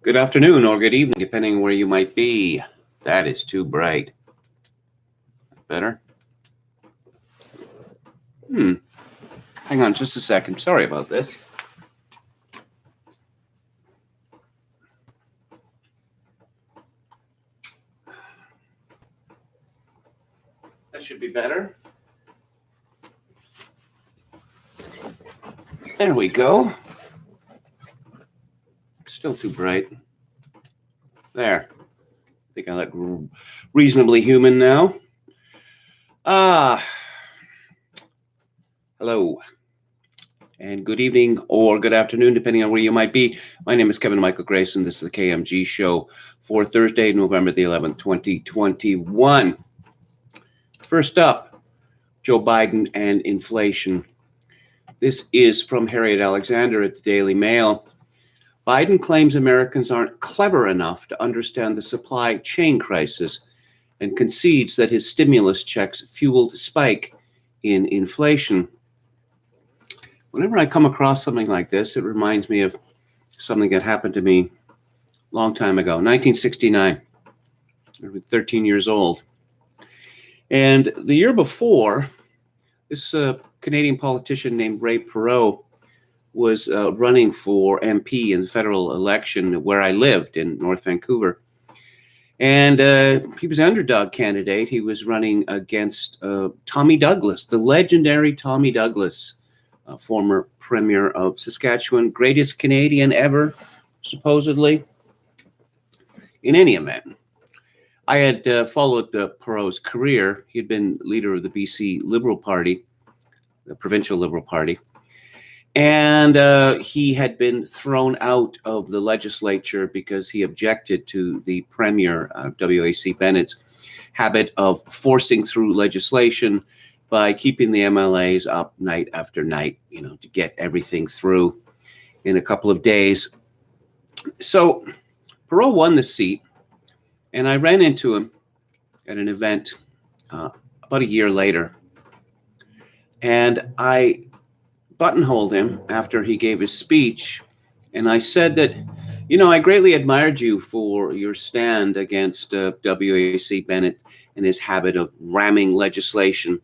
Good afternoon or good evening, depending where you might be. That is too bright. Better? Hang on just a second. Sorry about this. That should be better. There we go. Still too bright. There. I think I look reasonably human now. Hello. And good evening or good afternoon, depending on where you might be. My name is Kevin Michael Grayson. This is the KMG show for Thursday, November the 11th, 2021. First up, Joe Biden and inflation. This is from Harriet Alexander at the Daily Mail. Biden claims Americans aren't clever enough to understand the supply chain crisis and concedes that his stimulus checks fueled a spike in inflation. Whenever I come across something like this, it reminds me of something that happened to me a long time ago, 1969. I was 13 years old. And the year before, this Canadian politician named Ray Perot was running for MP in the federal election where I lived in North Vancouver. And he was an underdog candidate. He was running against Tommy Douglas, the legendary Tommy Douglas, former premier of Saskatchewan, greatest Canadian ever, supposedly. In any event, I had followed Perot's career. He had been leader of the BC Liberal Party, the provincial Liberal Party. And he had been thrown out of the legislature because he objected to the Premier, W.A.C. Bennett's, habit of forcing through legislation by keeping the MLAs up night after night, to get everything through in a couple of days. So Perot won the seat, and I ran into him at an event about a year later. And I buttonholed him after he gave his speech, and I said that, I greatly admired you for your stand against W.A.C. Bennett and his habit of ramming legislation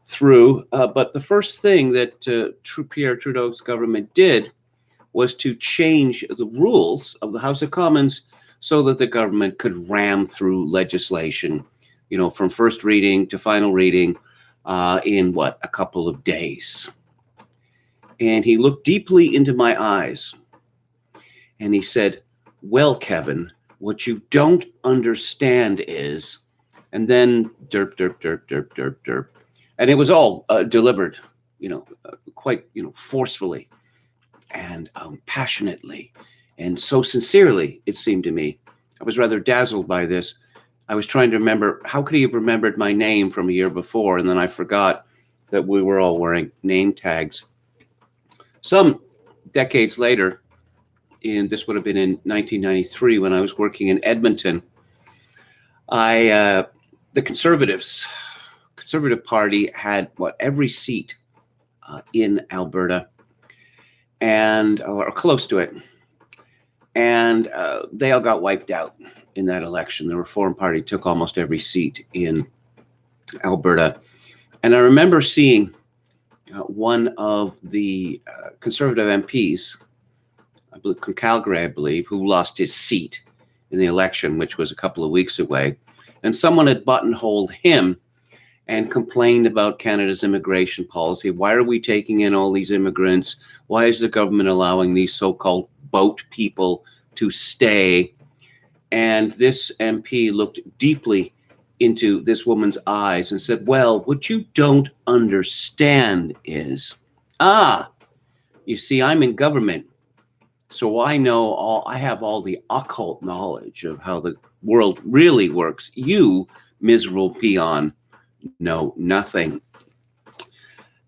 through. But the first thing that Pierre Trudeau's government did was to change the rules of the House of Commons so that the government could ram through legislation, from first reading to final reading in a couple of days. And he looked deeply into my eyes and he said, "Well, Kevin, what you don't understand is," and then derp, derp, derp, derp, derp, derp. And it was all delivered, quite, forcefully and passionately and so sincerely, it seemed to me. I was rather dazzled by this. I was trying to remember, how could he have remembered my name from a year before? And then I forgot that we were all wearing name tags. Some decades later, this would have been in 1993 when I was working in Edmonton, the Conservative Party had every seat in Alberta, or close to it, and they all got wiped out in that election. The Reform Party took almost every seat in Alberta, and I remember seeing one of the Conservative MPs, I believe from Calgary, who lost his seat in the election, which was a couple of weeks away, and someone had buttonholed him and complained about Canada's immigration policy. Why are we taking in all these immigrants? Why is the government allowing these so-called boat people to stay? And this MP looked deeply into this woman's eyes and said, "Well, what you don't understand is, you see, I'm in government, so I have all the occult knowledge of how the world really works. You, miserable peon, know nothing."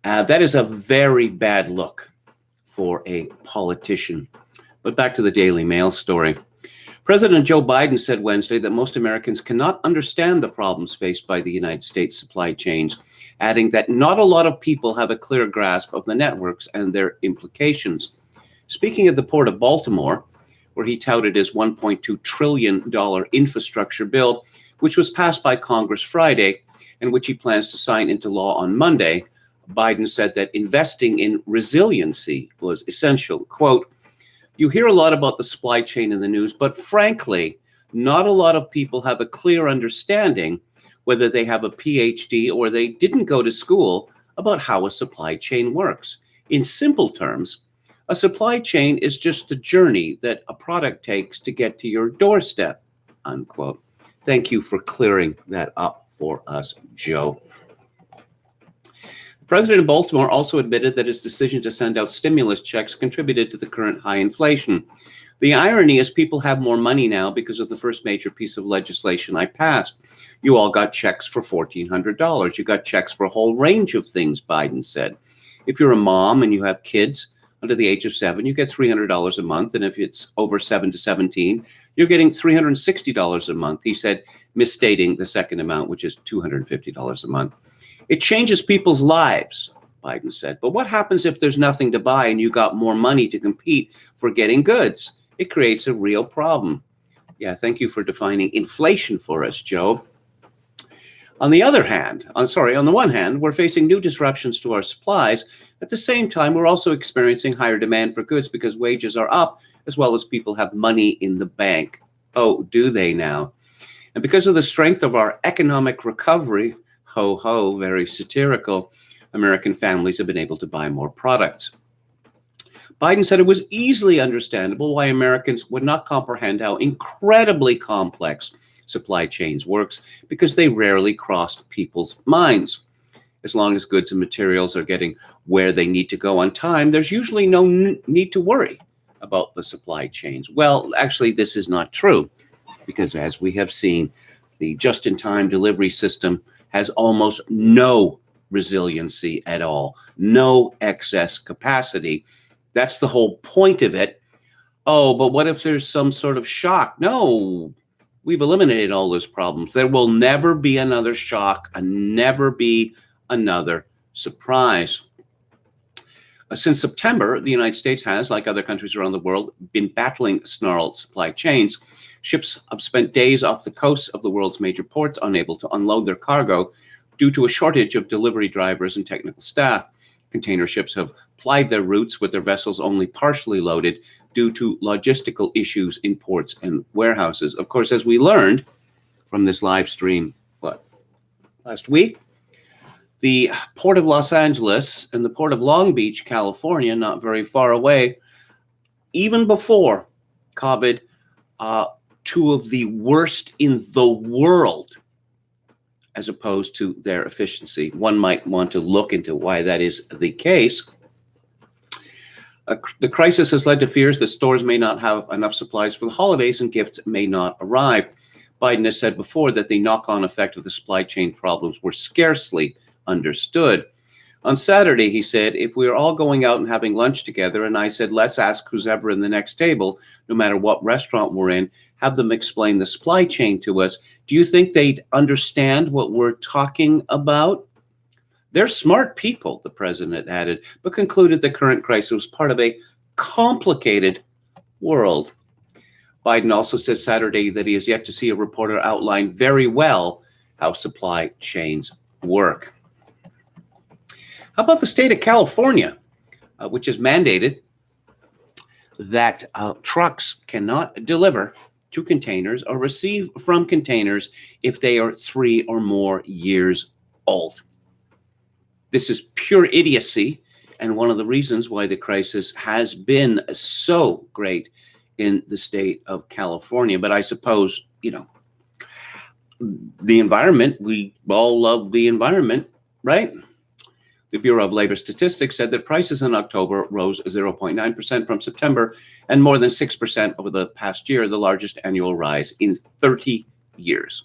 That is a very bad look for a politician. But back to the Daily Mail story. President Joe Biden said Wednesday that most Americans cannot understand the problems faced by the United States supply chains, adding that not a lot of people have a clear grasp of the networks and their implications. Speaking at the Port of Baltimore, where he touted his $1.2 trillion infrastructure bill, which was passed by Congress Friday and which he plans to sign into law on Monday. Biden said that investing in resiliency was essential. Quote, "You hear a lot about the supply chain in the news, but frankly, not a lot of people have a clear understanding, whether they have a PhD or they didn't go to school, about how a supply chain works. In simple terms, a supply chain is just the journey that a product takes to get to your doorstep," unquote. Thank you for clearing that up for us, Joe. The president of Baltimore also admitted that his decision to send out stimulus checks contributed to the current high inflation. "The irony is people have more money now because of the first major piece of legislation I passed. You all got checks for $1,400. You got checks for a whole range of things," Biden said. "If you're a mom and you have kids under the age of 7, you get $300 a month. And if it's over 7 to 17, you're getting $360 a month," he said, misstating the second amount, which is $250 a month. "It changes people's lives," Biden said. "But what happens if there's nothing to buy and you got more money to compete for getting goods? It creates a real problem." Yeah, thank you for defining inflation for us, Joe. On the one hand, we're facing new disruptions to our supplies. At the same time, we're also experiencing higher demand for goods because wages are up, as well as people have money in the bank. Oh, do they now? And because of the strength of our economic recovery, ho ho, very satirical, American families have been able to buy more products. Biden said it was easily understandable why Americans would not comprehend how incredibly complex supply chains works, because they rarely crossed people's minds. As long as goods and materials are getting where they need to go on time, there's usually no need to worry about the supply chains. Well, actually, this is not true, because as we have seen, the just-in-time delivery system has almost no resiliency at all, no excess capacity. That's the whole point of it. Oh, but what if there's some sort of shock? No, we've eliminated all those problems. There will never be another shock and never be another surprise. Since September, the United States has, like other countries around the world, been battling snarled supply chains. Ships have spent days off the coasts of the world's major ports, unable to unload their cargo due to a shortage of delivery drivers and technical staff. Container ships have plied their routes with their vessels only partially loaded due to logistical issues in ports and warehouses. Of course, as we learned from this live stream, last week, the Port of Los Angeles and the Port of Long Beach, California, not very far away, even before COVID, two of the worst in the world as opposed to their efficiency. One might want to look into why that is the case. The crisis has led to fears that stores may not have enough supplies for the holidays and gifts may not arrive. Biden has said before that the knock-on effect of the supply chain problems were scarcely understood. On Saturday, he said, "If we are all going out and having lunch together," and I said, "Let's ask who's ever in the next table, no matter what restaurant we're in, have them explain the supply chain to us. Do you think they'd understand what we're talking about?" They're smart people, the president added, but concluded the current crisis was part of a complicated world. Biden also said Saturday that he has yet to see a reporter outline very well how supply chains work. How about the state of California, which has mandated that trucks cannot deliver to containers or receive from containers if they are 3 or more years old? This is pure idiocy, and one of the reasons why the crisis has been so great in the state of California. But I suppose, the environment, we all love the environment, right? The Bureau of Labor Statistics said that prices in October rose 0.9% from September and more than 6% over the past year, the largest annual rise in 30 years.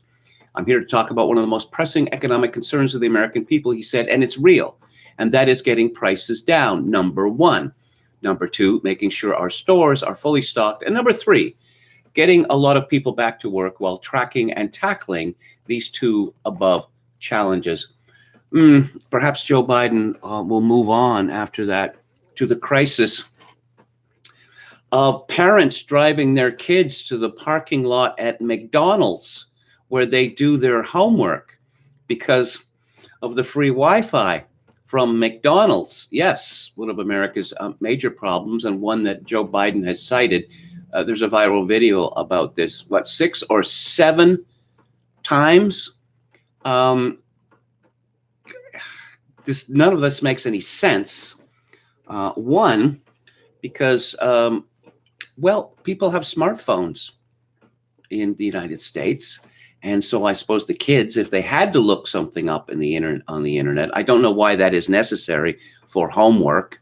"I'm here to talk about one of the most pressing economic concerns of the American people," he said, "and it's real, and that is getting prices down, number one. Number two, making sure our stores are fully stocked. And number three, getting a lot of people back to work while tracking and tackling these two above challenges." Perhaps Joe Biden will move on after that to the crisis of parents driving their kids to the parking lot at McDonald's where they do their homework because of the free Wi-Fi from McDonald's. Yes, one of America's major problems, and one that Joe Biden has cited. There's a viral video about this, 6 or 7 times? None of this makes any sense. One, because, people have smartphones in the United States. And so I suppose the kids, if they had to look something up on the internet, I don't know why that is necessary for homework,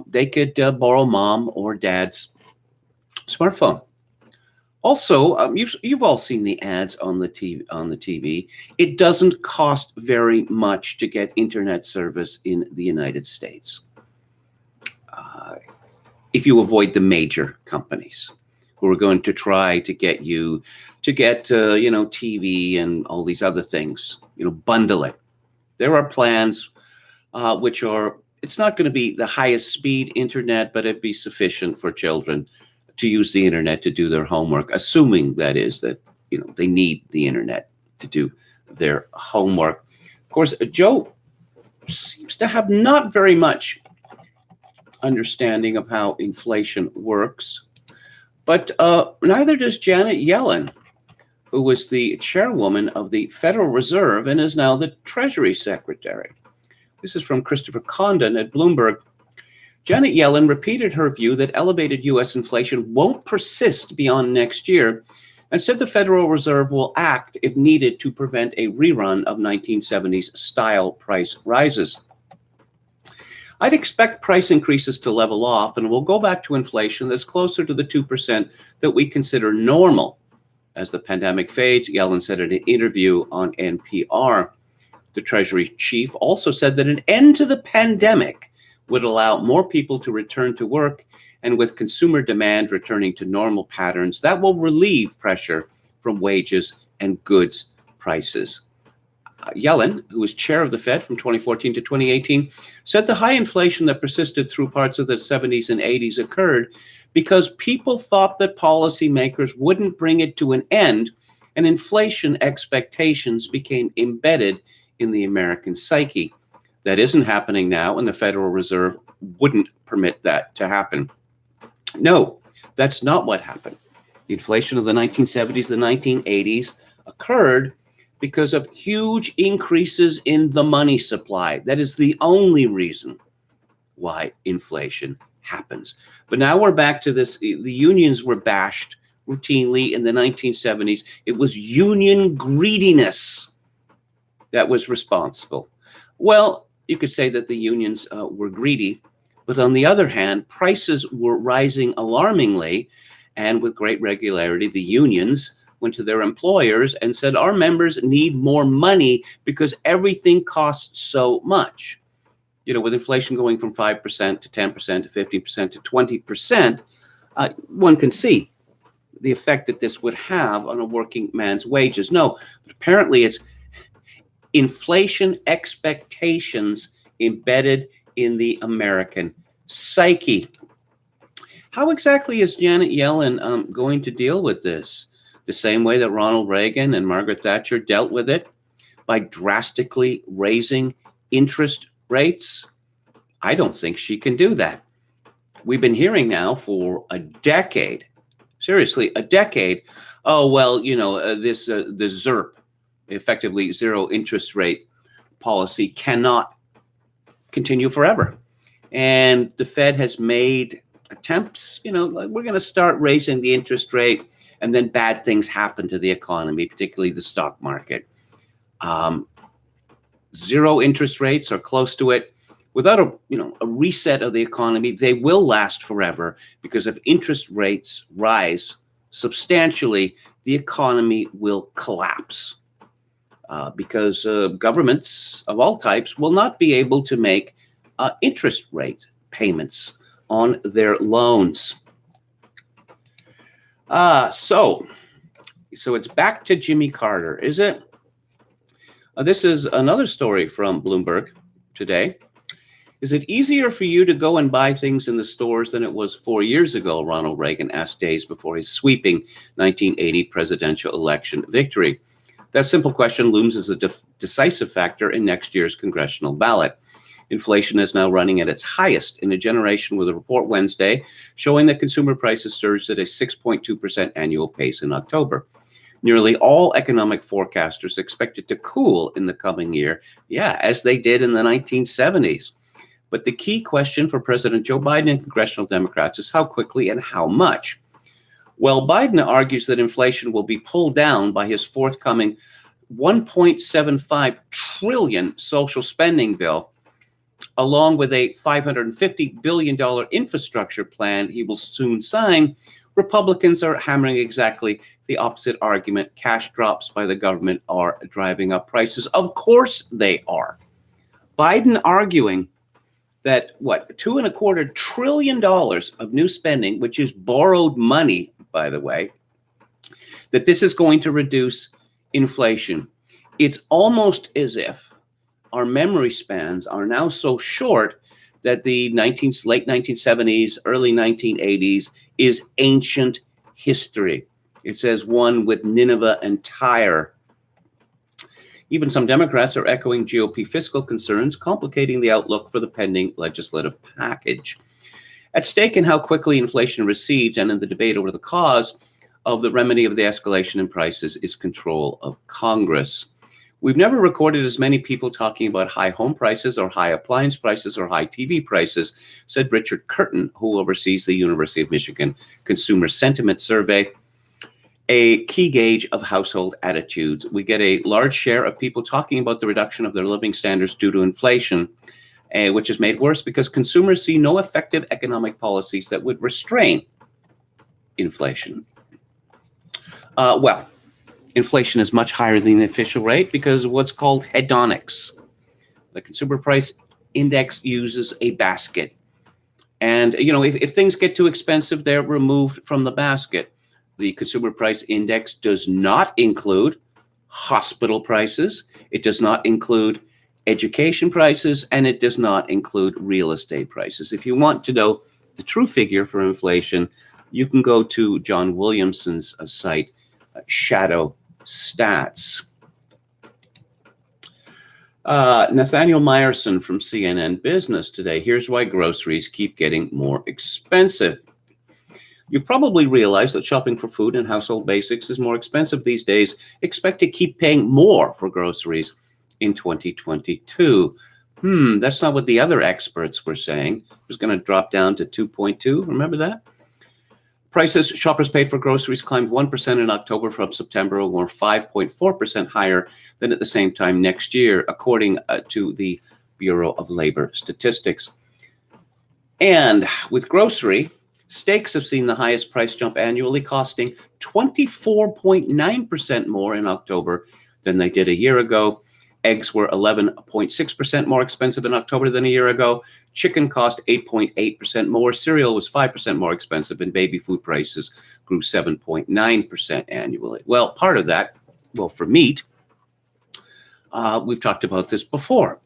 they could borrow mom or dad's smartphone. Also, you've all seen the ads on the TV. It doesn't cost very much to get internet service in the United States, if you avoid the major companies who are going to try to get you to get TV and all these other things, bundle it. There are plans which are, it's not going to be the highest speed internet, but it'd be sufficient for children to use the internet to do their homework, assuming that is that they need the internet to do their homework. Of course, Joe seems to have not very much understanding of how inflation works, but neither does Janet Yellen, who was the chairwoman of the Federal Reserve and is now the Treasury Secretary. This is from Christopher Condon at Bloomberg. Janet Yellen repeated her view that elevated U.S. inflation won't persist beyond next year and said the Federal Reserve will act if needed to prevent a rerun of 1970s style price rises. I'd expect price increases to level off and we'll go back to inflation that's closer to the 2% that we consider normal. As the pandemic fades, Yellen said in an interview on NPR. The Treasury chief also said that an end to the pandemic would allow more people to return to work, and with consumer demand returning to normal patterns, that will relieve pressure from wages and goods prices. Yellen, who was chair of the Fed from 2014 to 2018, said the high inflation that persisted through parts of the 70s and 80s occurred because people thought that policymakers wouldn't bring it to an end, and inflation expectations became embedded in the American psyche. That isn't happening now, and the Federal Reserve wouldn't permit that to happen. No, that's not what happened. The inflation of the 1970s, the 1980s occurred because of huge increases in the money supply. That is the only reason why inflation happens. But now we're back to this. The unions were bashed routinely in the 1970s. It was union greediness that was responsible. Well, you could say that the unions were greedy, but on the other hand, prices were rising alarmingly, and with great regularity, the unions went to their employers and said, our members need more money because everything costs so much. With inflation going from 5% to 10% to 15% to 20%, one can see the effect that this would have on a working man's wages. No, but apparently it's inflation expectations embedded in the American psyche. How exactly is Janet Yellen going to deal with this? The same way that Ronald Reagan and Margaret Thatcher dealt with it, by drastically raising interest rates? I don't think she can do that. We've been hearing now for a decade, seriously, a decade, oh, well, the ZIRP, effectively zero interest rate policy, cannot continue forever. And the Fed has made attempts, we're going to start raising the interest rate, and then bad things happen to the economy, particularly the stock market. Zero interest rates or close to it, without a reset of the economy, they will last forever, because if interest rates rise substantially, the economy will collapse. Because governments of all types will not be able to make interest rate payments on their loans. So it's back to Jimmy Carter, is it? This is another story from Bloomberg today. Is it easier for you to go and buy things in the stores than it was 4 years ago? Ronald Reagan asked days before his sweeping 1980 presidential election victory. That simple question looms as a decisive factor in next year's congressional ballot. Inflation is now running at its highest in a generation, with a report Wednesday showing that consumer prices surged at a 6.2% annual pace in October. Nearly all economic forecasters expect it to cool in the coming year, as they did in the 1970s. But the key question for President Joe Biden and congressional Democrats is how quickly and how much. Well, Biden argues that inflation will be pulled down by his forthcoming $1.75 trillion social spending bill, along with a $550 billion infrastructure plan he will soon sign. Republicans are hammering exactly the opposite argument. Cash drops by the government are driving up prices. Of course they are. Biden arguing that, $2.25 trillion of new spending, which is borrowed money, by the way, that this is going to reduce inflation. It's almost as if our memory spans are now so short that the late 1970s, early 1980s is ancient history. It's as one with Nineveh and Tyre. Even some Democrats are echoing GOP fiscal concerns, complicating the outlook for the pending legislative package. At stake in how quickly inflation recedes and in the debate over the cause of the remedy of the escalation in prices is control of Congress. We've never recorded as many people talking about high home prices or high appliance prices or high TV prices, said Richard Curtin, who oversees the University of Michigan Consumer Sentiment Survey, a key gauge of household attitudes. We get a large share of people talking about the reduction of their living standards due to inflation, which is made worse because consumers see no effective economic policies that would restrain inflation. Inflation is much higher than the official rate because of what's called hedonics. The consumer price index uses a basket. And, if things get too expensive, they're removed from the basket. The consumer price index does not include hospital prices. It does not include education prices, and it does not include real estate prices. If you want to know the true figure for inflation, you can go to John Williamson's site, Shadow Stats. Nathaniel Meyerson from CNN Business today. Here's why groceries keep getting more expensive. You've probably realized that shopping for food and household basics is more expensive these days. Expect to keep paying more for groceries in 2022. That's not what the other experts were saying. It was going to drop down to 2.2. Remember that? Prices shoppers paid for groceries climbed 1% in October from September, or 5.4% higher than at the same time next year, according to the Bureau of Labor Statistics. And with grocery, steaks have seen the highest price jump annually, costing 24.9% more in October than they did a year ago. Eggs were 11.6% more expensive in October than a year ago. Chicken cost 8.8% more. Cereal was 5% more expensive, and baby food prices grew 7.9% annually. Well, part of that, for meat, we've talked about this before.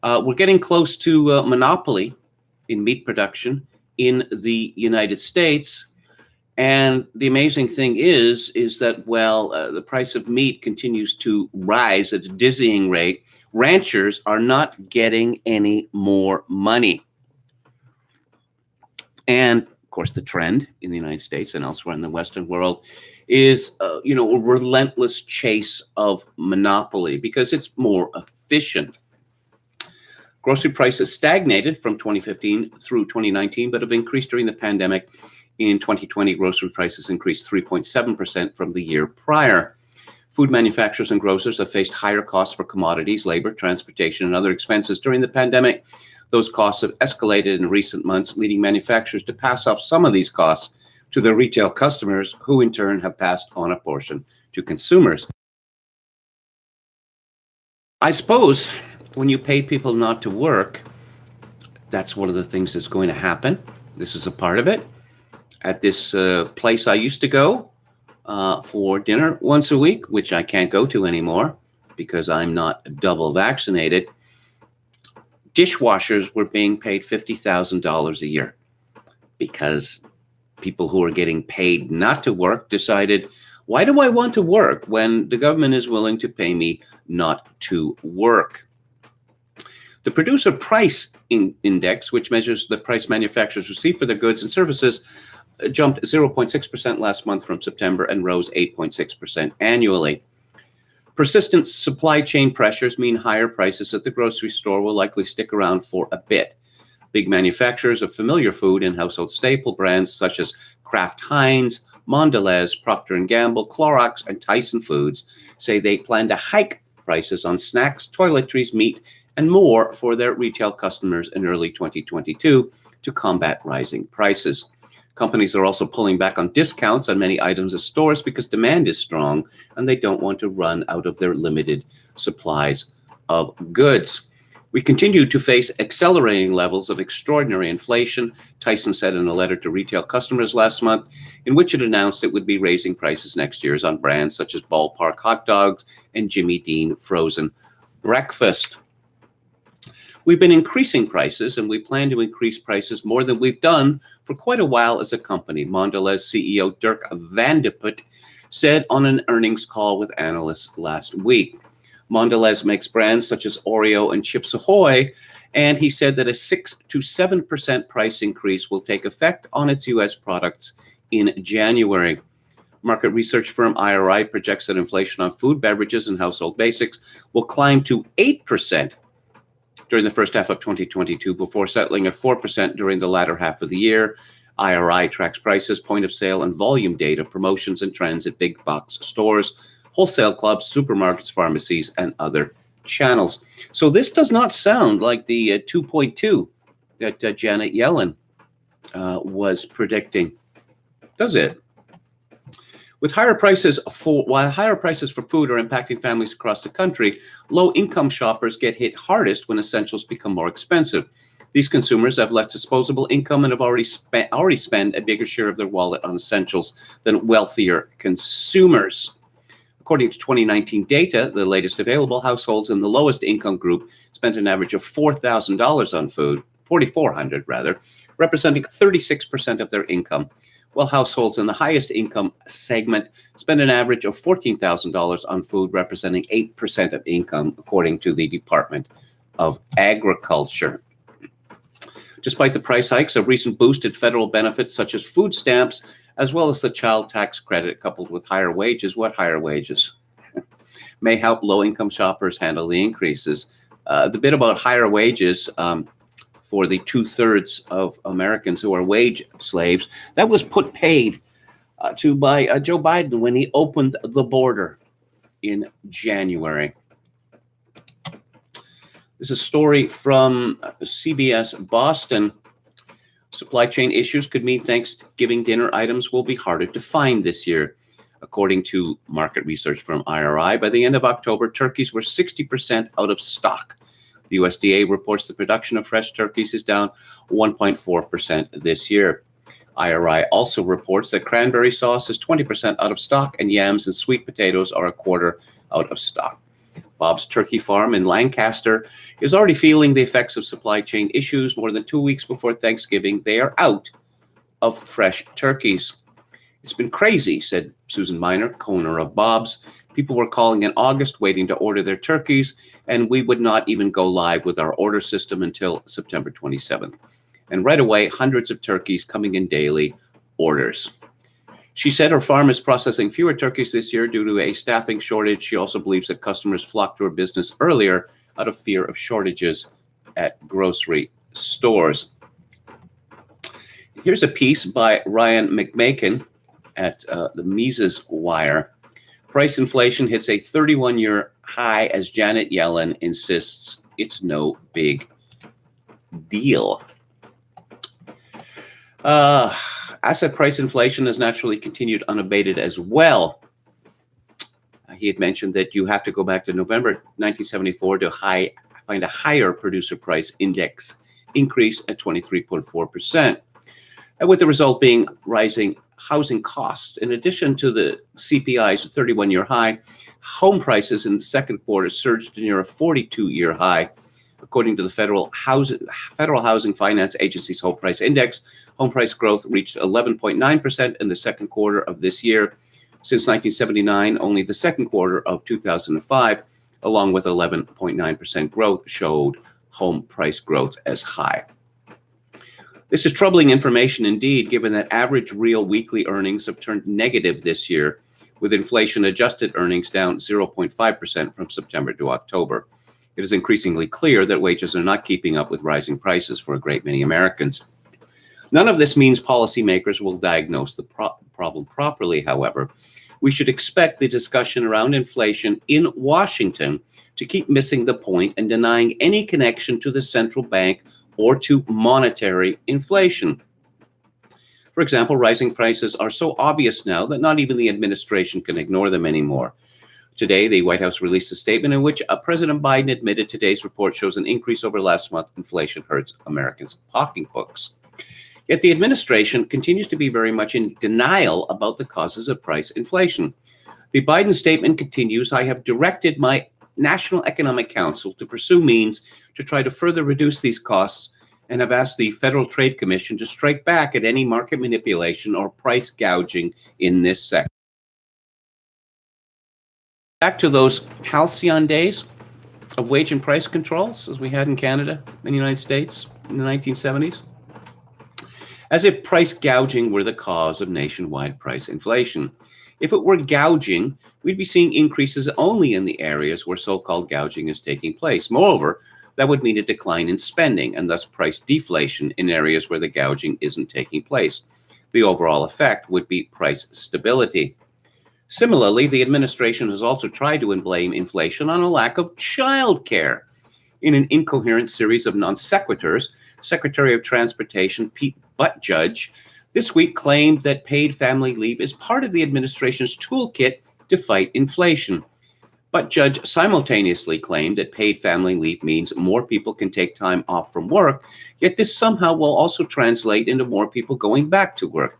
We're getting close to monopoly in meat production in the United States. And the amazing thing is that, the price of meat continues to rise at a dizzying rate. Ranchers are not getting any more money. And, of course, the trend in the United States and elsewhere in the Western world is, a relentless chase of monopoly because it's more efficient. Grocery prices stagnated from 2015 through 2019, but have increased during the pandemic. In 2020, grocery prices increased 3.7% from the year prior. Food manufacturers and grocers have faced higher costs for commodities, labor, transportation, and other expenses during the pandemic. Those costs have escalated in recent months, leading manufacturers to pass off some of these costs to their retail customers, who in turn have passed on a portion to consumers. I suppose when you pay people not to work, that's one of the things that's going to happen. This is a part of it. At this place I used to go for dinner once a week, which I can't go to anymore because I'm not double vaccinated. Dishwashers were being paid $50,000 a year because people who are getting paid not to work decided, why do I want to work when the government is willing to pay me not to work? The producer price index, which measures the price manufacturers receive for their goods and services, jumped 0.6% last month from September and rose 8.6% annually. Persistent supply chain pressures mean higher prices at the grocery store will likely stick around for a bit. Big manufacturers of familiar food and household staple brands such as Kraft Heinz, Mondelez, Procter & Gamble, Clorox, and Tyson Foods say they plan to hike prices on snacks, toiletries, meat, and more for their retail customers in early 2022 to combat rising prices. Companies are also pulling back on discounts on many items at stores because demand is strong and they don't want to run out of their limited supplies of goods. We continue to face accelerating levels of extraordinary inflation, Tyson said in a letter to retail customers last month, in which it announced it would be raising prices next year on brands such as Ballpark hot dogs and Jimmy Dean frozen breakfast. We've been increasing prices, and we plan to increase prices more than we've done for quite a while as a company, Mondelez CEO Dirk Van de Put said on an earnings call with analysts last week. Mondelez makes brands such as Oreo and Chips Ahoy, and he said that a 6 to 7% price increase will take effect on its U.S. products in January. Market research firm IRI projects that inflation on food, beverages, and household basics will climb to 8% during the first half of 2022 before settling at 4% during the latter half of the year. IRI tracks prices, point of sale, and volume data, promotions, and trends at big box stores, wholesale clubs, supermarkets, pharmacies, and other channels. So this does not sound like the 2.2 that Janet Yellen was predicting, does it? While higher prices for food are impacting families across the country, low-income shoppers get hit hardest when essentials become more expensive. These consumers have less disposable income and have already spent a bigger share of their wallet on essentials than wealthier consumers. According to 2019 data, the latest available, households in the lowest income group spent an average of $4,000 on food, $4,400 rather, representing 36% of their income, while households in the highest income segment spend an average of $14,000 on food, representing 8% of income, according to the Department of Agriculture. Despite the price hikes, a recent boost in federal benefits such as food stamps, as well as the child tax credit coupled with higher wages, may help low-income shoppers handle the increases. The bit about higher wages for the 2/3 of Americans who are wage slaves, that was paid by Joe Biden when he opened the border in January. This is a story from CBS Boston. Supply chain issues could mean Thanksgiving dinner items will be harder to find this year. According to market research from IRI, by the end of October, turkeys were 60% out of stock. The USDA reports the production of fresh turkeys is down 1.4% this year. IRI also reports that cranberry sauce is 20% out of stock and yams and sweet potatoes are a quarter out of stock. Bob's Turkey Farm in Lancaster is already feeling the effects of supply chain issues. More than 2 weeks before Thanksgiving, they are out of fresh turkeys. It's been crazy, said Susan Miner, owner of Bob's. People were calling in August waiting to order their turkeys, and we would not even go live with our order system until September 27th. And right away, hundreds of turkeys coming in daily orders. She said her farm is processing fewer turkeys this year due to a staffing shortage. She also believes that customers flocked to her business earlier out of fear of shortages at grocery stores. Here's a piece by Ryan McMakin at the Mises Wire. Price inflation hits a 31-year high as Janet Yellen insists it's no big deal. Asset price inflation has naturally continued unabated as well. He had mentioned that you have to go back to November 1974 to find a higher producer price index increase at 23.4%. And with the result being rising housing costs. In addition to the CPI's 31-year high, home prices in the second quarter surged to near a 42-year high. According to the Federal Housing Finance Agency's Home Price Index, home price growth reached 11.9% in the second quarter of this year. Since 1979, only the second quarter of 2005, along with 11.9% growth, showed home price growth as high. This is troubling information indeed, given that average real weekly earnings have turned negative this year, with inflation-adjusted earnings down 0.5% from September to October. It is increasingly clear that wages are not keeping up with rising prices for a great many Americans. None of this means policymakers will diagnose the problem properly, however. We should expect the discussion around inflation in Washington to keep missing the point and denying any connection to the central bank or to monetary inflation. For example, rising prices are so obvious now that not even the administration can ignore them anymore. Today, the White House released a statement in which President Biden admitted today's report shows an increase over last month. Inflation hurts Americans' pocketbooks. Yet the administration continues to be very much in denial about the causes of price inflation. The Biden statement continues, "I have directed my National Economic Council to pursue means to try to further reduce these costs and have asked the Federal Trade Commission to strike back at any market manipulation or price gouging in this sector." Back to those halcyon days of wage and price controls as we had in Canada and the United States in the 1970s. As if price gouging were the cause of nationwide price inflation. If it were gouging, we'd be seeing increases only in the areas where so-called gouging is taking place. Moreover, that would mean a decline in spending and thus price deflation in areas where the gouging isn't taking place. The overall effect would be price stability. Similarly, the administration has also tried to blame inflation on a lack of childcare. In an incoherent series of non sequiturs, Secretary of Transportation Pete Buttigieg this week claimed that paid family leave is part of the administration's toolkit to fight inflation. Buttigieg simultaneously claimed that paid family leave means more people can take time off from work, yet this somehow will also translate into more people going back to work.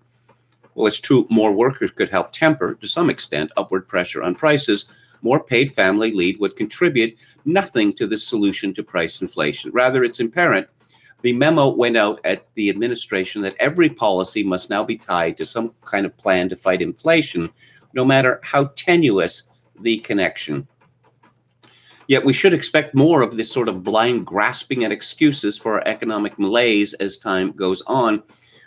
Well, it's true more workers could help temper, to some extent, upward pressure on prices. More paid family leave would contribute nothing to the solution to price inflation. Rather, it's apparent. The memo went out at the administration that every policy must now be tied to some kind of plan to fight inflation, no matter how tenuous the connection. Yet we should expect more of this sort of blind grasping at excuses for our economic malaise as time goes on.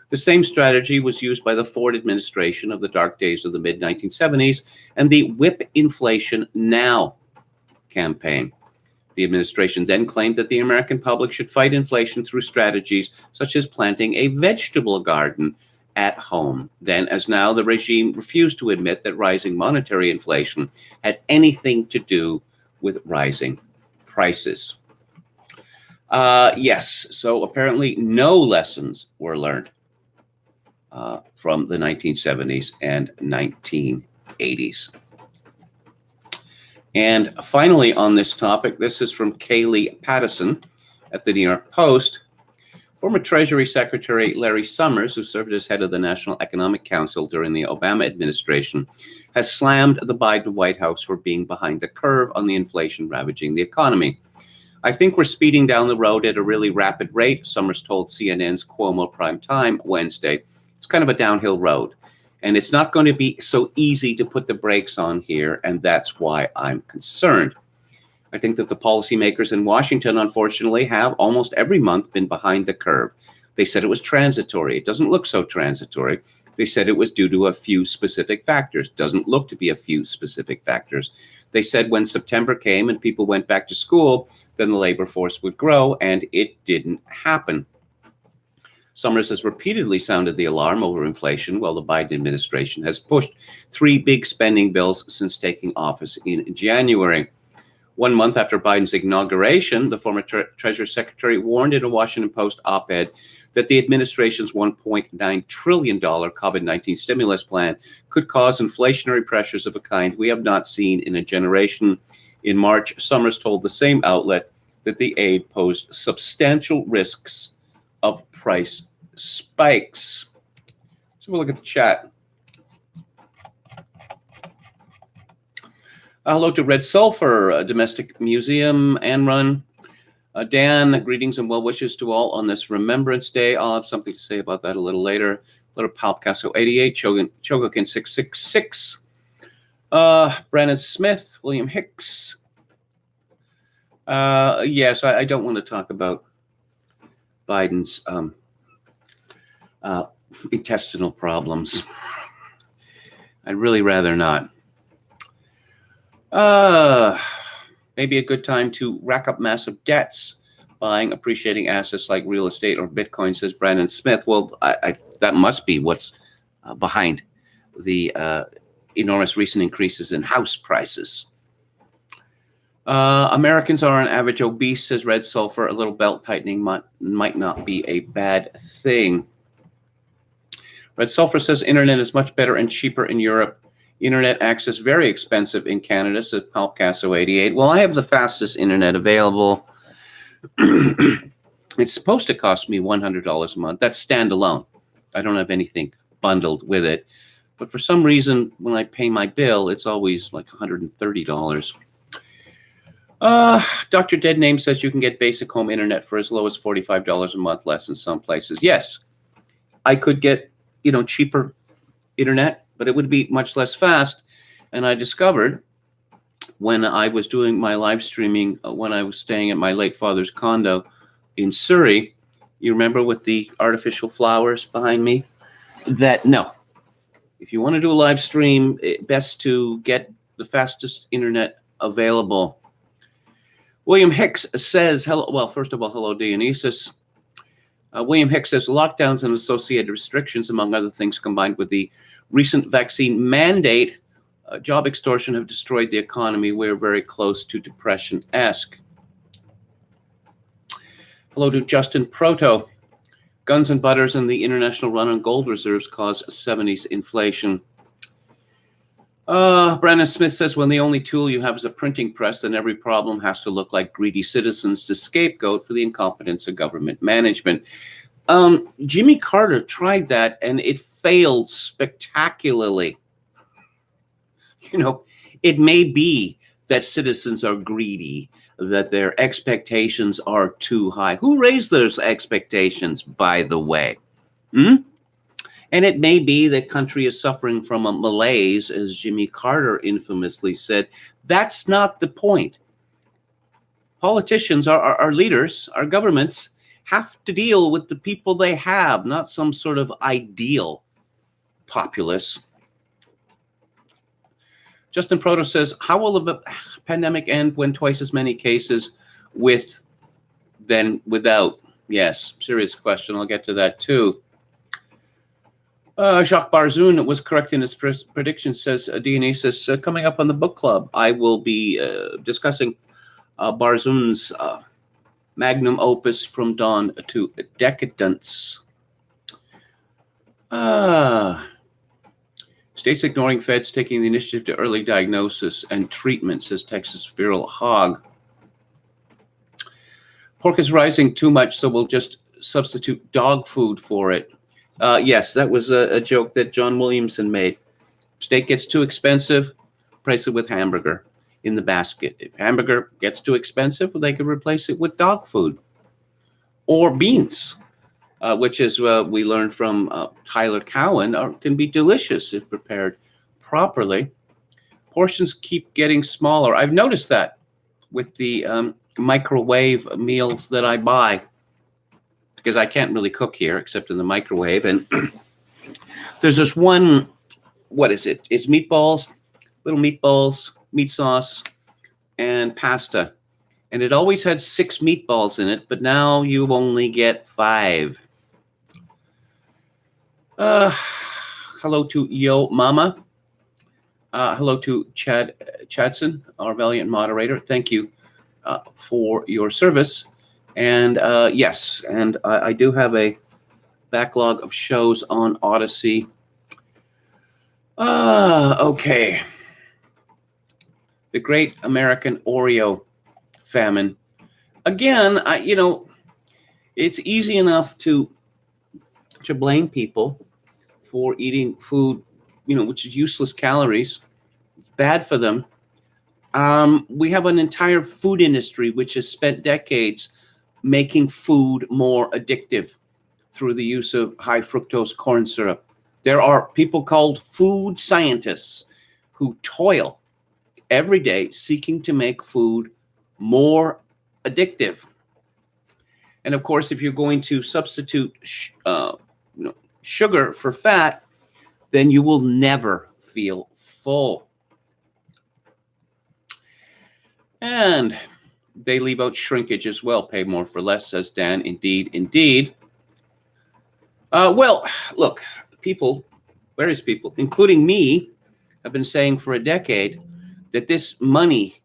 The same strategy was used by the Ford administration of the dark days of the mid-1970s and the Whip Inflation Now campaign. The administration then claimed that the American public should fight inflation through strategies such as planting a vegetable garden at home. Then, as now, the regime refused to admit that rising monetary inflation had anything to do with rising prices. Yes, so apparently no lessons were learned from the 1970s and 1980s. And finally on this topic, this is from Kaylee Pattison at the New York Post. Former Treasury Secretary Larry Summers, who served as head of the National Economic Council during the Obama administration, has slammed the Biden White House for being behind the curve on the inflation ravaging the economy. "I think we're speeding down the road at a really rapid rate," Summers told CNN's Cuomo Prime Time Wednesday. "It's kind of a downhill road. And it's not going to be so easy to put the brakes on here, and that's why I'm concerned." I think that the policymakers in Washington, unfortunately, have almost every month been behind the curve. They said it was transitory. It doesn't look so transitory. They said it was due to a few specific factors. Doesn't look to be a few specific factors. They said when September came and people went back to school, then the labor force would grow, and it didn't happen. Summers has repeatedly sounded the alarm over inflation, while the Biden administration has pushed 3 big spending bills since taking office in January. 1 month after Biden's inauguration, the former Treasury Secretary warned in a Washington Post op-ed that the administration's $1.9 trillion COVID-19 stimulus plan could cause inflationary pressures of a kind we have not seen in a generation. In March, Summers told the same outlet that the aid posed substantial risks of price spikes. Let's have a look at the chat. Hello to Red Sulphur, a domestic museum and run. Dan, greetings and well wishes to all on this Remembrance Day. I'll have something to say about that a little later. Little Palpicasso 88, Chogokin 666, Brandon Smith, William Hicks. Yes, I don't want to talk about Biden's intestinal problems. I'd really rather not. Maybe a good time to rack up massive debts, buying appreciating assets like real estate or Bitcoin, says Brandon Smith. Well, that must be what's behind the enormous recent increases in house prices. Americans are on average obese, says Red Sulfur. A little belt tightening might not be a bad thing. Red Sulfur says internet is much better and cheaper in Europe. Internet access very expensive in Canada, says Palpicasso 88. Well, I have the fastest internet available. It's supposed to cost me $100 a month. That's standalone. I don't have anything bundled with it. But for some reason, when I pay my bill, it's always like $130. Dr. Deadname says you can get basic home internet for as low as $45 a month, less in some places. Yes, I could get, cheaper internet, but it would be much less fast. And I discovered when I was doing my live streaming, when I was staying at my late father's condo in Surrey, you remember with the artificial flowers behind me, that no, if you want to do a live stream, best to get the fastest internet available. William Hicks says, hello. Well, first of all, hello, Dionysus. William Hicks says lockdowns and associated restrictions, among other things, combined with the recent vaccine mandate, job extortion, have destroyed the economy. We're very close to depression-esque. Hello to Justin Proto. Guns and butters and the international run on gold reserves cause 70s inflation. Brandon Smith says, when the only tool you have is a printing press, then every problem has to look like greedy citizens to scapegoat for the incompetence of government management. Jimmy Carter tried that, and it failed spectacularly. It may be that citizens are greedy, that their expectations are too high. Who raised those expectations, by the way? And it may be that country is suffering from a malaise, as Jimmy Carter infamously said. That's not the point. Politicians, our leaders, our governments have to deal with the people they have, not some sort of ideal populace. Justin Proto says, how will the pandemic end when twice as many cases with than without? Yes, serious question. I'll get to that too. Jacques Barzoun was correct in his prediction, says Dionysus. Coming up on the book club, I will be discussing Barzoun's magnum opus, From Dawn to Decadence. States ignoring feds taking the initiative to early diagnosis and treatment, says Texas Viral Hog. Pork is rising too much, so we'll just substitute dog food for it. Yes, that was a joke that John Williamson made. Steak gets too expensive, replace it with hamburger in the basket. If hamburger gets too expensive, well, they could replace it with dog food or beans, which is we learned from Tyler Cowen, can be delicious if prepared properly. Portions keep getting smaller. I've noticed that with the microwave meals that I buy, because I can't really cook here except in the microwave. And there's this one, what is it? It's meatballs, little meatballs, meat sauce, and pasta. And it always had 6 meatballs in it, but now you only get 5. Hello to Yo Mama. Hello to Chad Chadson, our valiant moderator. Thank you for your service. And yes, and I do have a backlog of shows on Odyssey. Okay. The Great American Oreo Famine. Again, it's easy enough to blame people for eating food, which is useless calories. It's bad for them. We have an entire food industry which has spent decades making food more addictive through the use of high fructose corn syrup. There are people called food scientists who toil every day seeking to make food more addictive. And of course, if you're going to substitute sugar for fat, then you will never feel full. And they leave out shrinkage as well. Pay more for less, says Dan. Indeed, indeed. Well, look, various people, including me, have been saying for a decade that this money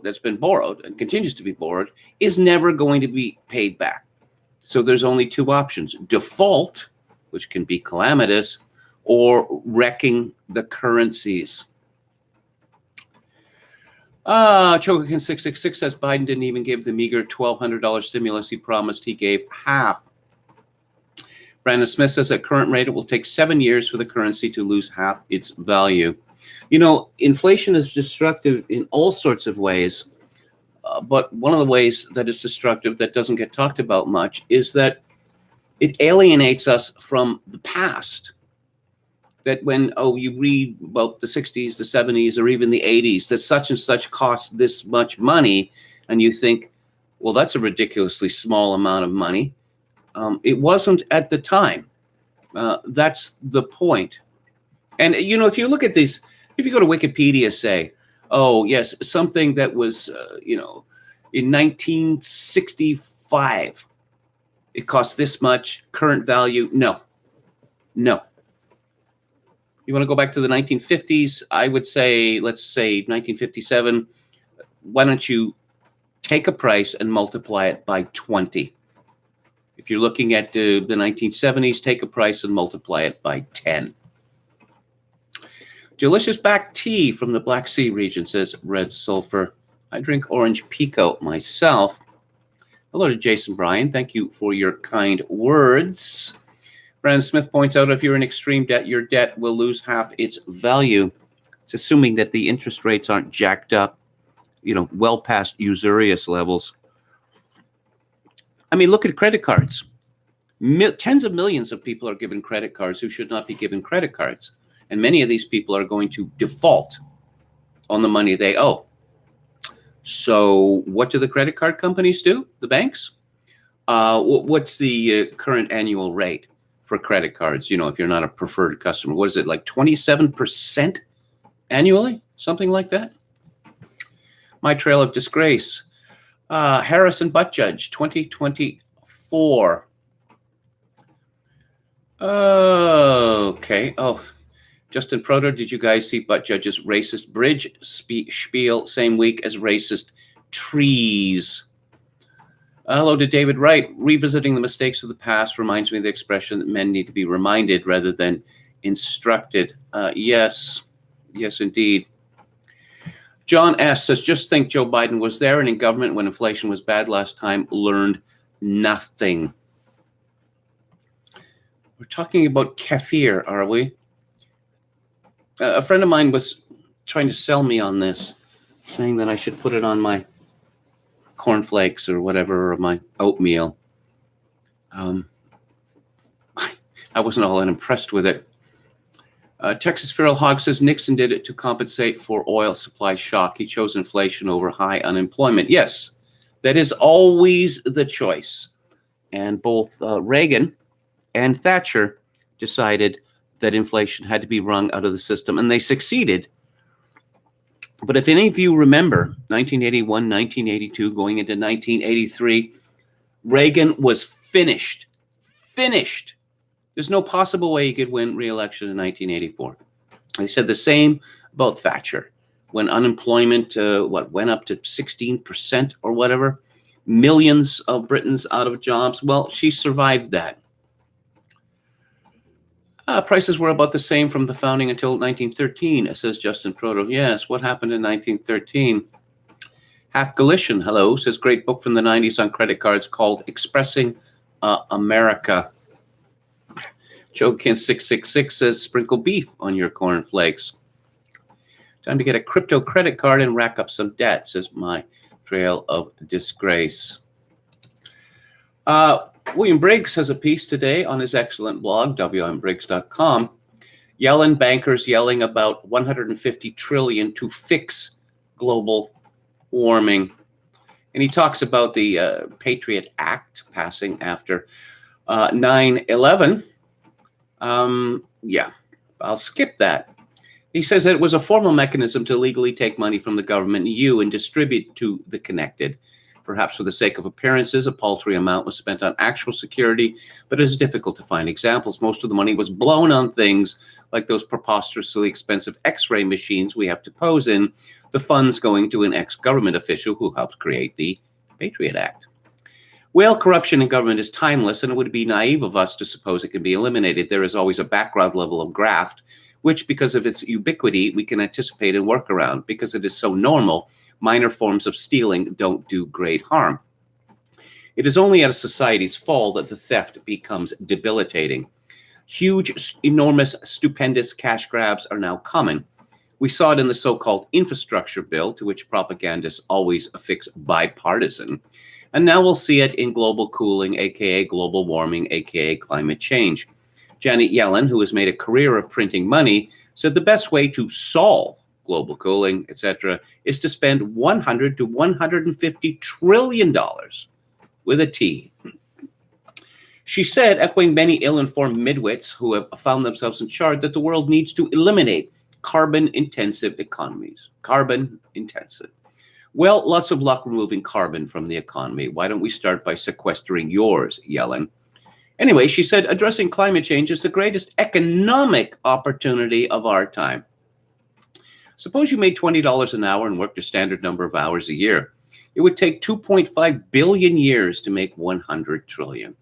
that's been borrowed and continues to be borrowed is never going to be paid back. So there's only two options: default, which can be calamitous, or wrecking the currencies. Chokakin 666 says Biden didn't even give the meager $1,200 stimulus he promised. He gave half. Brandon Smith says at current rate, it will take 7 years for the currency to lose half its value. You know, inflation is destructive in all sorts of ways. But one of the ways that is destructive that doesn't get talked about much is that it alienates us from the past. That when, you read about the 60s, the 70s, or even the 80s, that such and such cost this much money, and you think, well, that's a ridiculously small amount of money. It wasn't at the time. That's the point. And, you know, if you look at these, if you go to Wikipedia, say, oh, yes, something that was, in 1965, it cost this much, current value, no. You want to go back to the 1950s? I would say, let's say 1957. Why don't you take a price and multiply it by 20? If you're looking at the 1970s, take a price and multiply it by 10. Delicious back tea from the Black Sea region, says Red Sulfur. I drink orange pico myself. Hello to Jason Bryan. Thank you for your kind words. Brandon Smith points out if you're in extreme debt, your debt will lose half its value. It's assuming that the interest rates aren't jacked up, well past usurious levels. I mean, look at credit cards. Tens of millions of people are given credit cards who should not be given credit cards. And many of these people are going to default on the money they owe. So what do the credit card companies do? The banks? What's the current annual rate for credit cards? If you're not a preferred customer, what is it, like 27% annually? Something like that? My Trail of Disgrace. Harrison Butt Judge, 2024. Okay. Justin Proto, did you guys see Butt Judge's racist bridge spiel same week as racist trees? Hello to David Wright. Revisiting the mistakes of the past reminds me of the expression that men need to be reminded rather than instructed. Yes, indeed. John S. says, just think Joe Biden was there and in government when inflation was bad last time, learned nothing. We're talking about kefir, are we? A friend of mine was trying to sell me on this, saying that I should put it on my cornflakes or whatever, or my oatmeal. I wasn't all that impressed with it. Texas Feral Hog says Nixon did it to compensate for oil supply shock. He chose inflation over high unemployment. Yes, that is always the choice. And both Reagan and Thatcher decided that inflation had to be wrung out of the system, and they succeeded. But if any of you remember 1981, 1982, going into 1983, Reagan was finished. There's no possible way he could win re-election in 1984. They said the same about Thatcher. When unemployment went up to 16% or whatever, millions of Britons out of jobs. Well, she survived that. Prices were about the same from the founding until 1913, says Justin Proto. Yes, what happened in 1913? Half Galician, hello, says great book from the 90s on credit cards called Expressing America. Jokin 666 says sprinkle beef on your cornflakes. Time to get a crypto credit card and rack up some debt, says My Trail of Disgrace. William Briggs has a piece today on his excellent blog, wmbriggs.com. Yellen bankers yelling about 150 trillion to fix global warming. And he talks about the Patriot Act passing after 9/11. Yeah, I'll skip that. He says that it was a formal mechanism to legally take money from the government and distribute to the connected. Perhaps for the sake of appearances, a paltry amount was spent on actual security, but it is difficult to find examples. Most of the money was blown on things like those preposterously expensive X-ray machines we have to pose in, the funds going to an ex-government official who helped create the Patriot Act. Well, corruption in government is timeless, and it would be naive of us to suppose it can be eliminated. There is always a background level of graft, which, because of its ubiquity, we can anticipate and work around. Because it is so normal, minor forms of stealing don't do great harm. It is only at a society's fall that the theft becomes debilitating. Huge, enormous, stupendous cash grabs are now common. We saw it in the so-called infrastructure bill, to which propagandists always affix bipartisan. And now we'll see it in global cooling, aka global warming, aka climate change. Janet Yellen, who has made a career of printing money, said the best way to solve global cooling, etc., is to spend $100 to $150 trillion with a T. She said, echoing many ill-informed midwits who have found themselves in charge, that the world needs to eliminate carbon-intensive economies. Carbon-intensive. Well, lots of luck removing carbon from the economy. Why don't we start by sequestering yours, Yellen? Anyway, she said, addressing climate change is the greatest economic opportunity of our time. Suppose you made $20 an hour and worked a standard number of hours a year. It would take 2.5 billion years to make 100 trillion.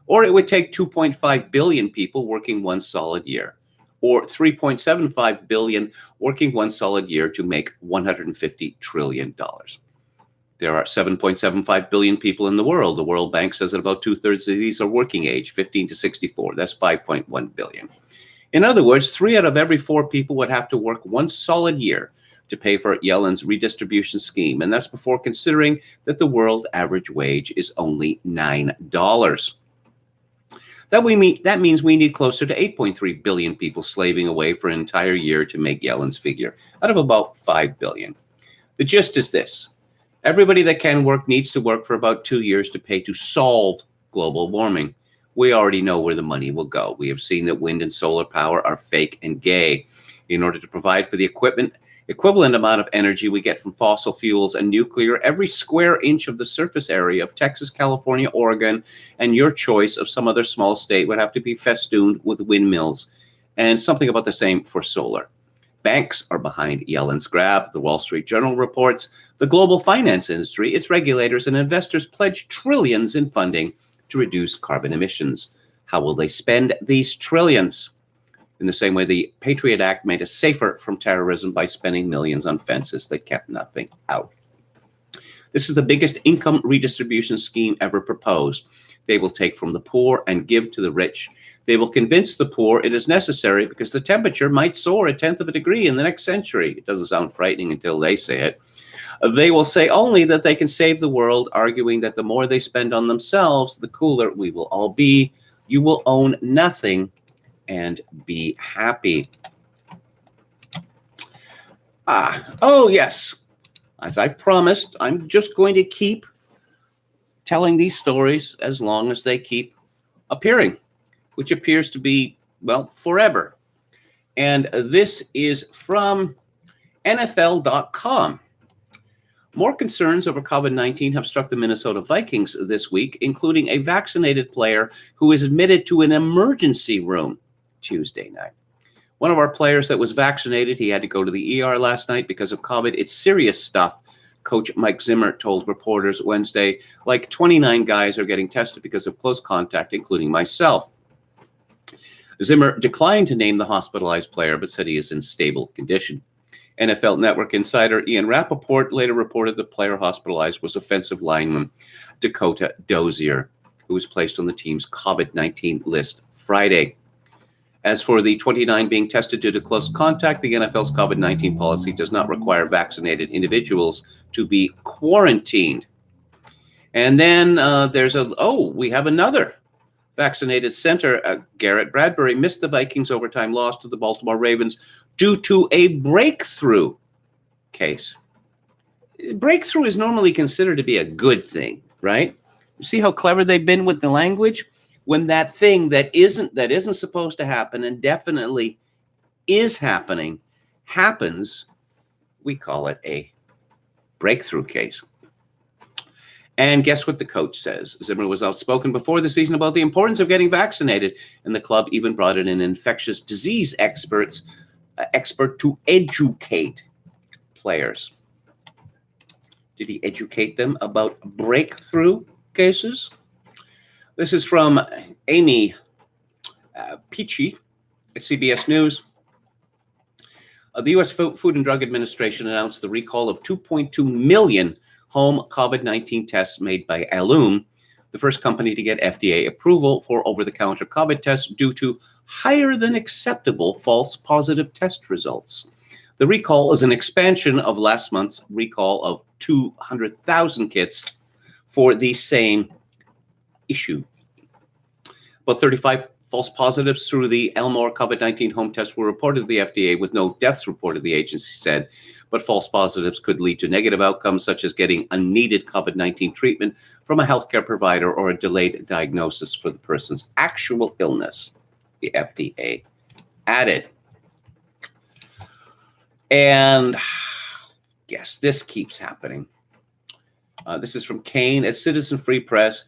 Or it would take 2.5 billion people working one solid year. Or 3.75 billion working one solid year to make $150 trillion. There are 7.75 billion people in the world. The World Bank says that about 2/3 of these are working age, 15 to 64. That's 5.1 billion. In other words, 3 out of every 4 people would have to work one solid year to pay for Yellen's redistribution scheme. And that's before considering that the world average wage is only $9. That means we need closer to 8.3 billion people slaving away for an entire year to make Yellen's figure, out of about 5 billion. The gist is this. Everybody that can work needs to work for about 2 years to pay to solve global warming. We already know where the money will go. We have seen that wind and solar power are fake and gay. In order to provide for the equivalent amount of energy we get from fossil fuels and nuclear, every square inch of the surface area of Texas, California, Oregon, and your choice of some other small state would have to be festooned with windmills, and something about the same for solar. Banks are behind Yellen's grab. The Wall Street Journal reports the global finance industry, its regulators, and investors pledge trillions in funding to reduce carbon emissions. How will they spend these trillions? In the same way the Patriot Act made us safer from terrorism by spending millions on fences that kept nothing out. This is the biggest income redistribution scheme ever proposed. They will take from the poor and give to the rich. They will convince the poor it is necessary because the temperature might soar 1/10 of a degree in the next century. It doesn't sound frightening until they say it. They will say only that they can save the world, arguing that the more they spend on themselves, the cooler we will all be. You will own nothing and be happy. Oh, yes. As I've promised, I'm just going to keep telling these stories as long as they keep appearing, which appears to be, well, forever. And this is from NFL.com. More concerns over COVID-19 have struck the Minnesota Vikings this week, including a vaccinated player who is admitted to an emergency room Tuesday night. One of our players that was vaccinated, he had to go to the ER last night because of COVID. It's serious stuff, Coach Mike Zimmer told reporters Wednesday. Like 29 guys are getting tested because of close contact, including myself. Zimmer declined to name the hospitalized player, but said he is in stable condition. NFL Network insider Ian Rappaport later reported the player hospitalized was offensive lineman Dakota Dozier, who was placed on the team's COVID-19 list Friday. As for the 29 being tested due to close contact, the NFL's COVID-19 policy does not require vaccinated individuals to be quarantined. And then we have another vaccinated center. Garrett Bradbury missed the Vikings' overtime loss to the Baltimore Ravens due to a breakthrough case. Breakthrough is normally considered to be a good thing, right? You see how clever they've been with the language? When that thing that isn't supposed to happen and definitely is happening happens, we call it a breakthrough case. And guess what the coach says? Zimmer was outspoken before the season about the importance of getting vaccinated, and the club even brought in an infectious disease expert to educate players. Did he educate them about breakthrough cases? This is from Amy Peachy at CBS News. The U.S. Food and Drug Administration announced the recall of 2.2 million home COVID-19 tests made by Ellume, the first company to get FDA approval for over-the-counter COVID tests due to higher than acceptable false positive test results. The recall is an expansion of last month's recall of 200,000 kits for the same issue. About 35 false positives through the Elmore COVID-19 home test were reported to the FDA with no deaths reported, the agency said. But false positives could lead to negative outcomes such as getting unneeded COVID-19 treatment from a healthcare provider or a delayed diagnosis for the person's actual illness, the FDA added. And yes, this keeps happening. This is from Kane at Citizen Free Press.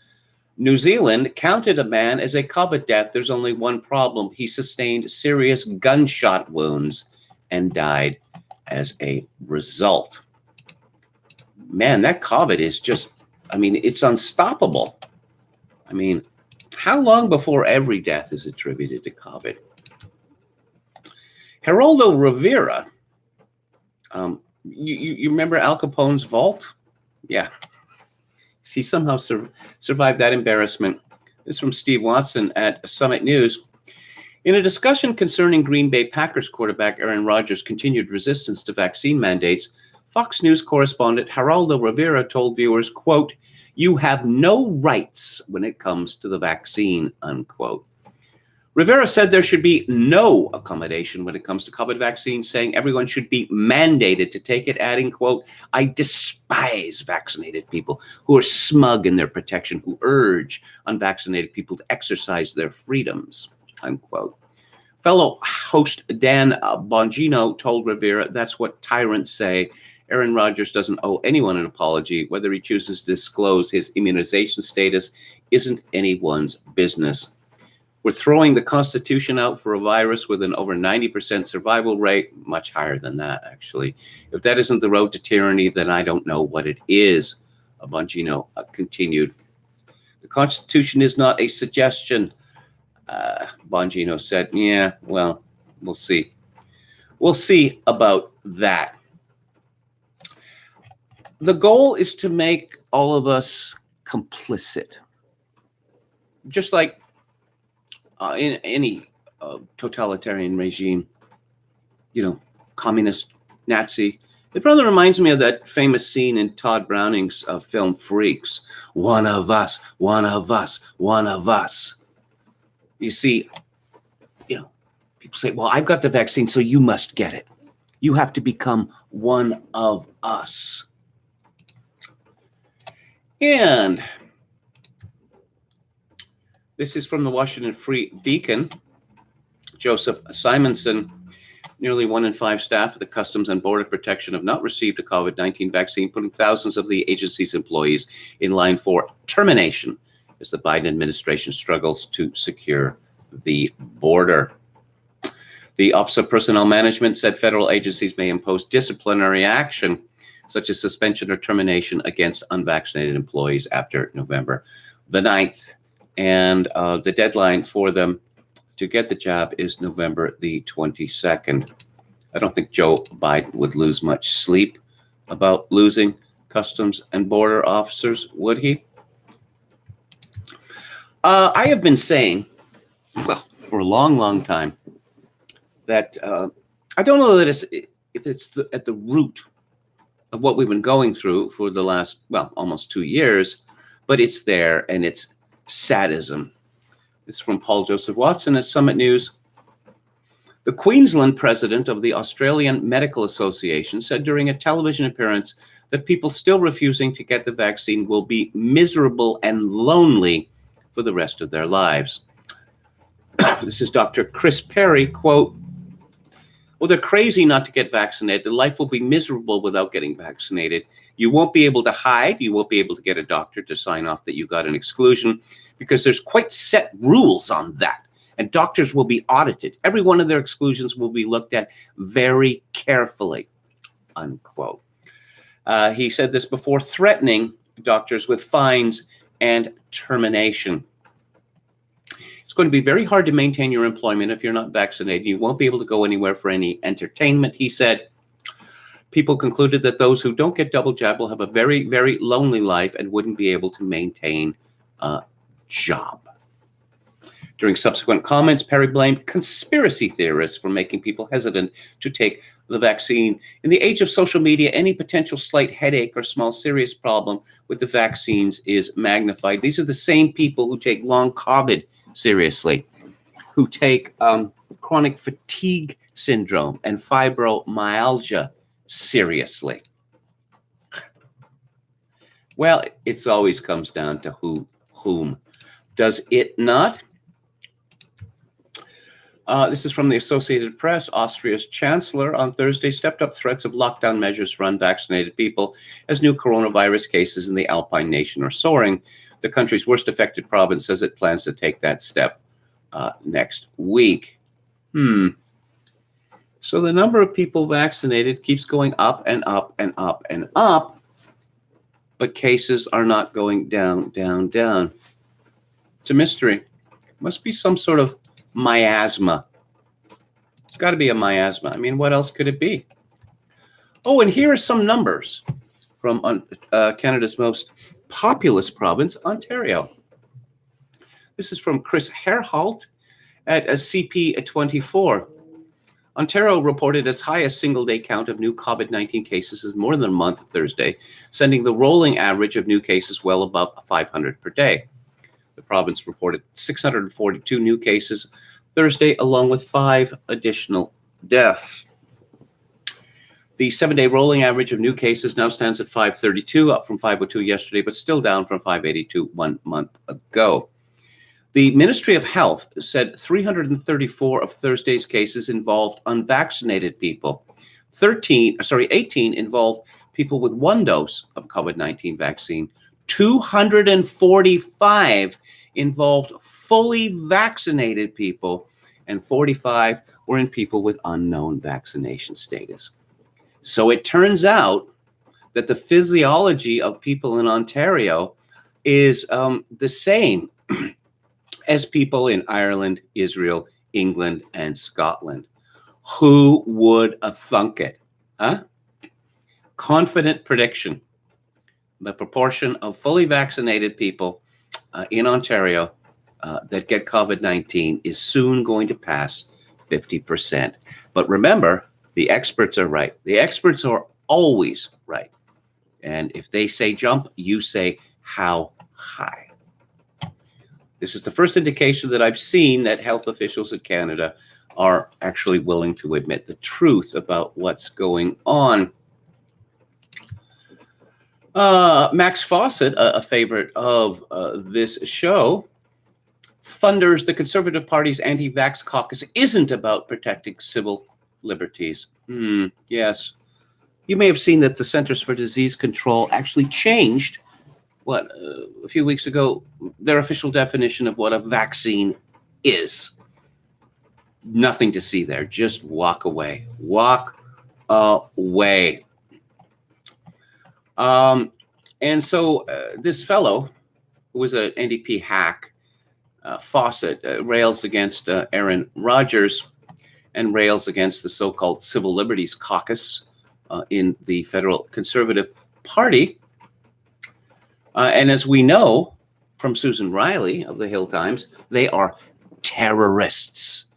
New Zealand counted a man as a COVID death. There's only one problem. He sustained serious gunshot wounds and died as a result. Man, that COVID is just, it's unstoppable. How long before every death is attributed to COVID? Geraldo Rivera, you remember Al Capone's vault? Yeah. He somehow survived that embarrassment. This is from Steve Watson at Summit News. In a discussion concerning Green Bay Packers quarterback Aaron Rodgers' continued resistance to vaccine mandates, Fox News correspondent Geraldo Rivera told viewers, quote, "You have no rights when it comes to the vaccine," unquote. Rivera said there should be no accommodation when it comes to COVID vaccines, saying everyone should be mandated to take it, adding, quote, "I despise vaccinated people who are smug in their protection, who urge unvaccinated people to exercise their freedoms," unquote. Fellow host Dan Bongino told Rivera, "That's what tyrants say. Aaron Rodgers doesn't owe anyone an apology. Whether he chooses to disclose his immunization status isn't anyone's business. We're throwing the Constitution out for a virus with an over 90% survival rate, much higher than that, actually. If that isn't the road to tyranny, then I don't know what it is," Bongino continued. "The Constitution is not a suggestion," Bongino said. Yeah, well, we'll see. We'll see about that. The goal is to make all of us complicit. Just like in any totalitarian regime, communist, Nazi. It rather reminds me of that famous scene in Todd Browning's film Freaks. One of us, one of us, one of us. You see, people say, well, I've got the vaccine, so you must get it. You have to become one of us. And this is from the Washington Free Beacon. Joseph Simonson, nearly 1 in 5 staff of the Customs and Border Protection have not received a COVID-19 vaccine, putting thousands of the agency's employees in line for termination as the Biden administration struggles to secure the border. The Office of Personnel Management said federal agencies may impose disciplinary action, such as suspension or termination against unvaccinated employees after November the 9th. And the deadline for them to get the job is November the 22nd. I don't think Joe Biden would lose much sleep about losing Customs and Border officers, would he? I have been saying, for a long, long time, that I don't know that it's at the root of what we've been going through for the last, almost 2 years, but it's there and it's sadism. This is from Paul Joseph Watson at Summit News. The Queensland president of the Australian Medical Association said during a television appearance that people still refusing to get the vaccine will be miserable and lonely for the rest of their lives. This is Dr. Chris Perry, quote, "Well, they're crazy not to get vaccinated. Life will be miserable without getting vaccinated. You won't be able to hide. You won't be able to get a doctor to sign off that you got an exclusion because there's quite set rules on that. And doctors will be audited. Every one of their exclusions will be looked at very carefully," unquote. He said this before threatening doctors with fines and termination. It's going to be very hard to maintain your employment if you're not vaccinated. You won't be able to go anywhere for any entertainment, he said. People concluded that those who don't get double jab will have a very, very lonely life and wouldn't be able to maintain a job. During subsequent comments, Perry blamed conspiracy theorists for making people hesitant to take the vaccine. In the age of social media, any potential slight headache or small serious problem with the vaccines is magnified. These are the same people who take long COVID seriously, who take chronic fatigue syndrome and fibromyalgia seriously. Well, it always comes down to whom. Does it not? This is from the Associated Press. Austria's chancellor on Thursday stepped up threats of lockdown measures for unvaccinated people as new coronavirus cases in the Alpine nation are soaring. The country's worst affected province says it plans to take that step next week. So the number of people vaccinated keeps going up and up and up and up, but cases are not going down, down, down. It's a mystery. Must be some sort of miasma. It's got to be a miasma. I mean, what else could it be? Oh, and here are some numbers from Canada's most populous province, Ontario. This is from Chris Herholt at a CP24. Ontario reported its highest single-day count of new COVID-19 cases in more than a month Thursday, sending the rolling average of new cases well above 500 per day. The province reported 642 new cases Thursday, along with 5 additional deaths. The 7-day rolling average of new cases now stands at 532, up from 502 yesterday, but still down from 582 1 month ago. The Ministry of Health said 334 of Thursday's cases involved unvaccinated people. 18 involved people with 1 dose of COVID-19 vaccine. 245 involved fully vaccinated people, and 45 were in people with unknown vaccination status. So it turns out that the physiology of people in Ontario is the same as people in Ireland, Israel, England, and Scotland. Who would have thunk it? Huh? Confident prediction. The proportion of fully vaccinated people in Ontario that get COVID-19 is soon going to pass 50%. But remember, the experts are right. The experts are always right. And if they say jump, you say how high. This is the first indication that I've seen that health officials in Canada are actually willing to admit the truth about what's going on. Max Fawcett, a favorite of this show, thunders the Conservative Party's anti-vax caucus isn't about protecting civil liberties. Yes. You may have seen that the Centers for Disease Control actually changed, a few weeks ago, their official definition of what a vaccine is. Nothing to see there. Just walk away. Walk away. And so this fellow, who was an NDP hack, Fawcett, rails against Aaron Rodgers and rails against the so-called Civil Liberties Caucus in the federal Conservative Party. And as we know from Susan Riley of the Hill Times, they are terrorists.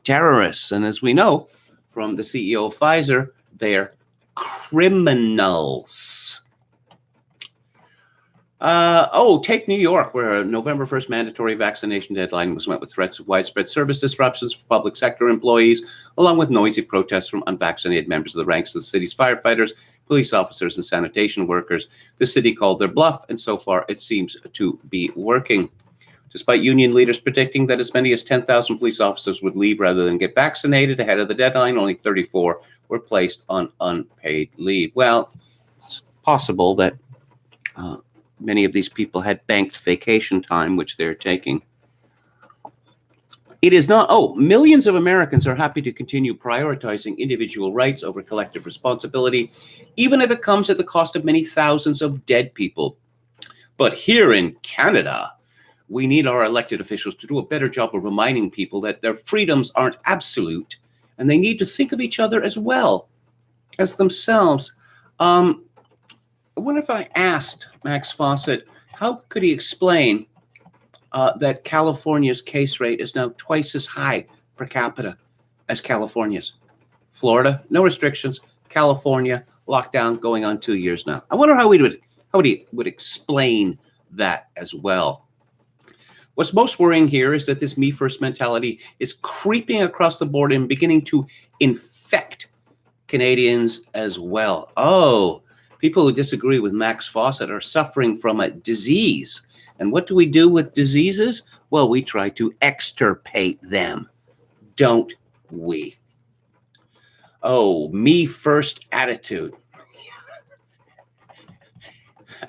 Terrorists. And as we know from the CEO of Pfizer, they're criminals. Take New York, where a November 1st mandatory vaccination deadline was met with threats of widespread service disruptions for public sector employees, along with noisy protests from unvaccinated members of the ranks of the city's firefighters, police officers, and sanitation workers. The city called their bluff, and so far it seems to be working. Despite union leaders predicting that as many as 10,000 police officers would leave rather than get vaccinated ahead of the deadline, only 34 were placed on unpaid leave. Well, it's possible that many of these people had banked vacation time, which they're taking. It is not, millions of Americans are happy to continue prioritizing individual rights over collective responsibility, even if it comes at the cost of many thousands of dead people. But here in Canada, we need our elected officials to do a better job of reminding people that their freedoms aren't absolute, and they need to think of each other as well as themselves. I wonder if I asked Max Fawcett, how could he explain that California's case rate is now twice as high per capita as California's? Florida, no restrictions. California, lockdown going on 2 years now. I wonder how he would explain that as well. What's most worrying here is that this me first mentality is creeping across the board and beginning to infect Canadians as well. People who disagree with Max Fawcett are suffering from a disease. And what do we do with diseases? Well, we try to extirpate them, don't we? Me first attitude.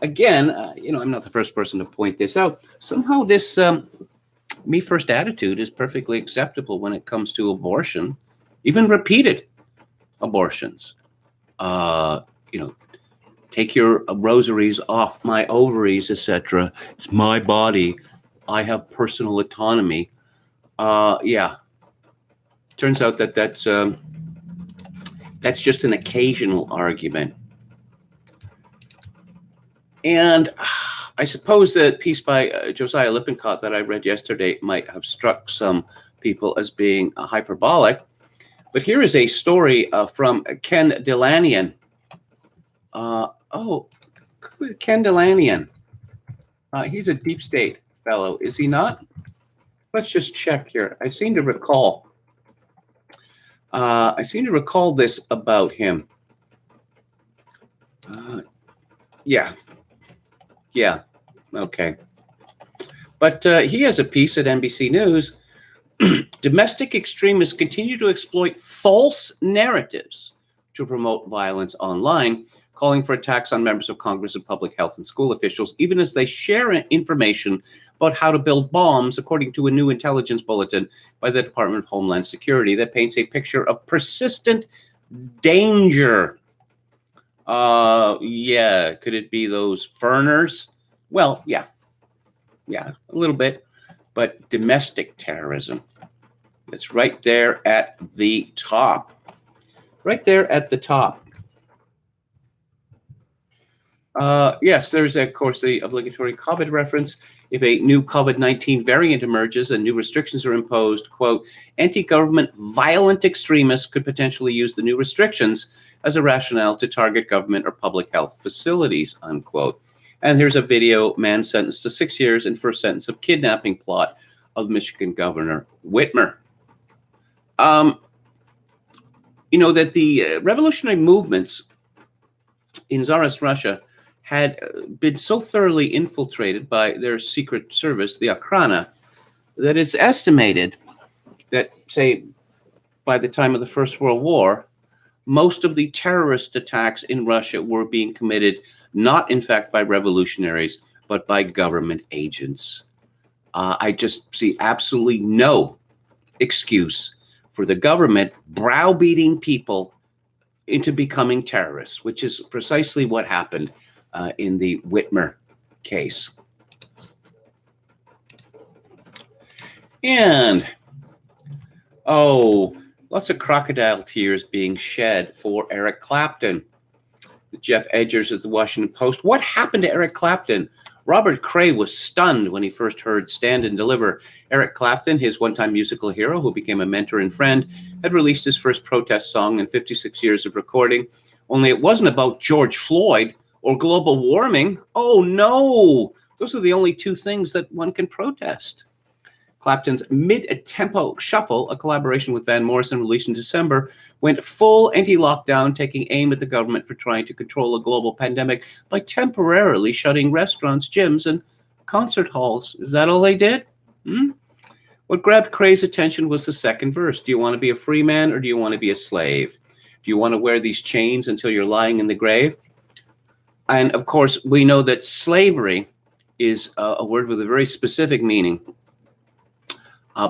Again, I'm not the first person to point this out. Somehow this me first attitude is perfectly acceptable when it comes to abortion, even repeated abortions. Take your rosaries off my ovaries, etc. It's my body. I have personal autonomy. Turns out that that's just an occasional argument. And I suppose that piece by Josiah Lippincott that I read yesterday might have struck some people as being hyperbolic. But here is a story from Ken Delanian. Ken Delanian. He's a deep state fellow, is he not? Let's just check here. I seem to recall this about him. Okay. But he has a piece at NBC News. Domestic extremists continue to exploit false narratives to promote violence online, calling for attacks on members of Congress and public health and school officials, even as they share information about how to build bombs, according to a new intelligence bulletin by the Department of Homeland Security that paints a picture of persistent danger. Could it be those Ferners? Well, yeah, a little bit, but domestic terrorism. It's right there at the top. Right there at the top. Yes, there's, of course, the obligatory COVID reference. If a new COVID-19 variant emerges and new restrictions are imposed, quote, anti-government violent extremists could potentially use the new restrictions as a rationale to target government or public health facilities, unquote. And here's a video, man sentenced to 6 years in first sentence of kidnapping plot of Michigan Governor Whitmer. That the revolutionary movements in Tsarist Russia had been so thoroughly infiltrated by their secret service, the Okhrana, that it's estimated that, say, by the time of the First World War, most of the terrorist attacks in Russia were being committed not, in fact, by revolutionaries, but by government agents. I just see absolutely no excuse for the government browbeating people into becoming terrorists, which is precisely what happened in the Whitmer case. And, lots of crocodile tears being shed for Eric Clapton. Jeff Edgers at the Washington Post. What happened to Eric Clapton? Robert Cray was stunned when he first heard Stand and Deliver. Eric Clapton, his one-time musical hero who became a mentor and friend, had released his first protest song in 56 years of recording. Only it wasn't about George Floyd or global warming. Oh no, those are the only two things that one can protest. Clapton's Mid-Tempo Shuffle, a collaboration with Van Morrison released in December, went full anti-lockdown, taking aim at the government for trying to control a global pandemic by temporarily shutting restaurants, gyms, and concert halls. Is that all they did? What grabbed Crae's attention was the second verse. Do you want to be a free man or do you want to be a slave? Do you want to wear these chains until you're lying in the grave? And of course, we know that slavery is a word with a very specific meaning.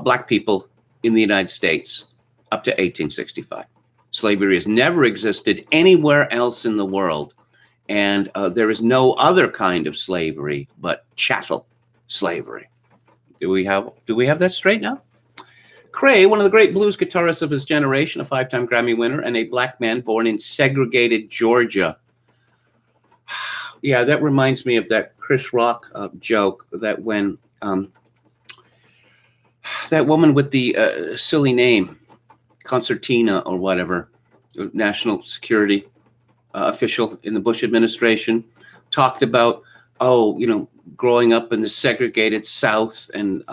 Black people in the United States up to 1865. Slavery has never existed anywhere else in the world. And there is no other kind of slavery but chattel slavery. Do we have that straight now? Crae, one of the great blues guitarists of his generation, a 5-time Grammy winner, and a black man born in segregated Georgia. Yeah, that reminds me of that Chris Rock joke that when that woman with the silly name, Concertina or whatever, national security official in the Bush administration, talked about, growing up in the segregated South. And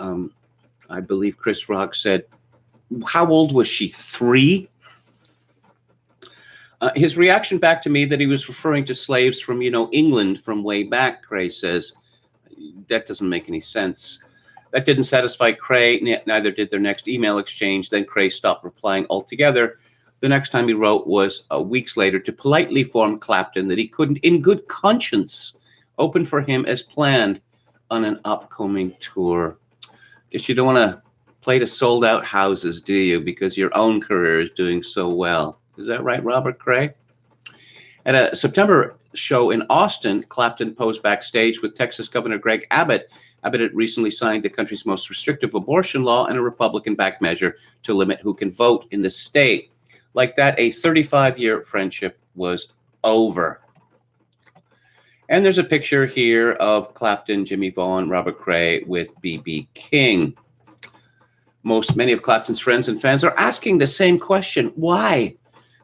I believe Chris Rock said, how old was she, 3? His reaction back to me that he was referring to slaves from, England from way back, Crae says, that doesn't make any sense. That didn't satisfy Crae, neither did their next email exchange. Then Crae stopped replying altogether. The next time he wrote was weeks later to politely inform Clapton that he couldn't, in good conscience, open for him as planned on an upcoming tour. Guess you don't want to play to sold-out houses, do you? Because your own career is doing so well. Is that right, Robert Crae? At a September show in Austin, Clapton posed backstage with Texas Governor Greg Abbott. Abbott had recently signed the country's most restrictive abortion law and a Republican-backed measure to limit who can vote in the state. Like that, a 35-year friendship was over. And there's a picture here of Clapton, Jimmy Vaughan, Robert Crae with B.B. King. Many of Clapton's friends and fans are asking the same question. Why?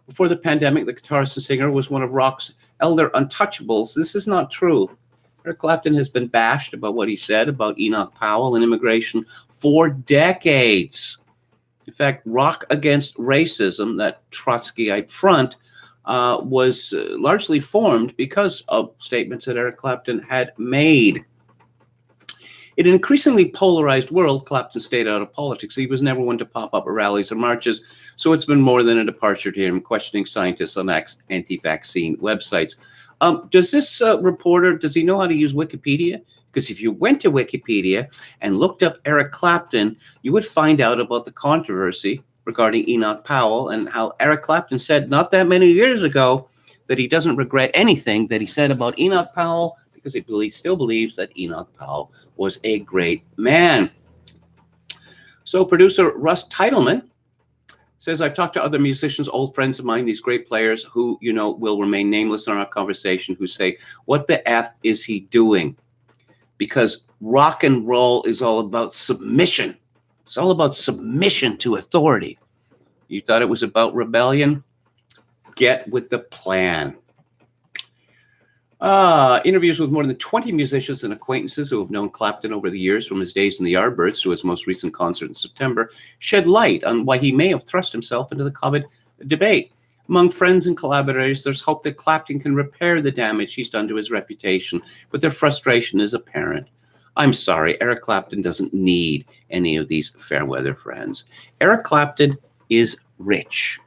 Before the pandemic, the guitarist and singer was one of rock's elder untouchables. This is not true. Eric Clapton has been bashed about what he said about Enoch Powell and immigration for decades. In fact, Rock Against Racism, that Trotskyite front, was largely formed because of statements that Eric Clapton had made. In an increasingly polarized world, Clapton stayed out of politics. He was never one to pop up at rallies or marches, so it's been more than a departure to him questioning scientists on anti-vaccine websites. Does this reporter, does he know how to use Wikipedia? Because if you went to Wikipedia and looked up Eric Clapton, you would find out about the controversy regarding Enoch Powell and how Eric Clapton said not that many years ago that he doesn't regret anything that he said about Enoch Powell because he still believes that Enoch Powell was a great man. So producer Russ Titleman says, I've talked to other musicians, old friends of mine, these great players who, will remain nameless in our conversation, who say, what the F is he doing? Because rock and roll is all about submission. It's all about submission to authority. You thought it was about rebellion? Get with the plan. Interviews with more than 20 musicians and acquaintances who have known Clapton over the years, from his days in the Yardbirds to his most recent concert in September, shed light on why he may have thrust himself into the COVID debate. Among friends and collaborators, there's hope that Clapton can repair the damage he's done to his reputation, but their frustration is apparent. I'm sorry, Eric Clapton doesn't need any of these fair-weather friends. Eric Clapton is rich.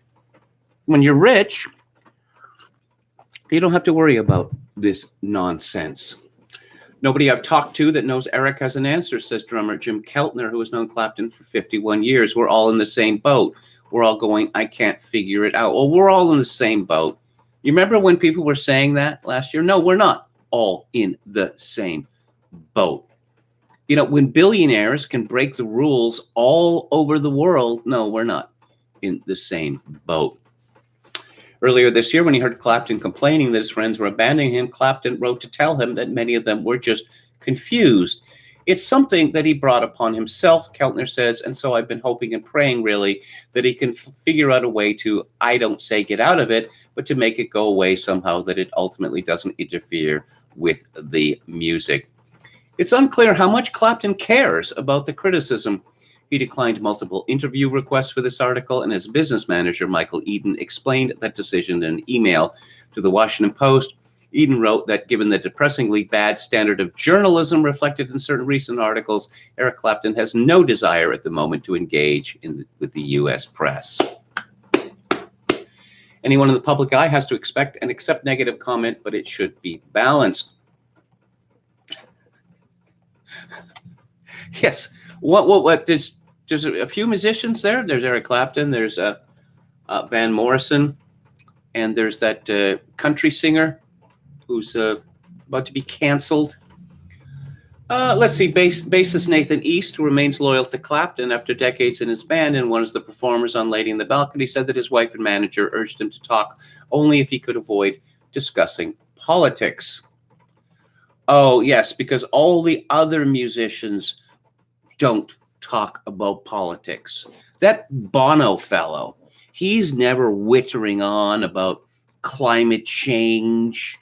When you're rich, you don't have to worry about this nonsense. Nobody I've talked to that knows Eric has an answer, says drummer Jim Keltner, who has known Clapton for 51 years. We're all in the same boat. We're all going, I can't figure it out. Well, we're all in the same boat. You remember when people were saying that last year? No, we're not all in the same boat. When billionaires can break the rules all over the world, no, we're not in the same boat. Earlier this year, when he heard Clapton complaining that his friends were abandoning him, Clapton wrote to tell him that many of them were just confused. It's something that he brought upon himself, Keltner says, and so I've been hoping and praying, really, that he can figure out a way to, I don't say get out of it, but to make it go away somehow, that it ultimately doesn't interfere with the music. It's unclear how much Clapton cares about the criticism. He declined multiple interview requests for this article, and his business manager, Michael Eden, explained that decision in an email to the Washington Post. Eden wrote that given the depressingly bad standard of journalism reflected in certain recent articles, Eric Clapton has no desire at the moment to engage with the U.S. press. Anyone in the public eye has to expect and accept negative comment, but it should be balanced. Yes. What? There's a few musicians there. There's Eric Clapton. There's Van Morrison, and there's that country singer who's about to be canceled. Let's see, bassist Nathan East, who remains loyal to Clapton after decades in his band and one of the performers on Lady in the Balcony, said that his wife and manager urged him to talk only if he could avoid discussing politics. Oh, yes, because all the other musicians don't talk about politics. That Bono fellow, he's never wittering on about climate change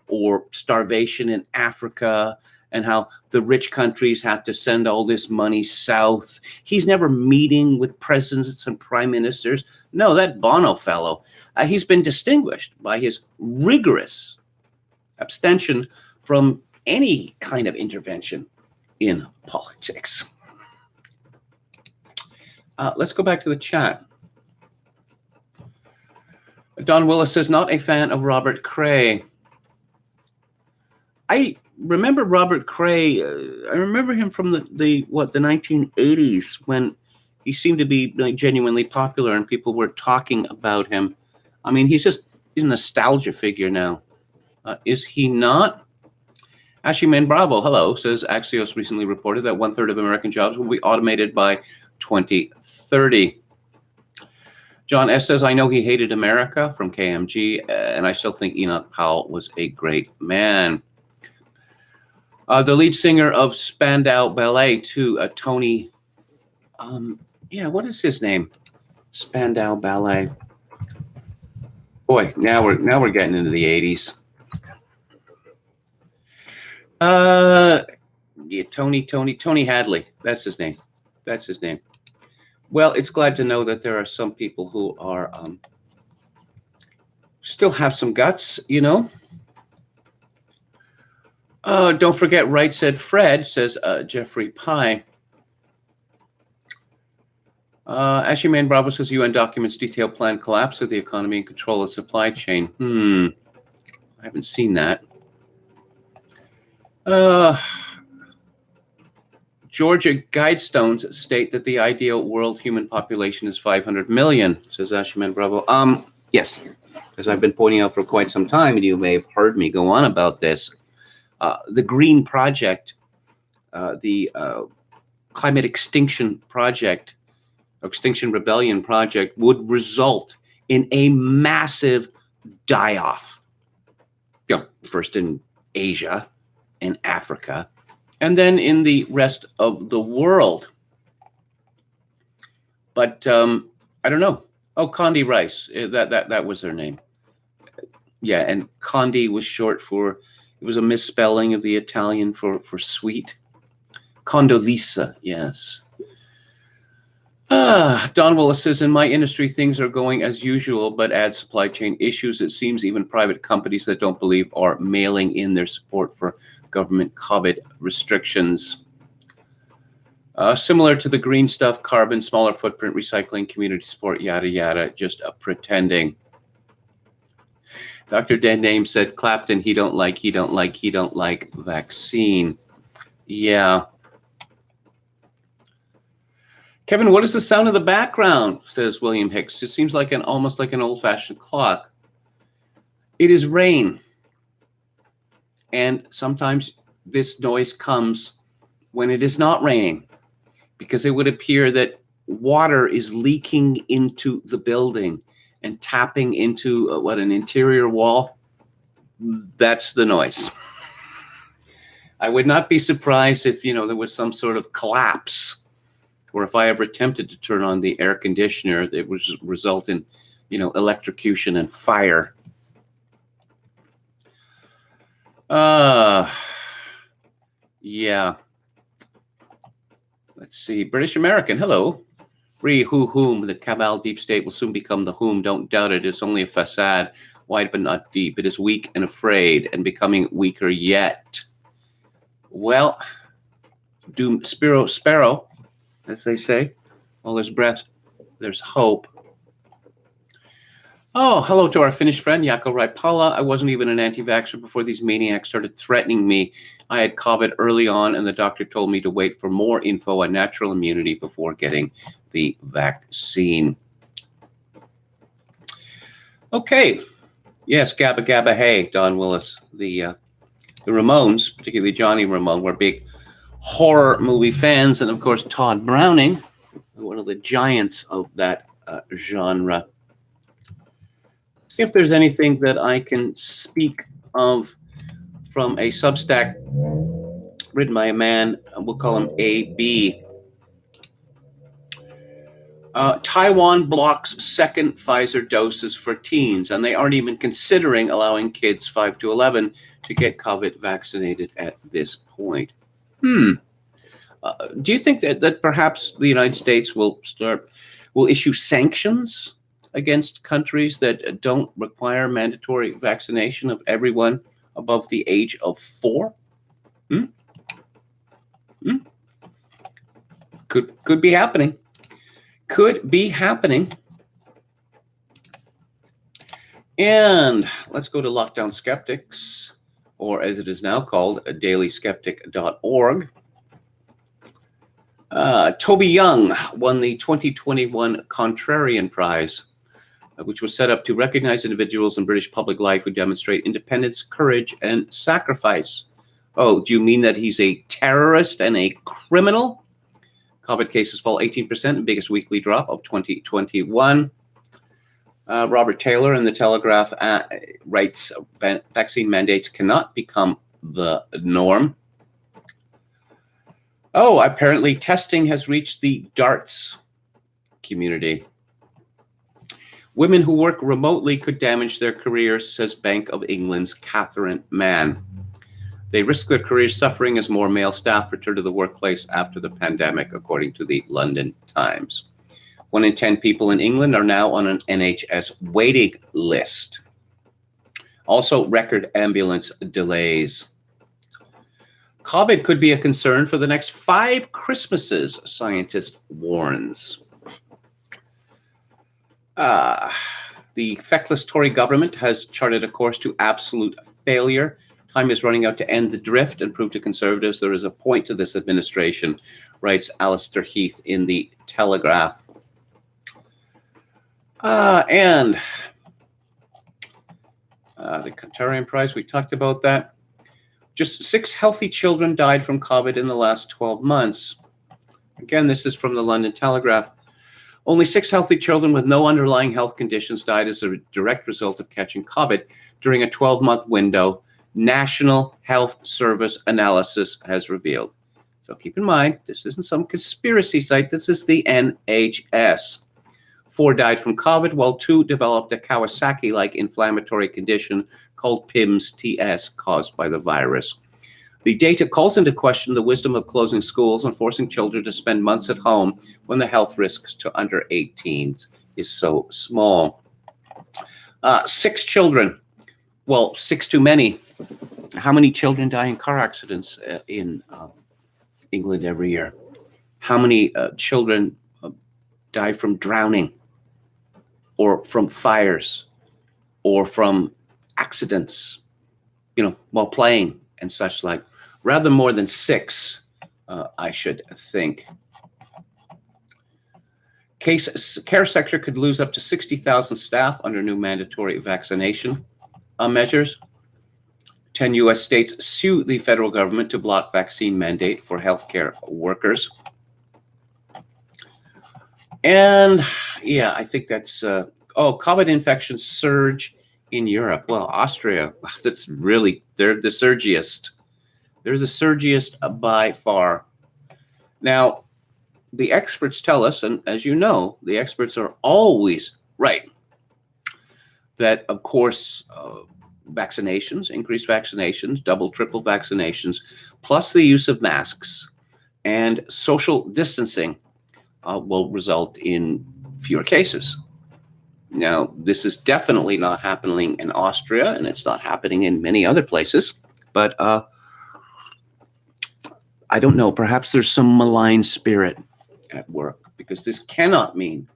or starvation in Africa and how the rich countries have to send all this money south. He's never meeting with presidents and prime ministers. No, that Bono fellow, he's been distinguished by his rigorous abstention from any kind of intervention in politics. Let's go back to the chat. Don Willis says, not a fan of Robert Cray. I remember Robert Cray. I remember him from the 1980s when he seemed to be genuinely popular and people were talking about him. I mean, he's a nostalgia figure now. Is he not? Ashiman Bravo, hello, says Axios recently reported that 1/3 of American jobs will be automated by 2030. John S. says, I know he hated America from KMG, and I still think Enoch Powell was a great man. The lead singer of Spandau Ballet, too, Tony, what is his name? Spandau Ballet. Boy, now we're getting into the 80s. Tony Hadley. That's his name. Well, it's glad to know that there are some people who are still have some guts, you know. Don't forget, right said Fred, says Jeffrey Pye. Ashley Bravo says UN documents detail planned collapse of the economy and control of supply chain. I haven't seen that. Georgia Guidestones state that the ideal world human population is 500 million, says Ashiman Bravo. Yes, as I've been pointing out for quite some time, and you may have heard me go on about this, the Green Project, the Climate Extinction Project, Extinction Rebellion Project, would result in a massive die-off. First in Asia, in Africa, and then in the rest of the world. But I don't know. Oh, Condi Rice, that was her name. Yeah, and Condi was short for, it was a misspelling of the Italian for sweet. Condoleezza, yes. Don Willis says, in my industry, things are going as usual, but add supply chain issues. It seems even private companies that don't believe are mailing in their support for government COVID restrictions. Similar to the green stuff, carbon, smaller footprint, recycling, community support, yada, yada, just pretending. Dr. Dan Name said, Clapton, he don't like vaccine. Yeah. Kevin, what is the sound of the background? Says William Hicks. It seems like almost like an old-fashioned clock. It is rain. And sometimes this noise comes when it is not raining, because it would appear that water is leaking into the building and tapping into an interior wall. That's the noise. I would not be surprised if, there was some sort of collapse, or if I ever attempted to turn on the air conditioner, it would result in, electrocution and fire. Yeah. Let's see. British American, hello. Whom, the cabal deep state will soon become the whom. Don't doubt it. It's only a facade, wide but not deep. It is weak and afraid and becoming weaker yet. Well, doom sparrow, as they say. While there's breath, there's hope. Oh, hello to our Finnish friend, Jaakko Raipala. I wasn't even an anti-vaxxer before these maniacs started threatening me. I had COVID early on, and the doctor told me to wait for more info on natural immunity before getting the vaccine. Okay. Yes, Gabba Gabba Hey, Don Willis. The Ramones, particularly Johnny Ramone, were big horror movie fans, and of course Todd Browning, one of the giants of that genre. If there's anything that I can speak of from a Substack written by a man, we'll call him AB. Taiwan blocks second Pfizer doses for teens, and they aren't even considering allowing kids 5 to 11 to get COVID vaccinated at this point. Do you think that perhaps the United States will issue sanctions against countries that don't require mandatory vaccination of everyone above the age of 4? Could be happening. Could be happening. And let's go to Lockdown Skeptics, or as it is now called, dailyskeptic.org. Toby Young won the 2021 Contrarian Prize, which was set up to recognize individuals in British public life who demonstrate independence, courage, and sacrifice. Oh, do you mean that he's a terrorist and a criminal? COVID cases fall 18%, biggest weekly drop of 2021. Robert Taylor in the Telegraph writes, vaccine mandates cannot become the norm. Oh, apparently testing has reached the darts community. Women who work remotely could damage their careers, says Bank of England's Catherine Mann. They risk their careers suffering as more male staff return to the workplace after the pandemic, according to the London Times. 1 in 10 people in England are now on an NHS waiting list. Also, record ambulance delays. COVID could be a concern for the next 5 Christmases, scientist warns. The feckless Tory government has charted a course to absolute failure. Time is running out to end the drift and prove to Conservatives there is a point to this administration, writes Alistair Heath in the Telegraph. And the Contrarian Prize, we talked about that. Just 6 healthy children died from COVID in the last 12 months. Again, this is from the London Telegraph. Only 6 healthy children with no underlying health conditions died as a direct result of catching COVID during a 12-month window, National Health Service analysis has revealed. So keep in mind, this isn't some conspiracy site. This is the NHS. 4 died from COVID, while 2 developed a Kawasaki-like inflammatory condition called PIMS-TS caused by the virus. The data calls into question the wisdom of closing schools and forcing children to spend months at home when the health risks to under 18s is so small. 6 children. Well, 6 too many. How many children die in car accidents in England every year? How many children die from drowning or from fires or from accidents, while playing and such like? Rather more than 6, I should think. Care sector could lose up to 60,000 staff under new mandatory vaccination measures. 10 U.S. states sue the federal government to block vaccine mandate for healthcare workers. And yeah, I think that's, COVID infections surge in Europe. Well, Austria, that's really, they're the surgiest. They're the surgiest by far. Now, the experts tell us, and as you know, the experts are always right, that, of course, vaccinations, increased vaccinations, double, triple vaccinations, plus the use of masks and social distancing will result in fewer cases. Now, this is definitely not happening in Austria, and it's not happening in many other places, but I don't know, perhaps there's some malign spirit at work, because this cannot mean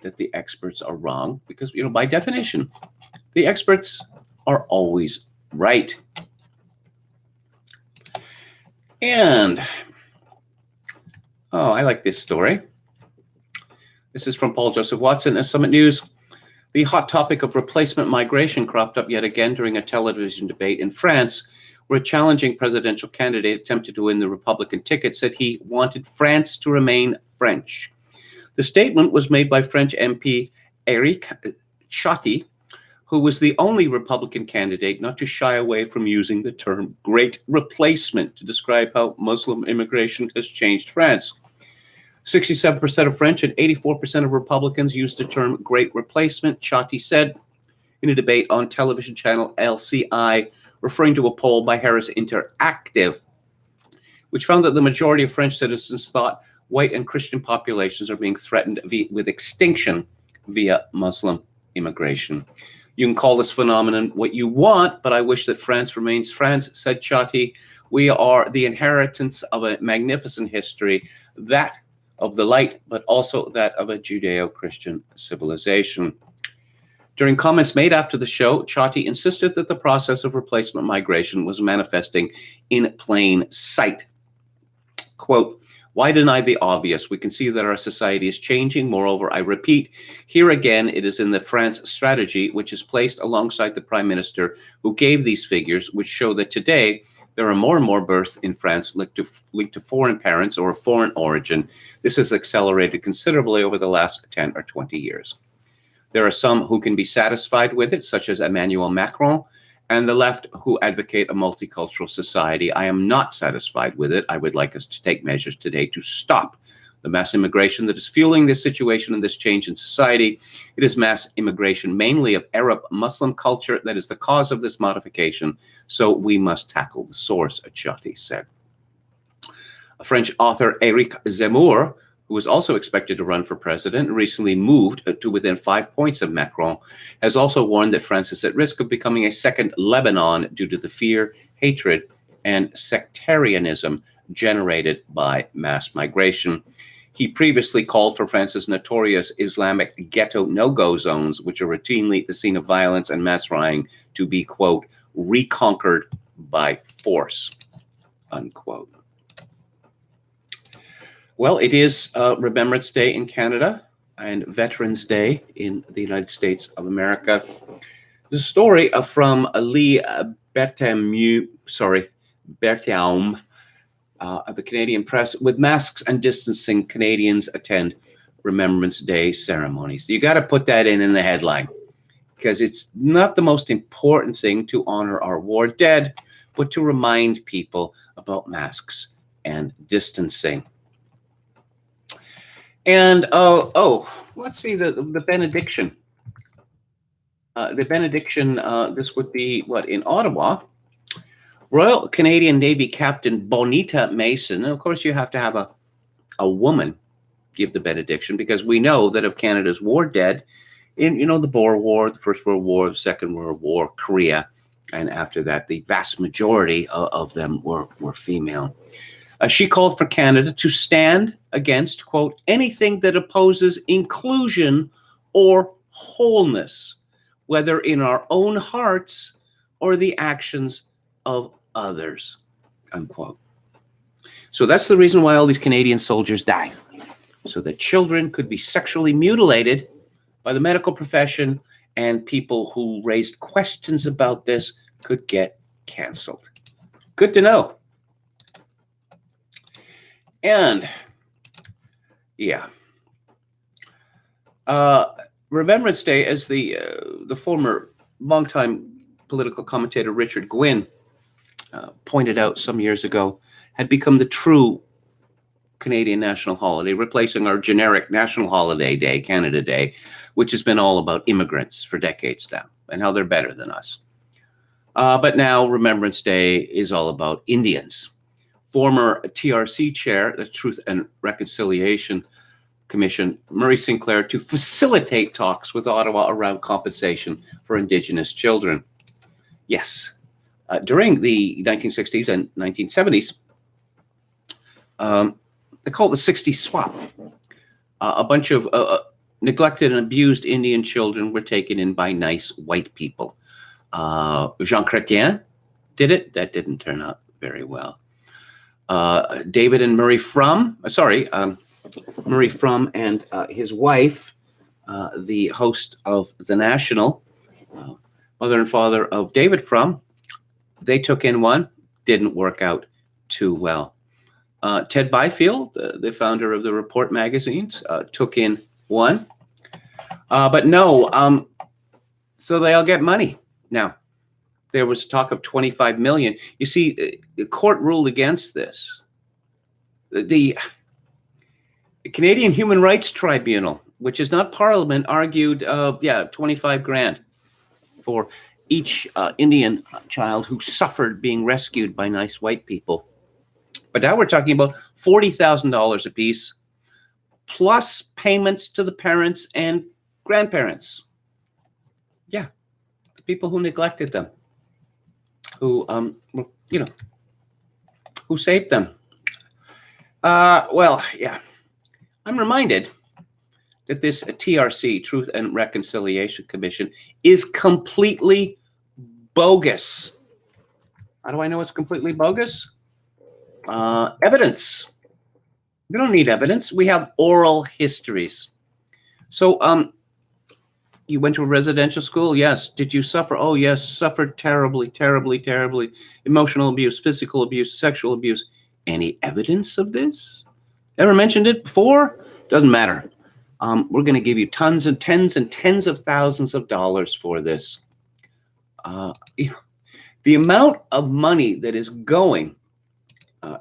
that the experts are wrong, because, by definition, the experts are always right. And, I like this story. This is from Paul Joseph Watson at Summit News. The hot topic of replacement migration cropped up yet again during a television debate in France, where a challenging presidential candidate attempted to win the Republican ticket said he wanted France to remain French. The statement was made by French MP Eric Ciotti, who was the only Republican candidate not to shy away from using the term Great Replacement to describe how Muslim immigration has changed France. 67% of French and 84% of Republicans used the term Great Replacement, Ciotti said in a debate on television channel LCI, referring to a poll by Harris Interactive, which found that the majority of French citizens thought white and Christian populations are being threatened with extinction via Muslim immigration. You can call this phenomenon what you want, but I wish that France remains France, said Ciotti. We are the inheritance of a magnificent history, that of the light, but also that of a Judeo-Christian civilization. During comments made after the show, Ciotti insisted that the process of replacement migration was manifesting in plain sight. Quote, "Why deny the obvious? We can see that our society is changing. Moreover, I repeat, here again, it is in the France strategy, which is placed alongside the Prime Minister who gave these figures, which show that today there are more and more births in France linked to foreign parents or of foreign origin. This has accelerated considerably over the last 10 or 20 years. There are some who can be satisfied with it, such as Emmanuel Macron, and the left who advocate a multicultural society. I am not satisfied with it. I would like us to take measures today to stop the mass immigration that is fueling this situation and this change in society. It is mass immigration, mainly of Arab Muslim culture, that is the cause of this modification. So we must tackle the source," Ciotti said. A French author, Éric Zemmour, who was also expected to run for president and recently moved to within 5 points of Macron, has also warned that France is at risk of becoming a second Lebanon due to the fear, hatred, and sectarianism generated by mass migration. He previously called for France's notorious Islamic ghetto no-go zones, which are routinely the scene of violence and mass rioting, to be, quote, reconquered by force, unquote. Well, it is Remembrance Day in Canada and Veterans Day in the United States of America. The story from Lee Berthiaume of the Canadian Press. With masks and distancing, Canadians attend Remembrance Day ceremonies. You got to put that in the headline, because it's not the most important thing to honor our war dead, but to remind people about masks and distancing. And let's see the benediction. The benediction. This would be in Ottawa. Royal Canadian Navy Captain Bonita Mason. And of course, you have to have a woman give the benediction, because we know that of Canada's war dead in the Boer War, the First World War, the Second World War, Korea, and after that, the vast majority of them were female. She called for Canada to stand against, quote, anything that opposes inclusion or wholeness, whether in our own hearts or the actions of others, unquote. So that's the reason why all these Canadian soldiers die, so that children could be sexually mutilated by the medical profession, and people who raised questions about this could get canceled. Good to know. And Remembrance Day, as the former longtime political commentator Richard Gwynn pointed out some years ago, had become the true Canadian national holiday, replacing our generic national holiday day, Canada Day, which has been all about immigrants for decades now and how they're better than us. But now Remembrance Day is all about Indians. Former TRC chair, the Truth and Reconciliation Commission, Murray Sinclair, to facilitate talks with Ottawa around compensation for Indigenous children. Yes, during the 1960s and 1970s, they call it the 60s swap. A bunch of neglected and abused Indian children were taken in by nice white people. Jean Chrétien did it. That didn't turn out very well. David and Murray Frum, Murray Frum and his wife, the host of The National, mother and father of David Frum, they took in one, didn't work out too well. Ted Byfield, the founder of the Report magazines, took in one, but no, so they all get money. Now, there was talk of 25 million. You see, the court ruled against this. The Canadian Human Rights Tribunal, which is not Parliament, argued, 25 grand for each Indian child who suffered being rescued by nice white people. But now we're talking about $40,000 apiece, plus payments to the parents and grandparents. Yeah, the people who neglected them, who who saved them. I'm reminded that this TRC, Truth and Reconciliation Commission, is completely bogus. How do I know it's completely bogus? Evidence. We don't need evidence. We have oral histories. So, you went to a residential school? Yes. Did you suffer? Oh, yes. Suffered terribly, terribly, terribly. Emotional abuse, physical abuse, sexual abuse. Any evidence of this? Ever mentioned it before? Doesn't matter. We're going to give you tons and tens of thousands of dollars for this. The amount of money that is going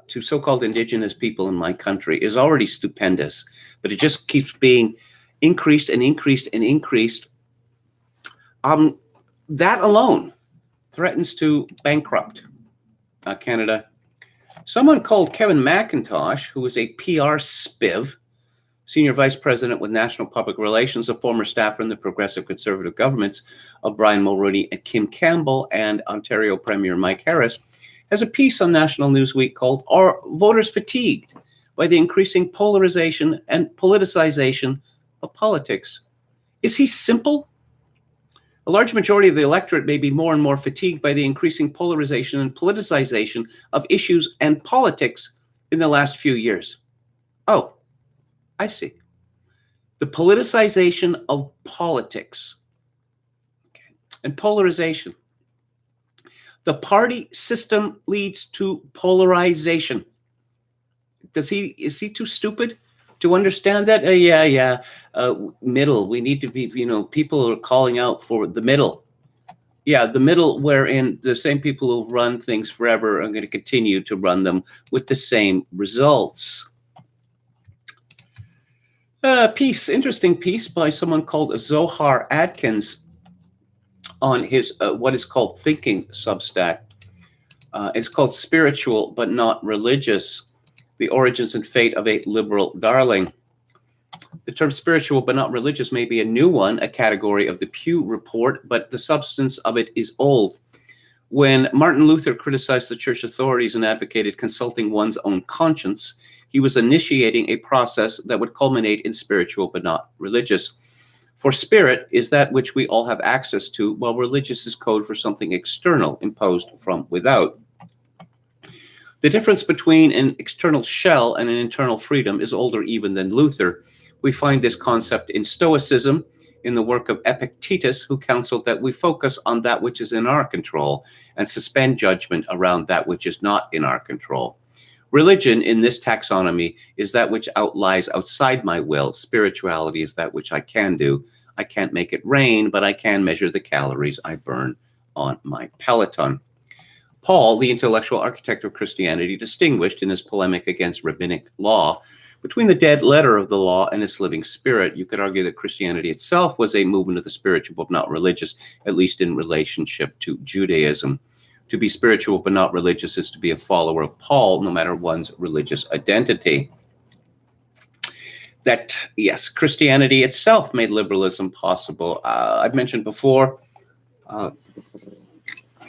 to so-called Indigenous people in my country is already stupendous, but it just keeps being increased and increased and increased. That alone threatens to bankrupt Canada. Someone called Kevin McIntosh, who is a PR spiv, senior vice president with National Public Relations, a former staffer in the progressive conservative governments of Brian Mulroney and Kim Campbell and Ontario Premier Mike Harris, has a piece on National Newsweek called "Are Voters Fatigued by the Increasing Polarization and Politicization of Politics?" Is he simple? A large majority of the electorate may be more and more fatigued by the increasing polarization and politicization of issues and politics in the last few years. Oh, I see. The politicization of politics. Okay. And polarization. The party system leads to polarization. Is he too stupid to understand that? Middle. We need to be, people are calling out for the middle. Yeah, the middle wherein the same people who run things forever are going to continue to run them with the same results. Interesting piece by someone called Zohar Adkins on his what is called Thinking Substack. It's called Spiritual But Not Religious: The Origins and Fate of a Liberal Darling. The term spiritual but not religious may be a new one, a category of the Pew Report, but the substance of it is old. When Martin Luther criticized the church authorities and advocated consulting one's own conscience, he was initiating a process that would culminate in spiritual but not religious. For spirit is that which we all have access to, while religious is code for something external imposed from without. The difference between an external shell and an internal freedom is older even than Luther. We find this concept in Stoicism, in the work of Epictetus, who counseled that we focus on that which is in our control and suspend judgment around that which is not in our control. Religion, in this taxonomy, is that which lies outside my will. Spirituality is that which I can do. I can't make it rain, but I can measure the calories I burn on my Peloton. Paul, the intellectual architect of Christianity, distinguished in his polemic against rabbinic law between the dead letter of the law and its living spirit. You could argue that Christianity itself was a movement of the spiritual but not religious, at least in relationship to Judaism. To be spiritual but not religious is to be a follower of Paul, no matter one's religious identity. That, yes, Christianity itself made liberalism possible. I've mentioned before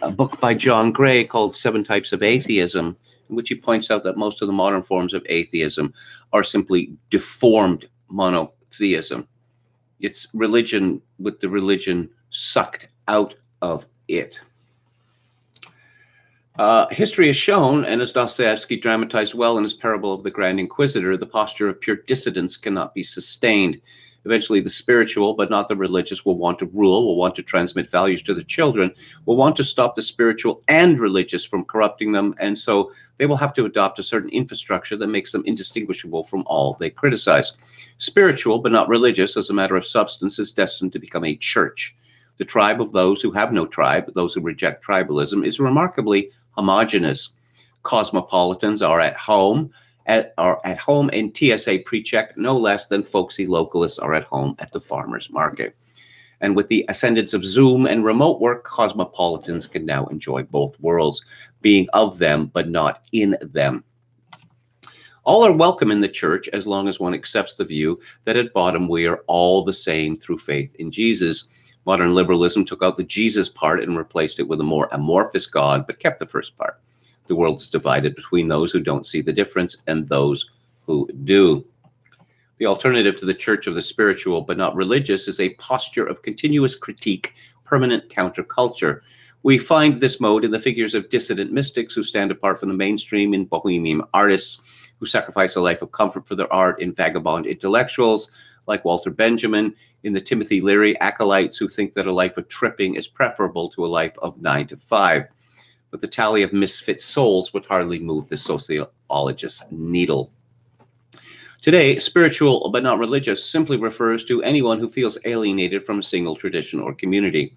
a book by John Gray called 7 Types of Atheism, in which he points out that most of the modern forms of atheism are simply deformed monotheism. It's religion with the religion sucked out of it. History has shown, and as Dostoevsky dramatized well in his parable of the Grand Inquisitor, the posture of pure dissidence cannot be sustained. Eventually, the spiritual, but not the religious, will want to rule, will want to transmit values to the children, will want to stop the spiritual and religious from corrupting them, and so they will have to adopt a certain infrastructure that makes them indistinguishable from all they criticize. Spiritual, but not religious, as a matter of substance, is destined to become a church. The tribe of those who have no tribe, those who reject tribalism, is remarkably homogeneous. Cosmopolitans are at home in TSA pre-check no less than folksy localists are at home at the farmer's market. And with the ascendance of Zoom and remote work, cosmopolitans can now enjoy both worlds, being of them but not in them. All are welcome in the church as long as one accepts the view that at bottom we are all the same through faith in Jesus. Modern liberalism took out the Jesus part and replaced it with a more amorphous God, but kept the first part. The world is divided between those who don't see the difference and those who do. The alternative to the church of the spiritual but not religious is a posture of continuous critique, permanent counterculture. We find this mode in the figures of dissident mystics who stand apart from the mainstream, in bohemian artists who sacrifice a life of comfort for their art, in vagabond intellectuals like Walter Benjamin, in the Timothy Leary acolytes who think that a life of tripping is preferable to a life of 9 to 5. But the tally of misfit souls would hardly move the sociologist's needle. Today, spiritual but not religious simply refers to anyone who feels alienated from a single tradition or community.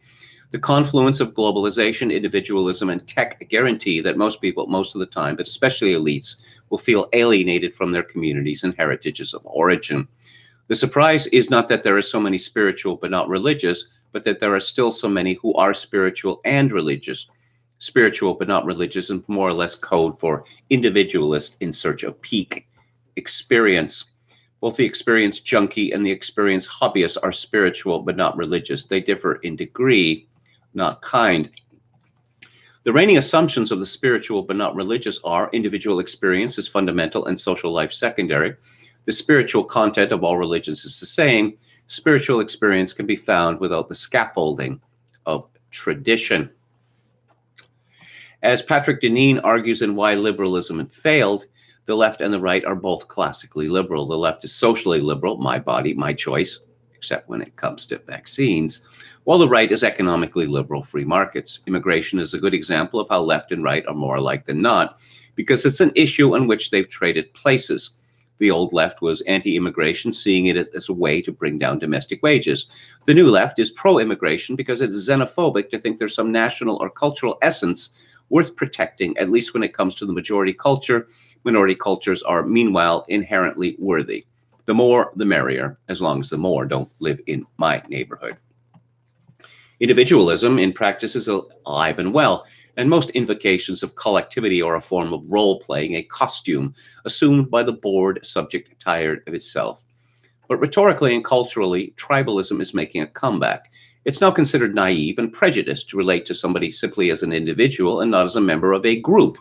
The confluence of globalization, individualism, and tech guarantee that most people, most of the time, but especially elites, will feel alienated from their communities and heritages of origin. The surprise is not that there are so many spiritual but not religious, but that there are still so many who are spiritual and religious. Spiritual but not religious is more or less code for individualist in search of peak experience. Both the experience junkie and the experience hobbyist are spiritual but not religious. They differ in degree, not kind. The reigning assumptions of the spiritual but not religious are individual experience is fundamental and social life secondary. The spiritual content of all religions is the same. Spiritual experience can be found without the scaffolding of tradition. As Patrick Deneen argues in Why Liberalism Failed, the left and the right are both classically liberal. The left is socially liberal, my body, my choice, except when it comes to vaccines, while the right is economically liberal, free markets. Immigration is a good example of how left and right are more alike than not, because it's an issue on which they've traded places. The old left was anti-immigration, seeing it as a way to bring down domestic wages. The new left is pro-immigration because it's xenophobic to think there's some national or cultural essence worth protecting, at least when it comes to the majority culture. Minority cultures are, meanwhile, inherently worthy. The more, the merrier, as long as the more don't live in my neighborhood. Individualism, in practice, is alive and well, and most invocations of collectivity are a form of role-playing, a costume assumed by the bored subject tired of itself. But rhetorically and culturally, tribalism is making a comeback. It's now considered naive and prejudiced to relate to somebody simply as an individual and not as a member of a group.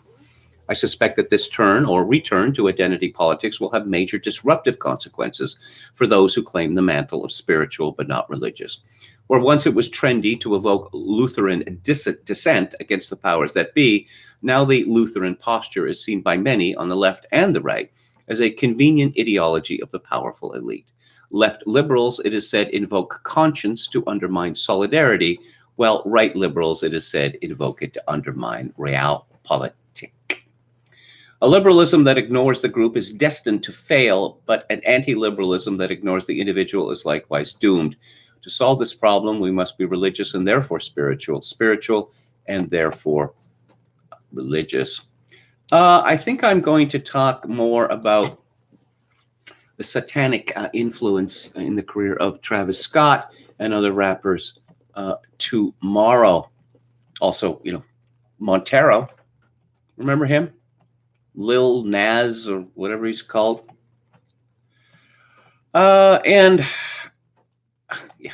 I suspect that this turn or return to identity politics will have major disruptive consequences for those who claim the mantle of spiritual but not religious. Where once it was trendy to evoke Lutheran dissent against the powers that be, now the Lutheran posture is seen by many on the left and the right as a convenient ideology of the powerful elite. Left liberals, it is said, invoke conscience to undermine solidarity, while right liberals, it is said, invoke it to undermine realpolitik. A liberalism that ignores the group is destined to fail, but an anti-liberalism that ignores the individual is likewise doomed. To solve this problem, we must be religious and therefore spiritual, spiritual and therefore religious. I think I'm going to talk more about the satanic influence in the career of Travis Scott and other rappers tomorrow. Also, Montero. Remember him? Lil Nas or whatever he's called. And yeah,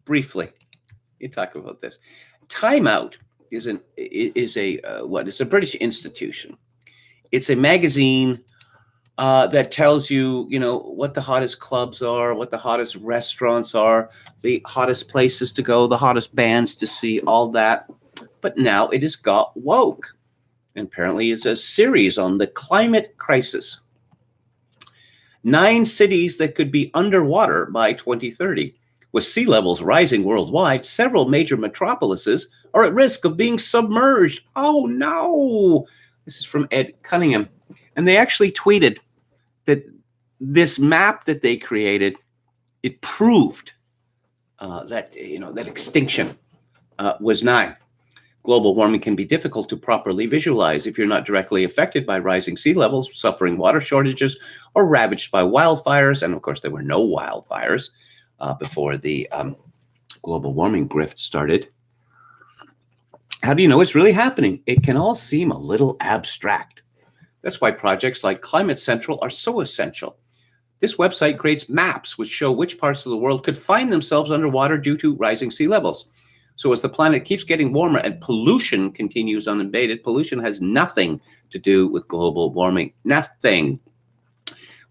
briefly, you talk about this. Time Out is a British institution. It's a magazine that tells you, what the hottest clubs are, what the hottest restaurants are, the hottest places to go, the hottest bands to see, all that. But now it has got woke. And apparently it's a series on the climate crisis. 9 cities that could be underwater by 2030. With sea levels rising worldwide, several major metropolises are at risk of being submerged. Oh no! This is from Ed Cunningham. And they actually tweeted that this map that they created, it proved that extinction was nigh. Global warming can be difficult to properly visualize if you're not directly affected by rising sea levels, suffering water shortages, or ravaged by wildfires. And of course, there were no wildfires before the global warming grift started. How do you know it's really happening? It can all seem a little abstract. That's why projects like Climate Central are so essential. This website creates maps which show which parts of the world could find themselves underwater due to rising sea levels. So as the planet keeps getting warmer and pollution continues unabated, pollution has nothing to do with global warming. Nothing.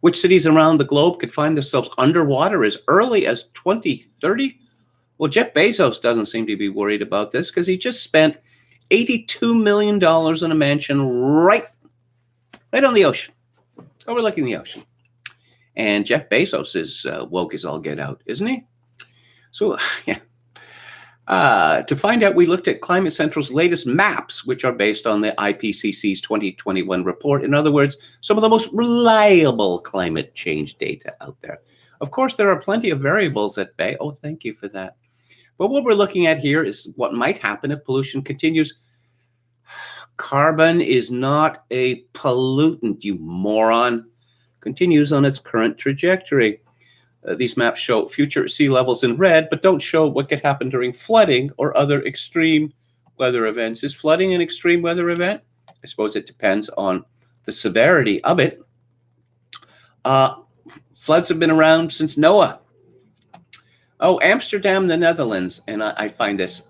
Which cities around the globe could find themselves underwater as early as 2030? Well, Jeff Bezos doesn't seem to be worried about this because he just spent $82 million on a mansion right on the ocean, overlooking the ocean. And Jeff Bezos is woke as all get out, isn't he? So, yeah. To find out, we looked at Climate Central's latest maps, which are based on the IPCC's 2021 report. In other words, some of the most reliable climate change data out there. Of course, there are plenty of variables at bay. Oh, thank you for that. But what we're looking at here is what might happen if pollution continues. Carbon is not a pollutant, you moron. Continues on its current trajectory. These maps show future sea levels in red, but don't show what could happen during flooding or other extreme weather events. Is flooding an extreme weather event? I suppose it depends on the severity of it. Floods have been around since Noah. Oh, Amsterdam, the Netherlands. And I find this,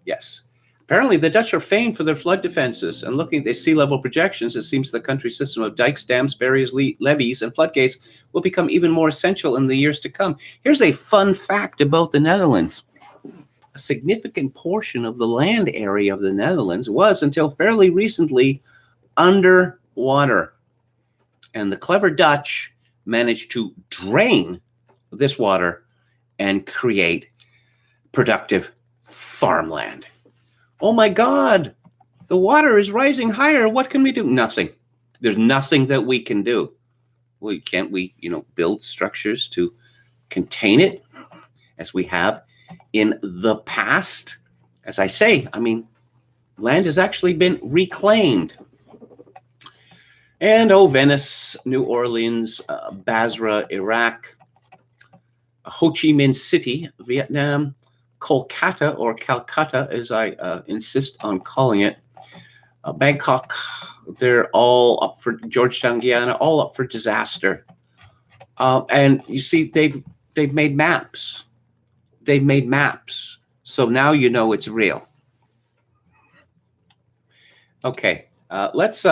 yes. Apparently, the Dutch are famed for their flood defenses. And looking at the sea level projections, it seems the country's system of dikes, dams, barriers, levees, and floodgates will become even more essential in the years to come. Here's a fun fact about the Netherlands. A significant portion of the land area of the Netherlands was, until fairly recently, underwater. And the clever Dutch managed to drain this water and create productive farmland. Oh my God, the water is rising higher. What can we do? Nothing. There's nothing that we can do. Well, can't we, build structures to contain it as we have in the past? As I say, land has actually been reclaimed. And Venice, New Orleans, Basra, Iraq, Ho Chi Minh City, Vietnam, Kolkata, or Calcutta, as I insist on calling it, Bangkok, they're all up for Georgetown, Guyana, all up for disaster. And you see, they've made maps. They've made maps. So now you know it's real. Okay, let's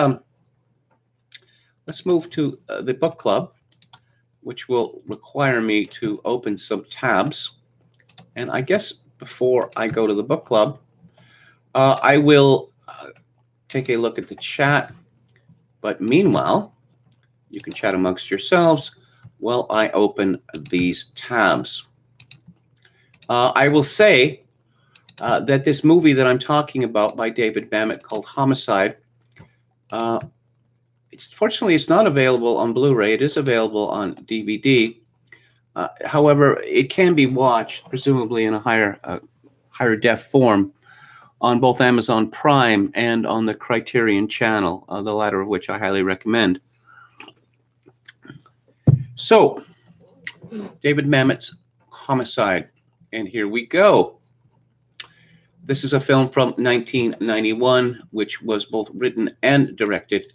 move to the book club, which will require me to open some tabs. And I guess before I go to the book club, I will take a look at the chat. But meanwhile, you can chat amongst yourselves while I open these tabs. I will say that this movie that I'm talking about by David Mamet called Homicide, fortunately, it's not available on Blu-ray. It is available on DVD. However, it can be watched, presumably in a higher def form, on both Amazon Prime and on the Criterion channel, the latter of which I highly recommend. So, David Mamet's Homicide, and here we go. This is a film from 1991, which was both written and directed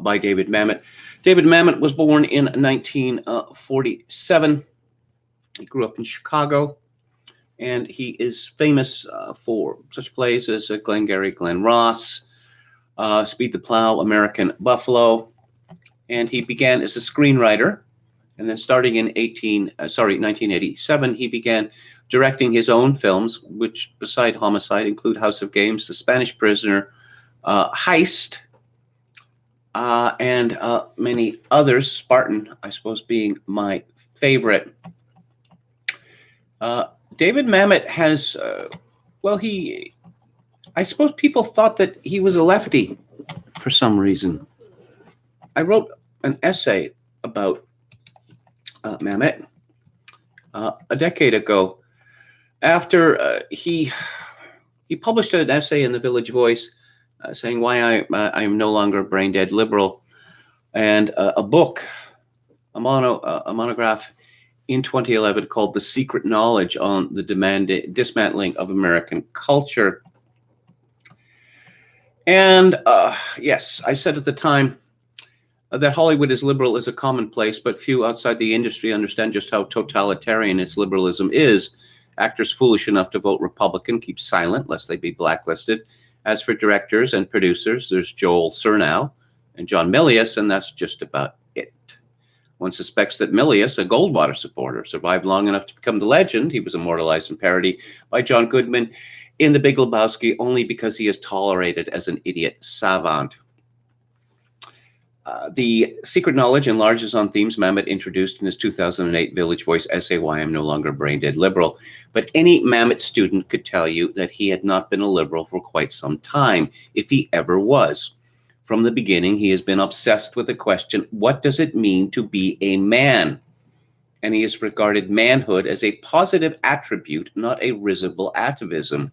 by David Mamet. David Mamet was born in 1947. He grew up in Chicago, and he is famous for such plays as Glengarry Glen Ross, Speed the Plow, American Buffalo, and he began as a screenwriter. And then starting in 1987, he began directing his own films, which beside Homicide include House of Games, The Spanish Prisoner, Heist, and many others, Spartan, I suppose, being my favorite. David Mamet has, I suppose people thought that he was a lefty for some reason. I wrote an essay about Mamet a decade ago after he published an essay in the Village Voice saying why I am no longer a brain-dead liberal, and a book, a monograph in 2011 called The Secret Knowledge on the Dismantling of American Culture. And yes, I said at the time that Hollywood is liberal is a commonplace, but few outside the industry understand just how totalitarian its liberalism is. Actors foolish enough to vote Republican keep silent lest they be blacklisted. As for directors and producers, there's Joel Surnow and John Milius, and that's just about it. One suspects that Milius, a Goldwater supporter, survived long enough to become the legend. He was immortalized in parody by John Goodman in The Big Lebowski only because he is tolerated as an idiot savant. The Secret Knowledge enlarges on themes Mamet introduced in his 2008 Village Voice essay, Why I'm No Longer a Brain-Dead Liberal. But any Mamet student could tell you that he had not been a liberal for quite some time, if he ever was. From the beginning, he has been obsessed with the question, what does it mean to be a man? And he has regarded manhood as a positive attribute, not a risible atavism.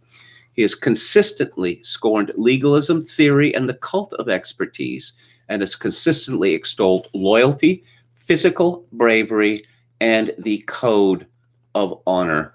He has consistently scorned legalism, theory, and the cult of expertise, and has consistently extolled loyalty, physical bravery, and the code of honor.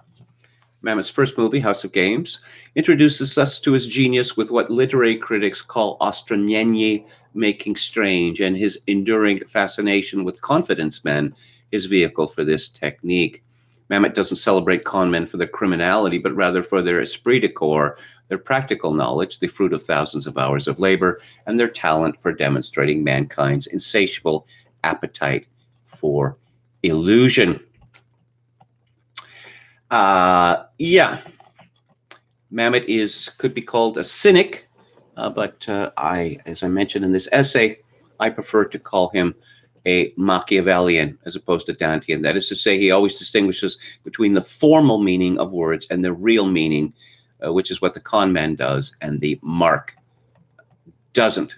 Mamet's first movie, House of Games, introduces us to his genius with what literary critics call ostranjenje, making strange, and his enduring fascination with confidence men, his vehicle for this technique. Mamet doesn't celebrate con men for their criminality, but rather for their esprit de corps, their practical knowledge, the fruit of thousands of hours of labor, and their talent for demonstrating mankind's insatiable appetite for illusion. Mamet could be called a cynic, but as I mentioned in this essay, I prefer to call him a Machiavellian as opposed to Dantean. That is to say, he always distinguishes between the formal meaning of words and the real meaning, which is what the con man does and the mark doesn't.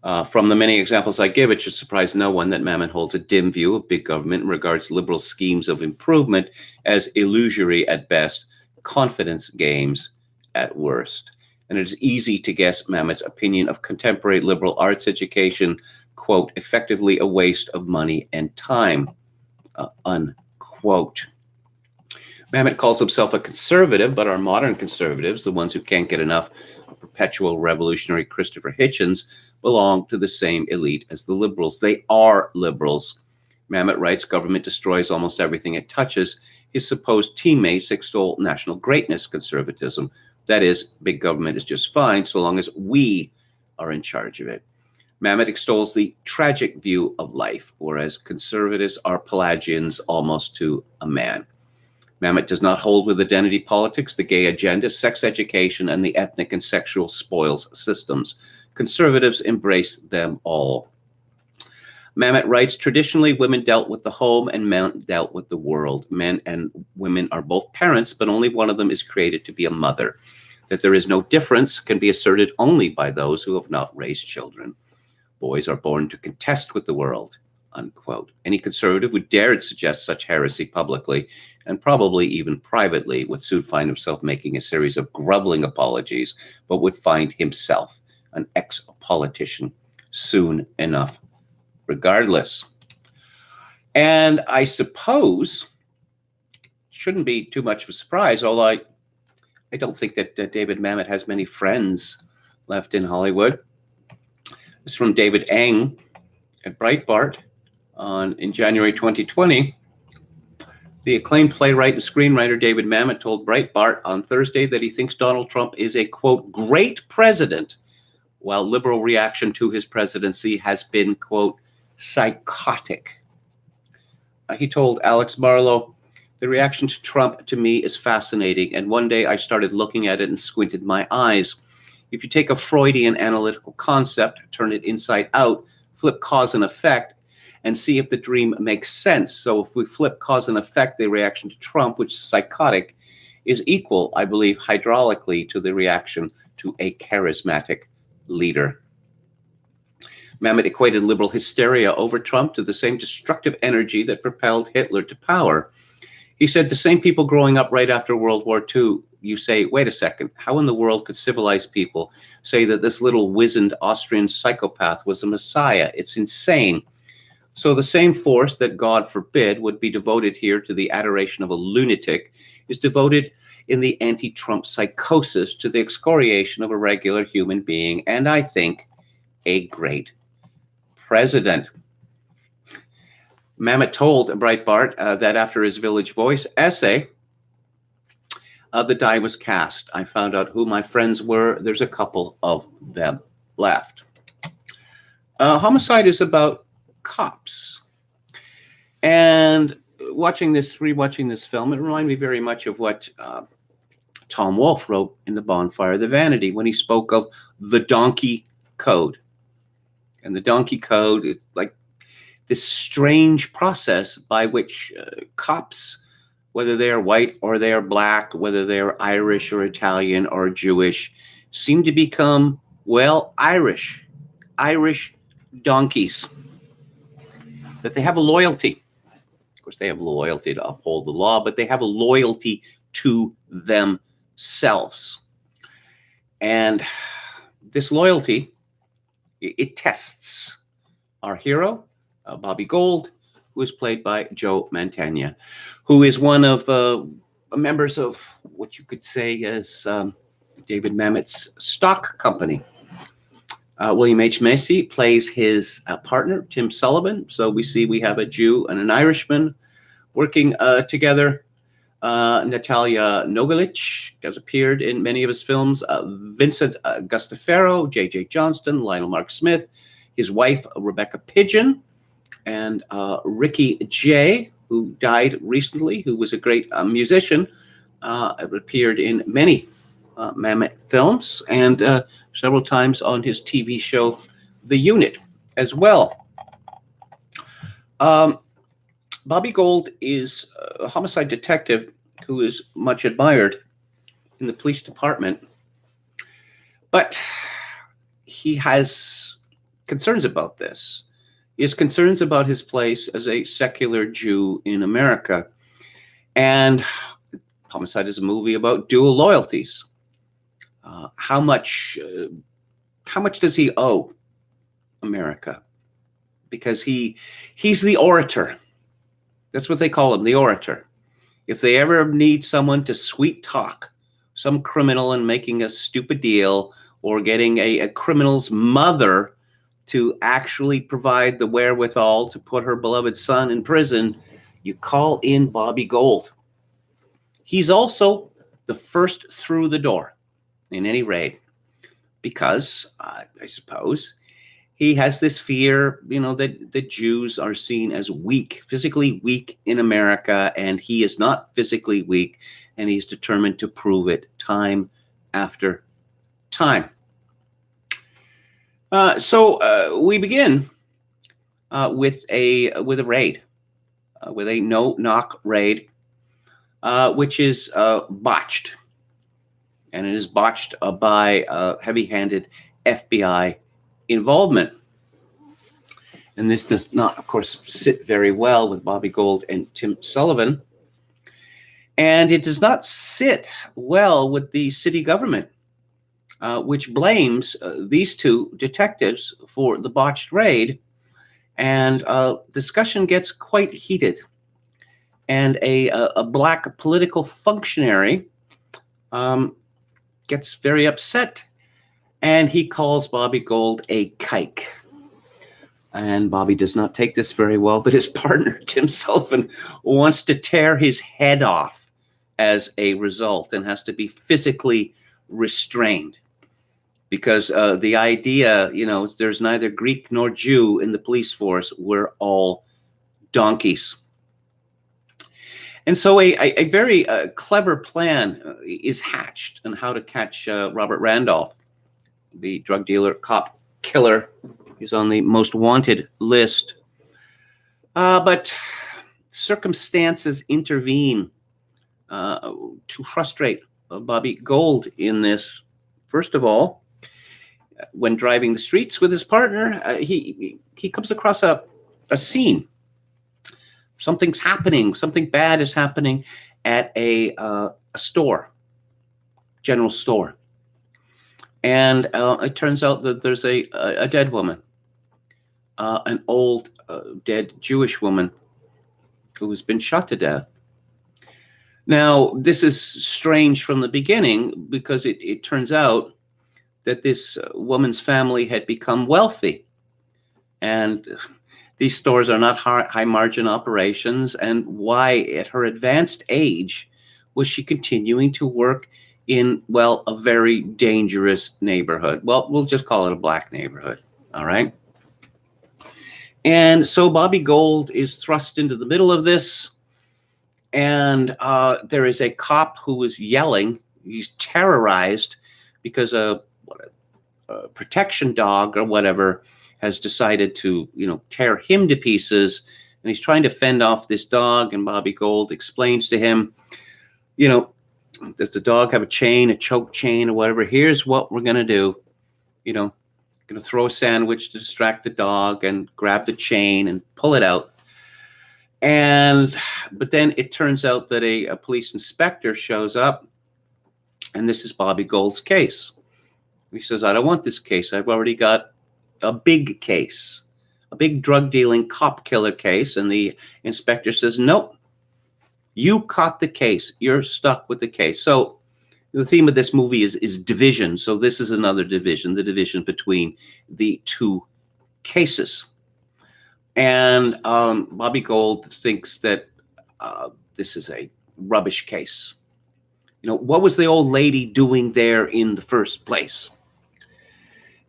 From the many examples I give, it should surprise no one that Mamet holds a dim view of big government and regards liberal schemes of improvement as illusory at best, confidence games at worst. And it is easy to guess Mamet's opinion of contemporary liberal arts education, quote, effectively a waste of money and time, unquote. Mamet calls himself a conservative, but our modern conservatives, the ones who can't get enough of perpetual revolutionary Christopher Hitchens, belong to the same elite as the liberals. They are liberals. Mamet writes, government destroys almost everything it touches. His supposed teammates extol national greatness conservatism. That is, big government is just fine so long as we are in charge of it. Mamet extols the tragic view of life, whereas conservatives are Pelagians almost to a man. Mamet does not hold with identity politics, the gay agenda, sex education, and the ethnic and sexual spoils systems. Conservatives embrace them all. Mamet writes, traditionally, women dealt with the home and men dealt with the world. Men and women are both parents, but only one of them is created to be a mother. That there is no difference can be asserted only by those who have not raised children. Boys are born to contest with the world. unquote. Any conservative who dared suggest such heresy publicly, and probably even privately, would soon find himself making a series of groveling apologies, but would find himself an ex-politician soon enough, regardless. And I suppose, shouldn't be too much of a surprise, although I don't think that David Mamet has many friends left in Hollywood. This is from David Eng at Breitbart in January 2020. The acclaimed playwright and screenwriter David Mamet told Breitbart on Thursday that he thinks Donald Trump is a, quote, great president, while liberal reaction to his presidency has been, quote, psychotic. He told Alex Marlowe, the reaction to Trump to me is fascinating, and one day I started looking at it and squinted my eyes. If you take a Freudian analytical concept, turn it inside out, flip cause and effect, and see if the dream makes sense. So if we flip cause and effect, the reaction to Trump, which is psychotic, is equal, I believe, hydraulically to the reaction to a charismatic leader. Mamet equated liberal hysteria over Trump to the same destructive energy that propelled Hitler to power. He said, the same people growing up right after World War II, you say, wait a second, how in the world could civilized people say that this little wizened Austrian psychopath was a messiah? It's insane. So the same force that, God forbid, would be devoted here to the adoration of a lunatic is devoted in the anti-Trump psychosis to the excoriation of a regular human being, and I think a great president. Mamet told Breitbart that after his Village Voice essay, the die was cast. I found out who my friends were. There's a couple of them left. Homicide is about cops. And rewatching this film, it reminded me very much of what Tom Wolfe wrote in The Bonfire of the Vanity when he spoke of the donkey code. And the donkey code is like this strange process by which cops, whether they are white or they are black, whether they are Irish or Italian or Jewish, seem to become, well, Irish donkeys. That they have a loyalty. Of course, they have loyalty to uphold the law, but they have a loyalty to themselves. And this loyalty, it tests our hero, Bobby Gold, who is played by Joe Mantegna, who is one of members of what you could say is David Mamet's stock company. William H. Macy plays his partner, Tim Sullivan. So we have a Jew and an Irishman working together. Natalia Nogalic has appeared in many of his films. Vincent Gustafaro, J.J. Johnston, Lionel Mark Smith, his wife, Rebecca Pidgeon, and Ricky Jay, who died recently, who was a great musician, appeared in many Mamet films and several times on his TV show, The Unit, as well. Bobby Gold is a homicide detective who is much admired in the police department, but he has concerns about this. He has concerns about his place as a secular Jew in America. And Homicide is a movie about dual loyalties. How much does he owe America? Because he's the orator. That's what they call him, the orator. If they ever need someone to sweet talk some criminal in making a stupid deal or getting a criminal's mother to actually provide the wherewithal to put her beloved son in prison, you call in Bobby Gold. He's also the first through the door in any raid because, I suppose, he has this fear, that the Jews are seen as weak, physically weak in America, and he is not physically weak, and he's determined to prove it time after time. So we begin with a raid, with a no-knock raid, which is botched, and it is botched by heavy-handed FBI involvement. And this does not, of course, sit very well with Bobby Gold and Tim Sullivan. And it does not sit well with the city government, which blames these two detectives for the botched raid. And discussion gets quite heated. And a black political functionary gets very upset. And he calls Bobby Gold a kike. And Bobby does not take this very well, but his partner, Tim Sullivan, wants to tear his head off as a result and has to be physically restrained. Because the idea, there's neither Greek nor Jew in the police force. We're all donkeys. And so a very clever plan is hatched on how to catch Robert Randolph, the drug dealer, cop, killer. He's on the most wanted list. But circumstances intervene to frustrate Bobby Gold in this. First of all, when driving the streets with his partner, he comes across a scene. Something's happening. Something bad is happening at a store, general store. And it turns out that there's a dead woman, an old dead Jewish woman who has been shot to death. Now, this is strange from the beginning because it turns out that this woman's family had become wealthy. And these stores are not high margin operations. And why, at her advanced age, was she continuing to work in, well, a very dangerous neighborhood? Well, we'll just call it a black neighborhood, all right? And so Bobby Gold is thrust into the middle of this, and there is a cop who is yelling. He's terrorized because a protection dog or whatever has decided to, tear him to pieces, and he's trying to fend off this dog, and Bobby Gold explains to him, does the dog have a chain, a choke chain or whatever? Here's what we're going to do. Going to throw a sandwich to distract the dog and grab the chain and pull it out. But then it turns out that a police inspector shows up, and this is Bobby Gold's case. He says, I don't want this case. I've already got a big case, a big drug dealing cop killer case. And the inspector says, nope, you caught the case. You're stuck with the case. So the theme of this movie is division. So this is another division, the division between the two cases. And Bobby Gold thinks that this is a rubbish case. What was the old lady doing there in the first place?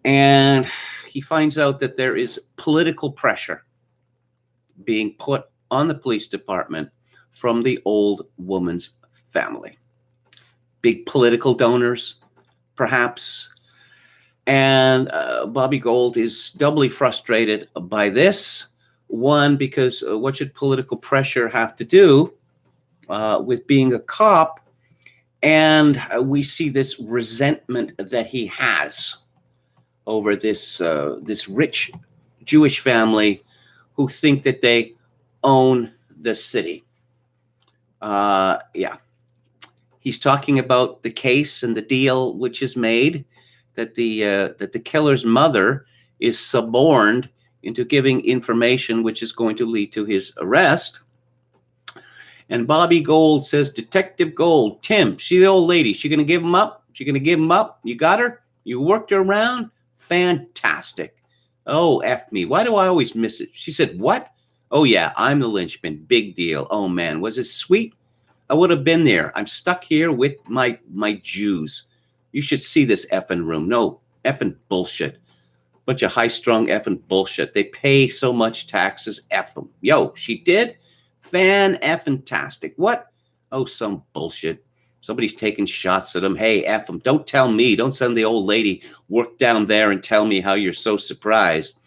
And he finds out that there is political pressure being put on the police department from the old woman's family. Big political donors, perhaps. And Bobby Gold is doubly frustrated by this. One, because what should political pressure have to do with being a cop? And we see this resentment that he has over this rich Jewish family who think that they own the city. He's talking about the case and the deal which is made, that the killer's mother is suborned into giving information which is going to lead to his arrest. And Bobby Gold says, Detective Gold, Tim, she the old lady, she gonna give him up? She gonna give him up? You got her? You worked her around? Fantastic. Oh, F me. Why do I always miss it? She said, what? Oh, yeah, I'm the linchpin. Big deal. Oh, man, was it sweet? I would have been there. I'm stuck here with my Jews. You should see this effing room. No, effing bullshit. Bunch of high-strung effing bullshit. They pay so much taxes. F them. Yo, she did? Fan-effing-tastic. What? Oh, some bullshit. Somebody's taking shots at them. Hey, F them. Don't tell me. Don't send the old lady work down there and tell me how you're so surprised.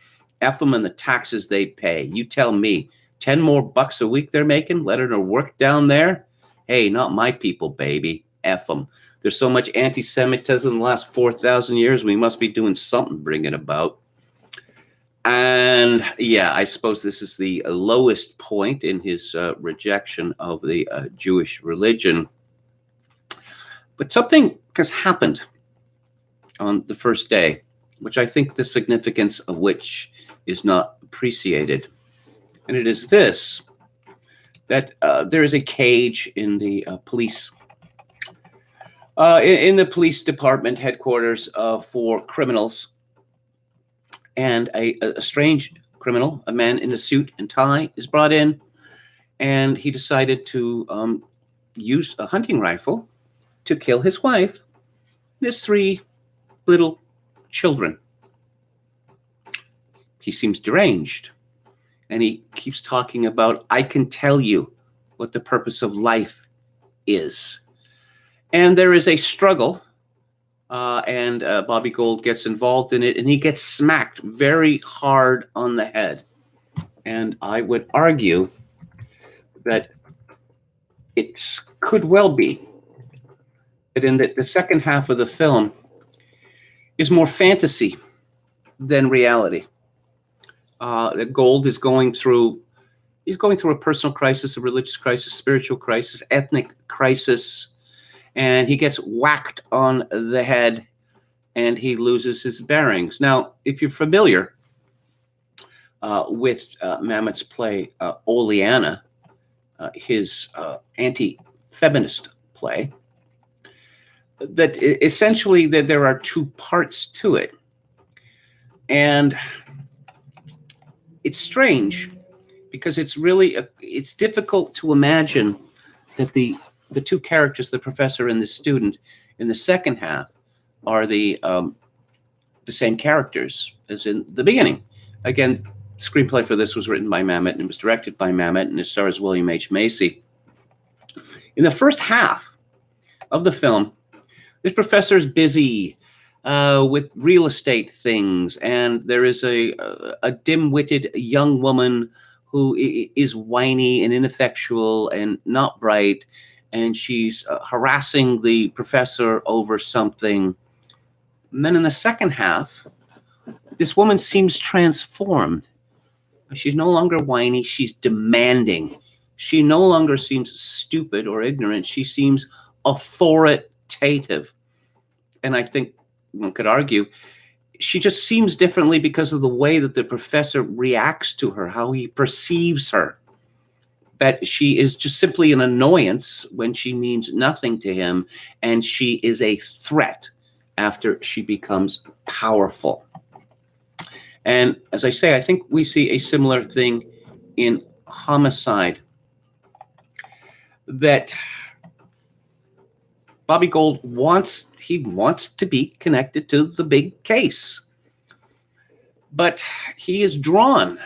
F them and the taxes they pay. You tell me. 10 more bucks a week they're making? Letting her work down there? Hey, not my people, baby. F them. There's so much anti-Semitism in the last 4,000 years. We must be doing something to bring it about. And yeah, I suppose this is the lowest point in his rejection of the Jewish religion. But something has happened on the first day, which I think the significance of which is not appreciated. And it is this, that there is a cage in the police in the police department headquarters for criminals. And a strange criminal, a man in a suit and tie, is brought in, and he decided to use a hunting rifle to kill his wife and his 3 little children. He seems deranged, and he keeps talking about, I can tell you what the purpose of life is. And there is a struggle, and Bobby Gold gets involved in it, and he gets smacked very hard on the head. And I would argue that it could well be that in the second half of the film is more fantasy than reality. That Gold is going through a personal crisis, a religious crisis, spiritual crisis, ethnic crisis, and he gets whacked on the head and he loses his bearings. Now, if you're familiar with Mamet's play Oleana, his anti-feminist play, that essentially that there are 2 parts to it. And it's strange because it's really it's difficult to imagine that the 2 characters, the professor and the student, in the second half are the same characters as in the beginning. Again, the screenplay for this was written by Mamet and it was directed by Mamet, and it stars William H. Macy. In the first half of the film, this professor is busy with real estate things, and there is a dim-witted young woman who is whiny and ineffectual and not bright, and she's harassing the professor over something. And then in the second half, this woman seems transformed. She's no longer whiny, she's demanding. She no longer seems stupid or ignorant, she seems authoritative. And I think one could argue she just seems differently because of the way that the professor reacts to her, how he perceives her. That she is just simply an annoyance when she means nothing to him, and she is a threat after she becomes powerful. And as I say, I think we see a similar thing in Homicide, that Bobby Gold wants to be connected to the big case. But he is drawn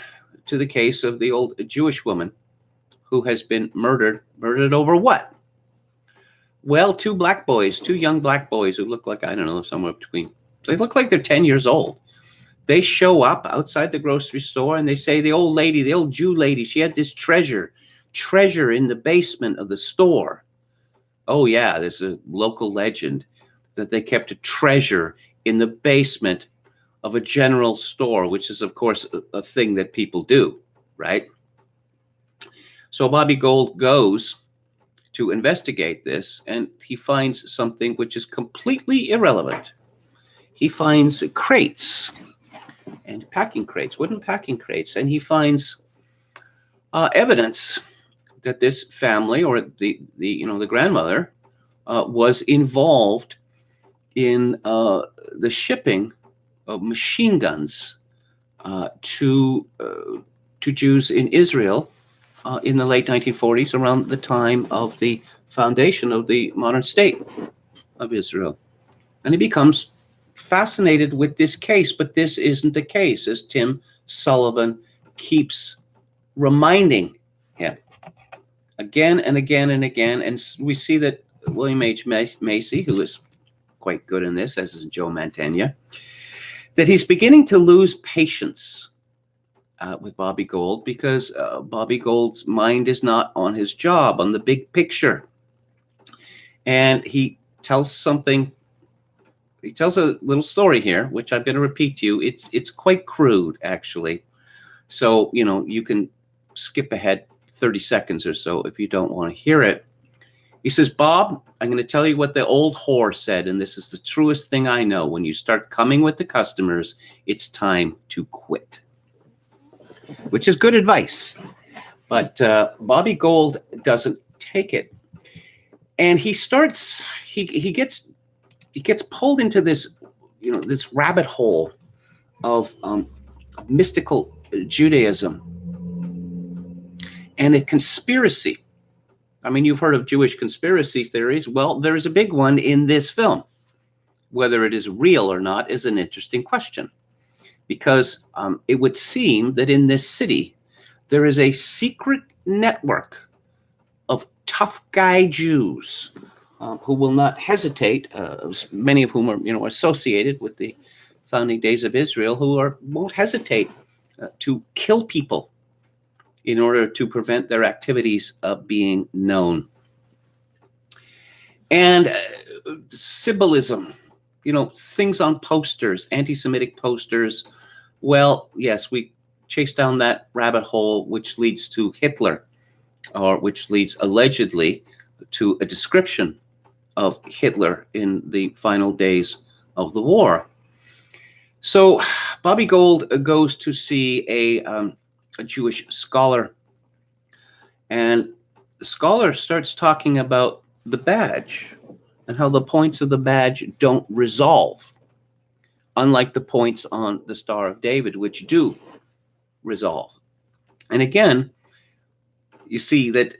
to the case of the old Jewish woman who has been murdered. Murdered over what? Well, 2 young black boys who look like, I don't know, somewhere between, they look like they're 10 years old. They show up outside the grocery store and they say, the old lady, the old Jew lady, she had this treasure in the basement of the store. Oh yeah, there's a local legend that they kept a treasure in the basement of a general store, which is, of course, a thing that people do, right? So Bobby Gold goes to investigate this, and he finds something which is completely irrelevant. He finds crates and packing crates, wooden packing crates, and he finds evidence that this family, or the grandmother, was involved in the shipping of machine guns to Jews in Israel in the late 1940s, around the time of the foundation of the modern state of Israel. And he becomes fascinated with this case, but this isn't the case, as Tim Sullivan keeps reminding him again and again and again. And we see that William H. Macy, who is quite good in this, as is Joe Mantegna, that he's beginning to lose patience with Bobby Gold, because Bobby Gold's mind is not on his job, on the big picture. And he tells something he tells a little story here, which I'm going to repeat to you. It's quite crude, actually. So, you can skip ahead 30 seconds or so if you don't want to hear it. He says, Bob, I'm going to tell you what the old whore said, and this is the truest thing I know. When you start coming with the customers, it's time to quit. Which is good advice. But Bobby Gold doesn't take it. And he gets pulled into this, this rabbit hole of mystical Judaism and a conspiracy. I mean, you've heard of Jewish conspiracy theories. Well, there is a big one in this film. Whether it is real or not is an interesting question, because it would seem that in this city, there is a secret network of tough guy Jews who will not hesitate, many of whom are, associated with the founding days of Israel, who won't hesitate to kill people in order to prevent their activities being known. And symbolism, things on posters, anti-Semitic posters. Well, yes, we chase down that rabbit hole, which leads to Hitler, or which leads allegedly to a description of Hitler in the final days of the war. So Bobby Gold goes to see a Jewish scholar, and the scholar starts talking about the badge and how the points of the badge don't resolve, unlike the points on the Star of David, which do resolve. And again, you see that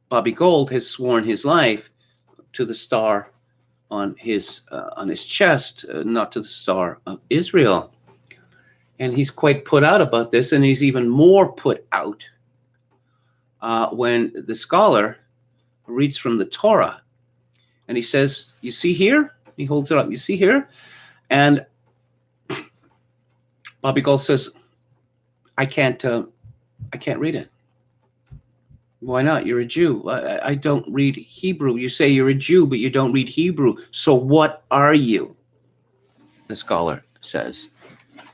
Bobby Gold has sworn his life to the star on his chest, not to the Star of Israel. And he's quite put out about this, and he's even more put out when the scholar reads from the Torah, and he says, "You see here?" He holds it up. "You see here?" And Bobby Gold says, "I can't read it." "Why not? You're a Jew." I don't read Hebrew." "You say you're a Jew, but you don't read Hebrew. So what are you?" the scholar says.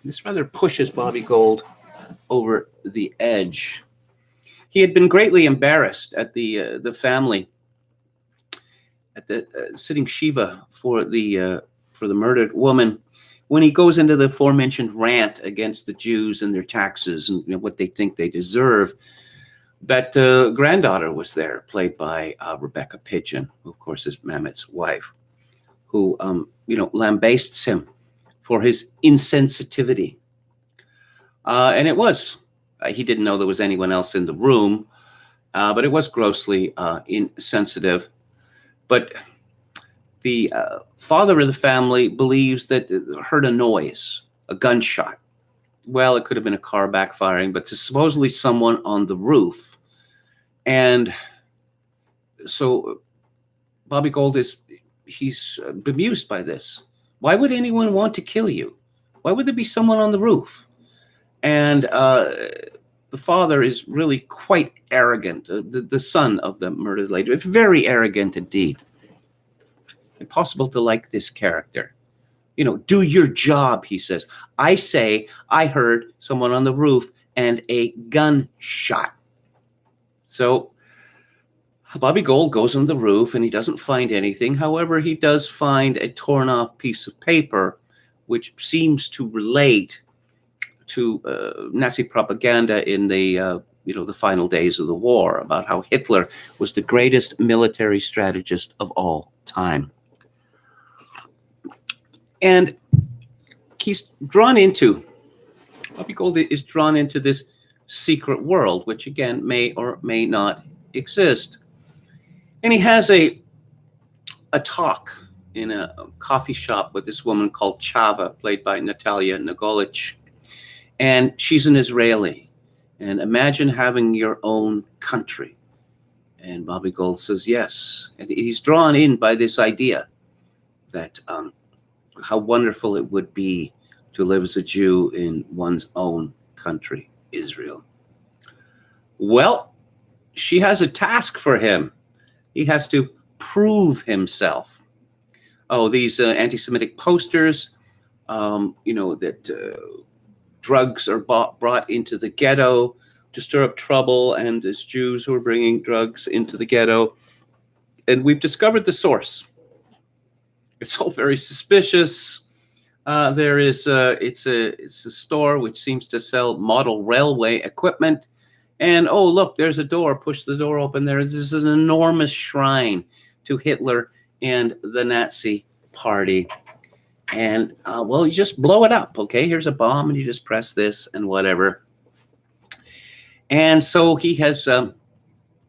This rather pushes Bobby Gold over the edge. He had been greatly embarrassed at the family, at the sitting Shiva for the murdered woman, when he goes into the aforementioned rant against the Jews and their taxes and what they think they deserve. That granddaughter was there, played by Rebecca Pidgeon, who of course is Mamet's wife, who lambastes him for his insensitivity. And it was, he didn't know there was anyone else in the room, but it was grossly insensitive. But the father of the family believes that heard a noise, a gunshot. Well, it could have been a car backfiring, but supposedly someone on the roof. And so Bobby Gold he's bemused by this. Why would anyone want to kill you? Why would there be someone on the roof? And the father is really quite arrogant. The son of the murdered lady is very arrogant indeed. Impossible to like this character. Do your job, he says. I say I heard someone on the roof and a gunshot. So Bobby Gold goes on the roof and he doesn't find anything. However, he does find a torn off piece of paper, which seems to relate to Nazi propaganda in the final days of the war, about how Hitler was the greatest military strategist of all time. And Bobby Gold is drawn into this secret world, which again may or may not exist. And he has a talk in a coffee shop with this woman called Chava, played by Natalia Nagolich. And she's an Israeli. And imagine having your own country. And Bobby Gold says yes. And he's drawn in by this idea that how wonderful it would be to live as a Jew in one's own country, Israel. Well, she has a task for him. He has to prove himself. these anti-Semitic posters, that drugs are brought into the ghetto to stir up trouble, and it's Jews who are bringing drugs into the ghetto. And we've discovered the source. It's all very suspicious. It's a store which seems to sell model railway equipment. And oh, look, there's a door. Push the door open. This is an enormous shrine to Hitler and the Nazi Party. And you just blow it up. Okay, here's a bomb, and you just press this and whatever. And so he has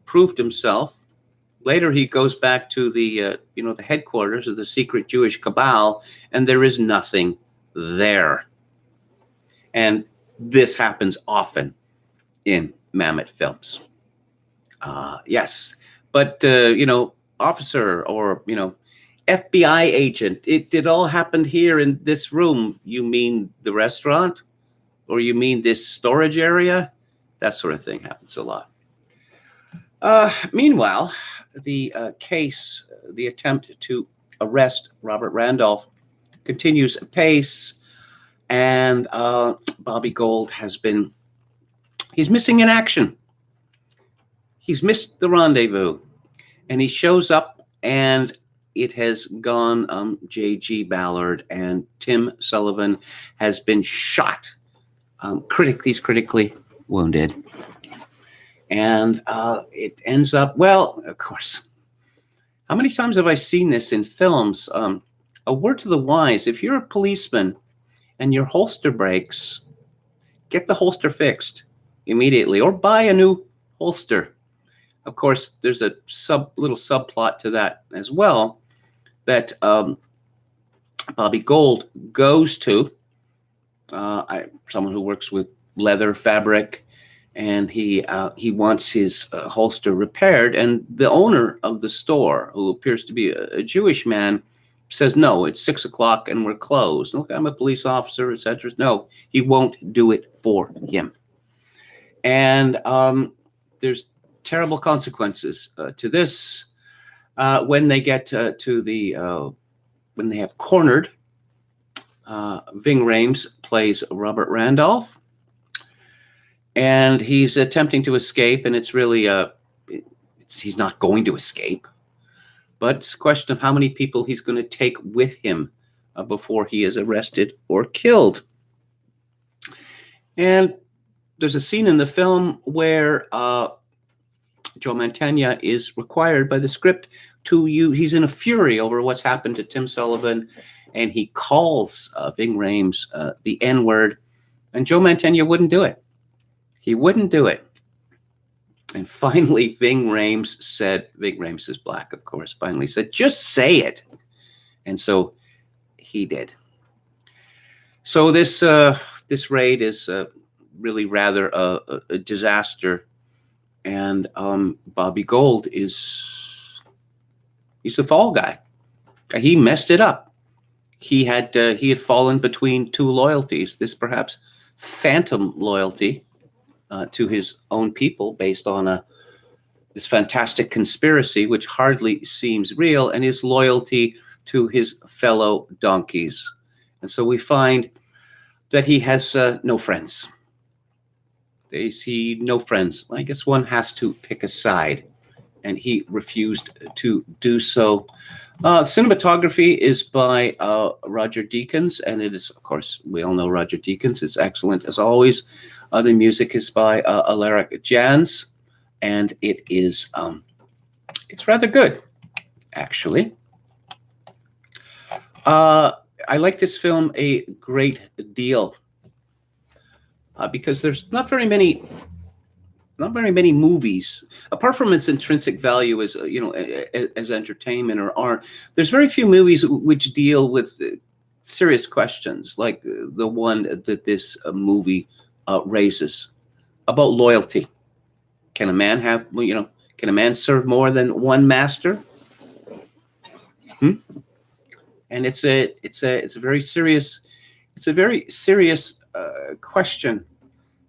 proved himself. Later, he goes back to the headquarters of the secret Jewish cabal, and there is nothing there. And this happens often in Mammoth films. Yes, but officer or FBI agent, it all happened here in this room. You mean the restaurant, or you mean this storage area? That sort of thing happens a lot. Meanwhile, the case, the attempt to arrest Robert Randolph continues apace, and Bobby Gold he's missing in action. He's missed the rendezvous, and he shows up, and it has gone J.G. Ballard, and Tim Sullivan has been shot. He's critically wounded. And it ends up, well, of course, how many times have I seen this in films? A word to the wise: if you're a policeman and your holster breaks, get the holster fixed immediately, or buy a new holster. Of course, there's a little subplot to that as well, that Bobby Gold goes to someone who works with leather fabric, and he wants his holster repaired. And the owner of the store, who appears to be a Jewish man, says, no, it's 6 o'clock and we're closed. Look, I'm a police officer, etc. No, he won't do it for him. And there's terrible consequences to this when they get when they have cornered. Ving Rhames plays Robert Randolph, and he's attempting to escape, and it's really he's not going to escape, but it's a question of how many people he's going to take with him before he is arrested or killed. And there's a scene in the film where Joe Mantegna is required by the script he's in a fury over what's happened to Tim Sullivan, and he calls Ving Rhames the N-word, and Joe Mantegna wouldn't do it. He wouldn't do it. And finally, Ving Rhames is black, of course, finally said, just say it. And so he did. So this raid is really rather a disaster. And Bobby Gold he's the fall guy. He messed it up. He had fallen between two loyalties. This perhaps phantom loyalty to his own people based on this fantastic conspiracy, which hardly seems real, and his loyalty to his fellow donkeys. And so we find that he has no friends. They see no friends. I guess one has to pick a side, and he refused to do so. Cinematography is by Roger Deakins, and it is, of course, we all know Roger Deakins. It's excellent as always. The music is by Alaric Jans, and it is it's rather good, actually. I like this film a great deal because there's not very many movies, apart from its intrinsic value as as entertainment or art. There's very few movies which deal with serious questions like the one that this movie raises about loyalty. Can a man can a man serve more than one master? And it's a very serious question.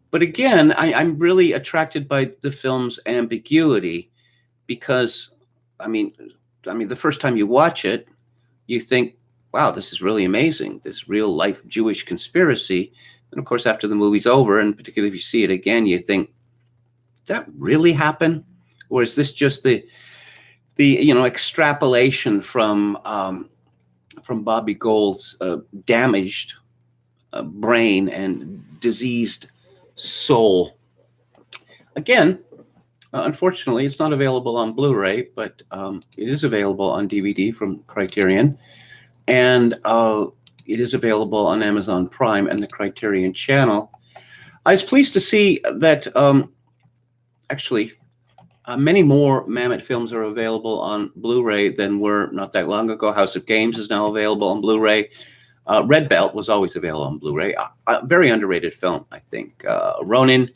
But again, I'm really attracted by the film's ambiguity because, I mean, the first time you watch it, you think, wow, this is really amazing, this real life Jewish conspiracy. And of course, after the movie's over, and particularly if you see it again, you think, did that really happen? Or is this just the extrapolation from Bobby Gold's damaged brain and diseased soul? Again, unfortunately, it's not available on Blu-ray, but it is available on DVD from Criterion, and it is available on Amazon Prime and the Criterion Channel. I was pleased to see that actually many more Mammoth films are available on Blu-ray than were not that long ago. House of Games is now available on Blu-ray. Red Belt was always available on Blu-ray. A very underrated film, I think. Ronin,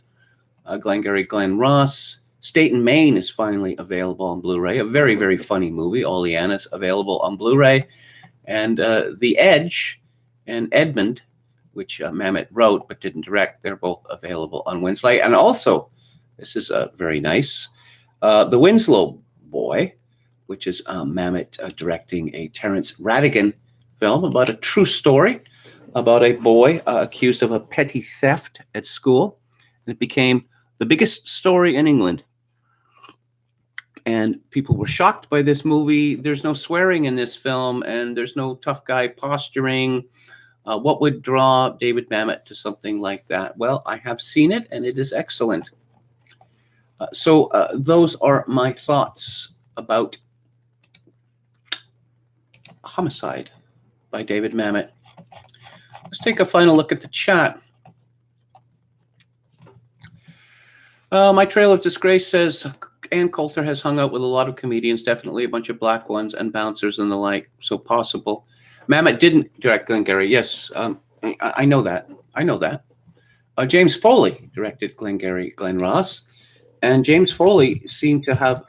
Glengarry Glen Ross. State and Maine is finally available on Blu-ray. A very, very funny movie. Oleana's available on Blu-ray. And The Edge and Edmund, which Mamet wrote but didn't direct, they're both available on Winslow. And also, this is very nice, The Winslow Boy, which is Mamet directing a Terence Rattigan film about a true story about a boy accused of a petty theft at school. And it became the biggest story in England. And people were shocked by this movie. There's no swearing in this film, and there's no tough guy posturing. What would draw David Mamet to something like that? Well, I have seen it, and it is excellent. So those are my thoughts about Homicide by David Mamet. Let's take a final look at the chat. My Trail of Disgrace says, Ann Coulter has hung out with a lot of comedians, definitely a bunch of black ones and bouncers and the like, so possible. Mamet didn't direct Glengarry. Yes, I know that. I know that. James Foley directed Glengarry Glen Ross, and James Foley seemed to have,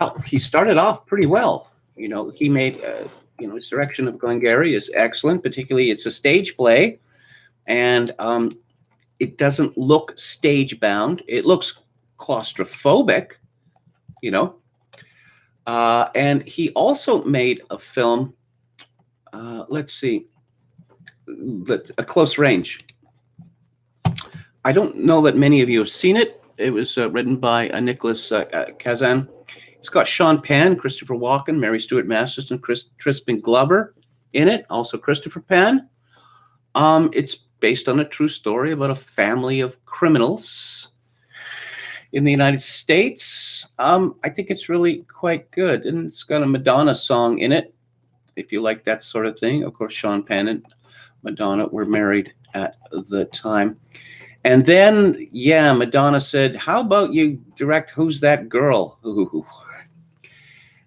well, he started off pretty well. You know, he made, his direction of Glengarry is excellent, particularly it's a stage play, and it doesn't look stage-bound. It looks claustrophobic, and he also made a film, let's see, A Close Range. I don't know that many of you have seen it. It was written by Nicholas Kazan. It's got Sean Penn, Christopher Walken, Mary Stuart Masterson, Crispin Glover in it, also Christopher Penn. It's based on a true story about a family of criminals in the United States. I think it's really quite good. And it's got a Madonna song in it, if you like that sort of thing. Of course, Sean Penn and Madonna were married at the time. And then, yeah, Madonna said, how about you direct Who's That Girl? Ooh.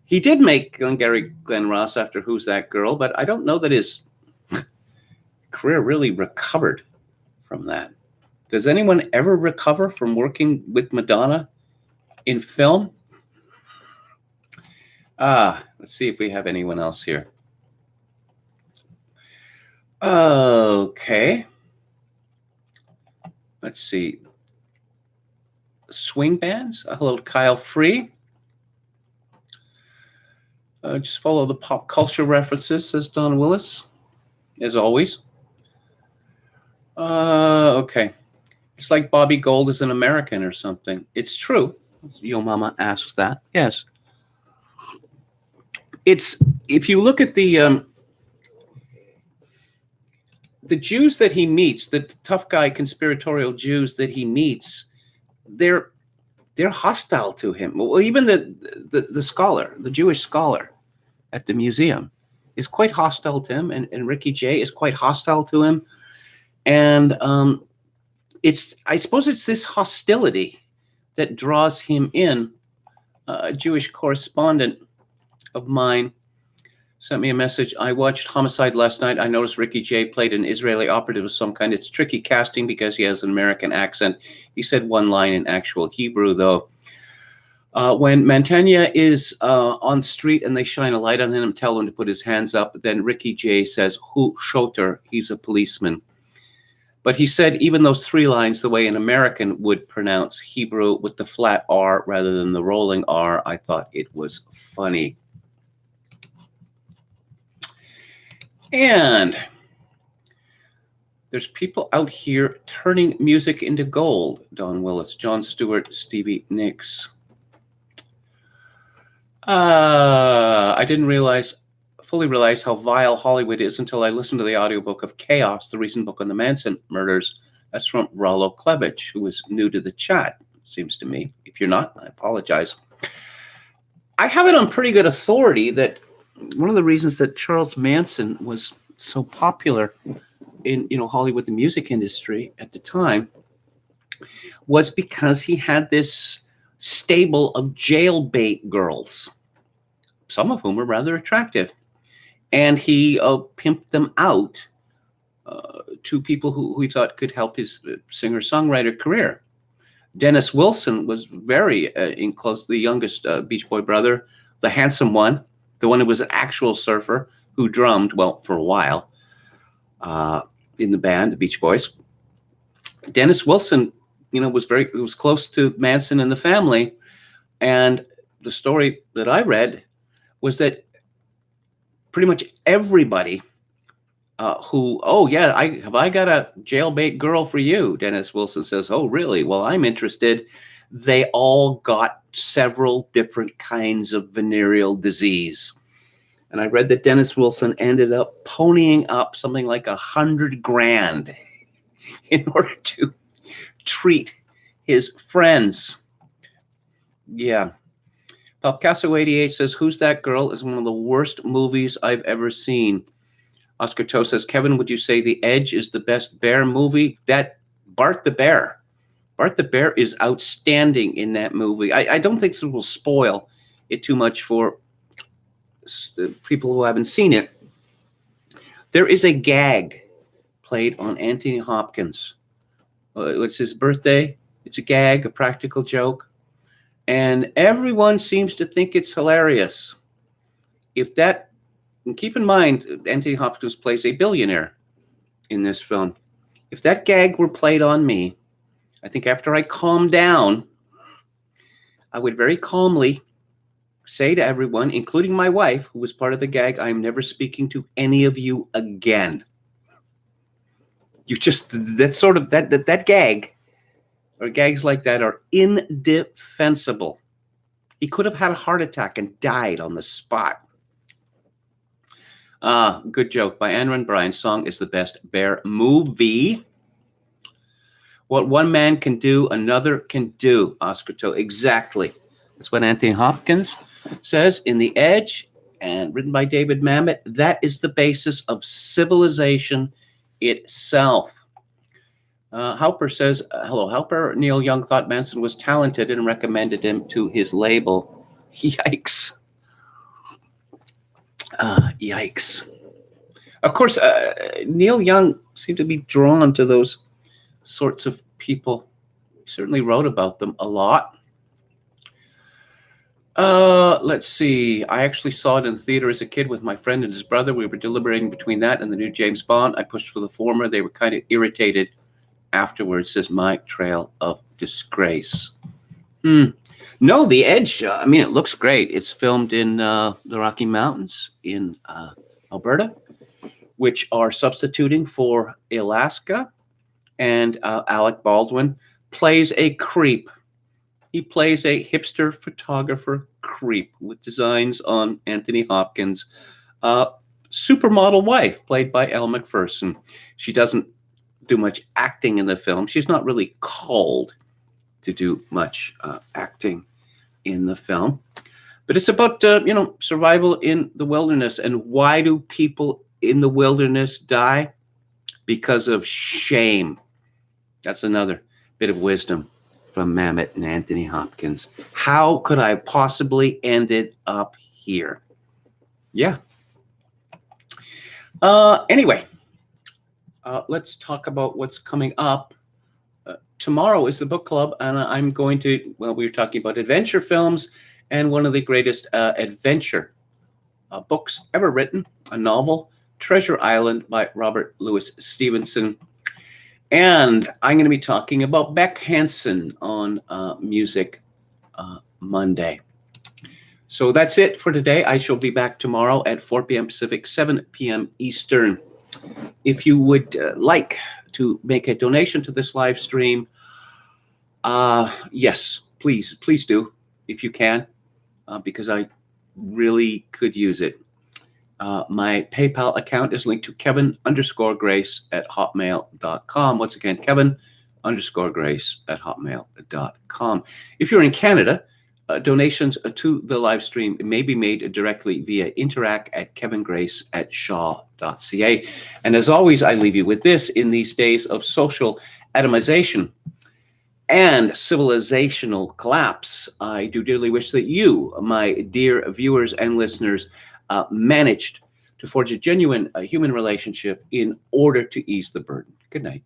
He did make Glengarry Glen Ross after Who's That Girl, but I don't know that his career really recovered from that. Does anyone ever recover from working with Madonna in film? Let's see if we have anyone else here. Okay. Let's see. Swing bands. Hello to Kyle Free. Just follow the pop culture references, says Don Willis, as always. Okay. It's like Bobby Gold is an American or something. It's true. Yo Mama asks that. Yes. It's, if you look at the Jews that he meets, the tough guy conspiratorial Jews that he meets, they're hostile to him. Well, even the scholar, the Jewish scholar at the museum is quite hostile to him, and Ricky Jay is quite hostile to him. And I suppose it's this hostility that draws him in. A Jewish correspondent of mine sent me a message. I watched Homicide last night. I noticed Ricky Jay played an Israeli operative of some kind. It's tricky casting because he has an American accent. He said one line in actual Hebrew, though. When Mantegna is on the street and they shine a light on him, tell him to put his hands up, then Ricky Jay says, Hu shoter, he's a policeman. But he said even those three lines, the way an American would pronounce Hebrew with the flat R rather than the rolling R, I thought it was funny. And there's people out here turning music into gold. Don Willis, John Stewart, Stevie Nicks. I didn't fully realize how vile Hollywood is until I listened to the audiobook of Chaos, the recent book on the Manson murders. That's from Rollo Klevich, who is new to the chat, seems to me. If you're not, I apologize. I have it on pretty good authority that one of the reasons that Charles Manson was so popular in Hollywood, the music industry at the time, was because he had this stable of jailbait girls, some of whom were rather attractive, and he pimped them out to people who he thought could help his singer-songwriter career. Dennis Wilson was very close, the youngest Beach Boy brother, the handsome one, the one who was an actual surfer who drummed, well, for a while, in the band, the Beach Boys. Dennis Wilson, was close to Manson and the family. And the story that I read was that pretty much everybody I got a jailbait girl for you, Dennis Wilson says, oh, really? Well, I'm interested. They all got several different kinds of venereal disease. And I read that Dennis Wilson ended up ponying up something like $100,000 in order to treat his friends. Yeah. Palcasso 88 says, Who's That Girl is one of the worst movies I've ever seen. Oscar Toe says, Kevin, would you say The Edge is the best bear movie? That Bart the Bear. Bart the Bear is outstanding in that movie. I don't think this will spoil it too much for people who haven't seen it. There is a gag played on Anthony Hopkins. It's his birthday. It's a gag, a practical joke. And everyone seems to think it's hilarious. And keep in mind, Anthony Hopkins plays a billionaire in this film. If that gag were played on me, I think after I calm down, I would very calmly say to everyone, including my wife, who was part of the gag, I am never speaking to any of you again. That gag, or gags like that, are indefensible. He could have had a heart attack and died on the spot. Good joke by Anne Bryan. Song is the best bear movie. What one man can do, another can do. Oscar Toe. Exactly. That's what Anthony Hopkins says in The Edge, and written by David Mamet. That is the basis of civilization itself. Halper says, hello, Halper. Neil Young thought Manson was talented and recommended him to his label. Yikes. Yikes. Of course, Neil Young seemed to be drawn to those sorts of people. He certainly wrote about them a lot. Let's see. I actually saw it in the theater as a kid with my friend and his brother. We were deliberating between that and the new James Bond. I pushed for the former. They were kind of irritated afterwards, says my trail of disgrace. No, The Edge, it looks great. It's filmed in the Rocky Mountains in Alberta, which are substituting for Alaska. And Alec Baldwin plays a creep. He plays a hipster photographer creep with designs on Anthony Hopkins' supermodel wife, played by Elle Macpherson. She doesn't do much acting in the film. She's not really called to do much acting in the film. But it's about, survival in the wilderness. And why do people in the wilderness die? Because of shame. That's another bit of wisdom from Mamet and Anthony Hopkins. How could I possibly ended up here? Yeah. Anyway, let's talk about what's coming up. Tomorrow is the book club, and I'm going to, we were talking about adventure films, and one of the greatest adventure books ever written, a novel, Treasure Island by Robert Louis Stevenson. And I'm going to be talking about Beck Hansen on Music Monday. So that's it for today. I shall be back tomorrow at 4 p.m. Pacific, 7 p.m. Eastern. If you would like to make a donation to this live stream, yes, please do, if you can, because I really could use it. My PayPal account is linked to Kevin_Grace@hotmail.com. Once again, Kevin_Grace@hotmail.com. If you're in Canada, donations to the live stream may be made directly via interact@kevingrace@shaw.ca. And as always, I leave you with this: in these days of social atomization and civilizational collapse, I do dearly wish that you, my dear viewers and listeners, managed to forge a genuine human relationship in order to ease the burden. Good night.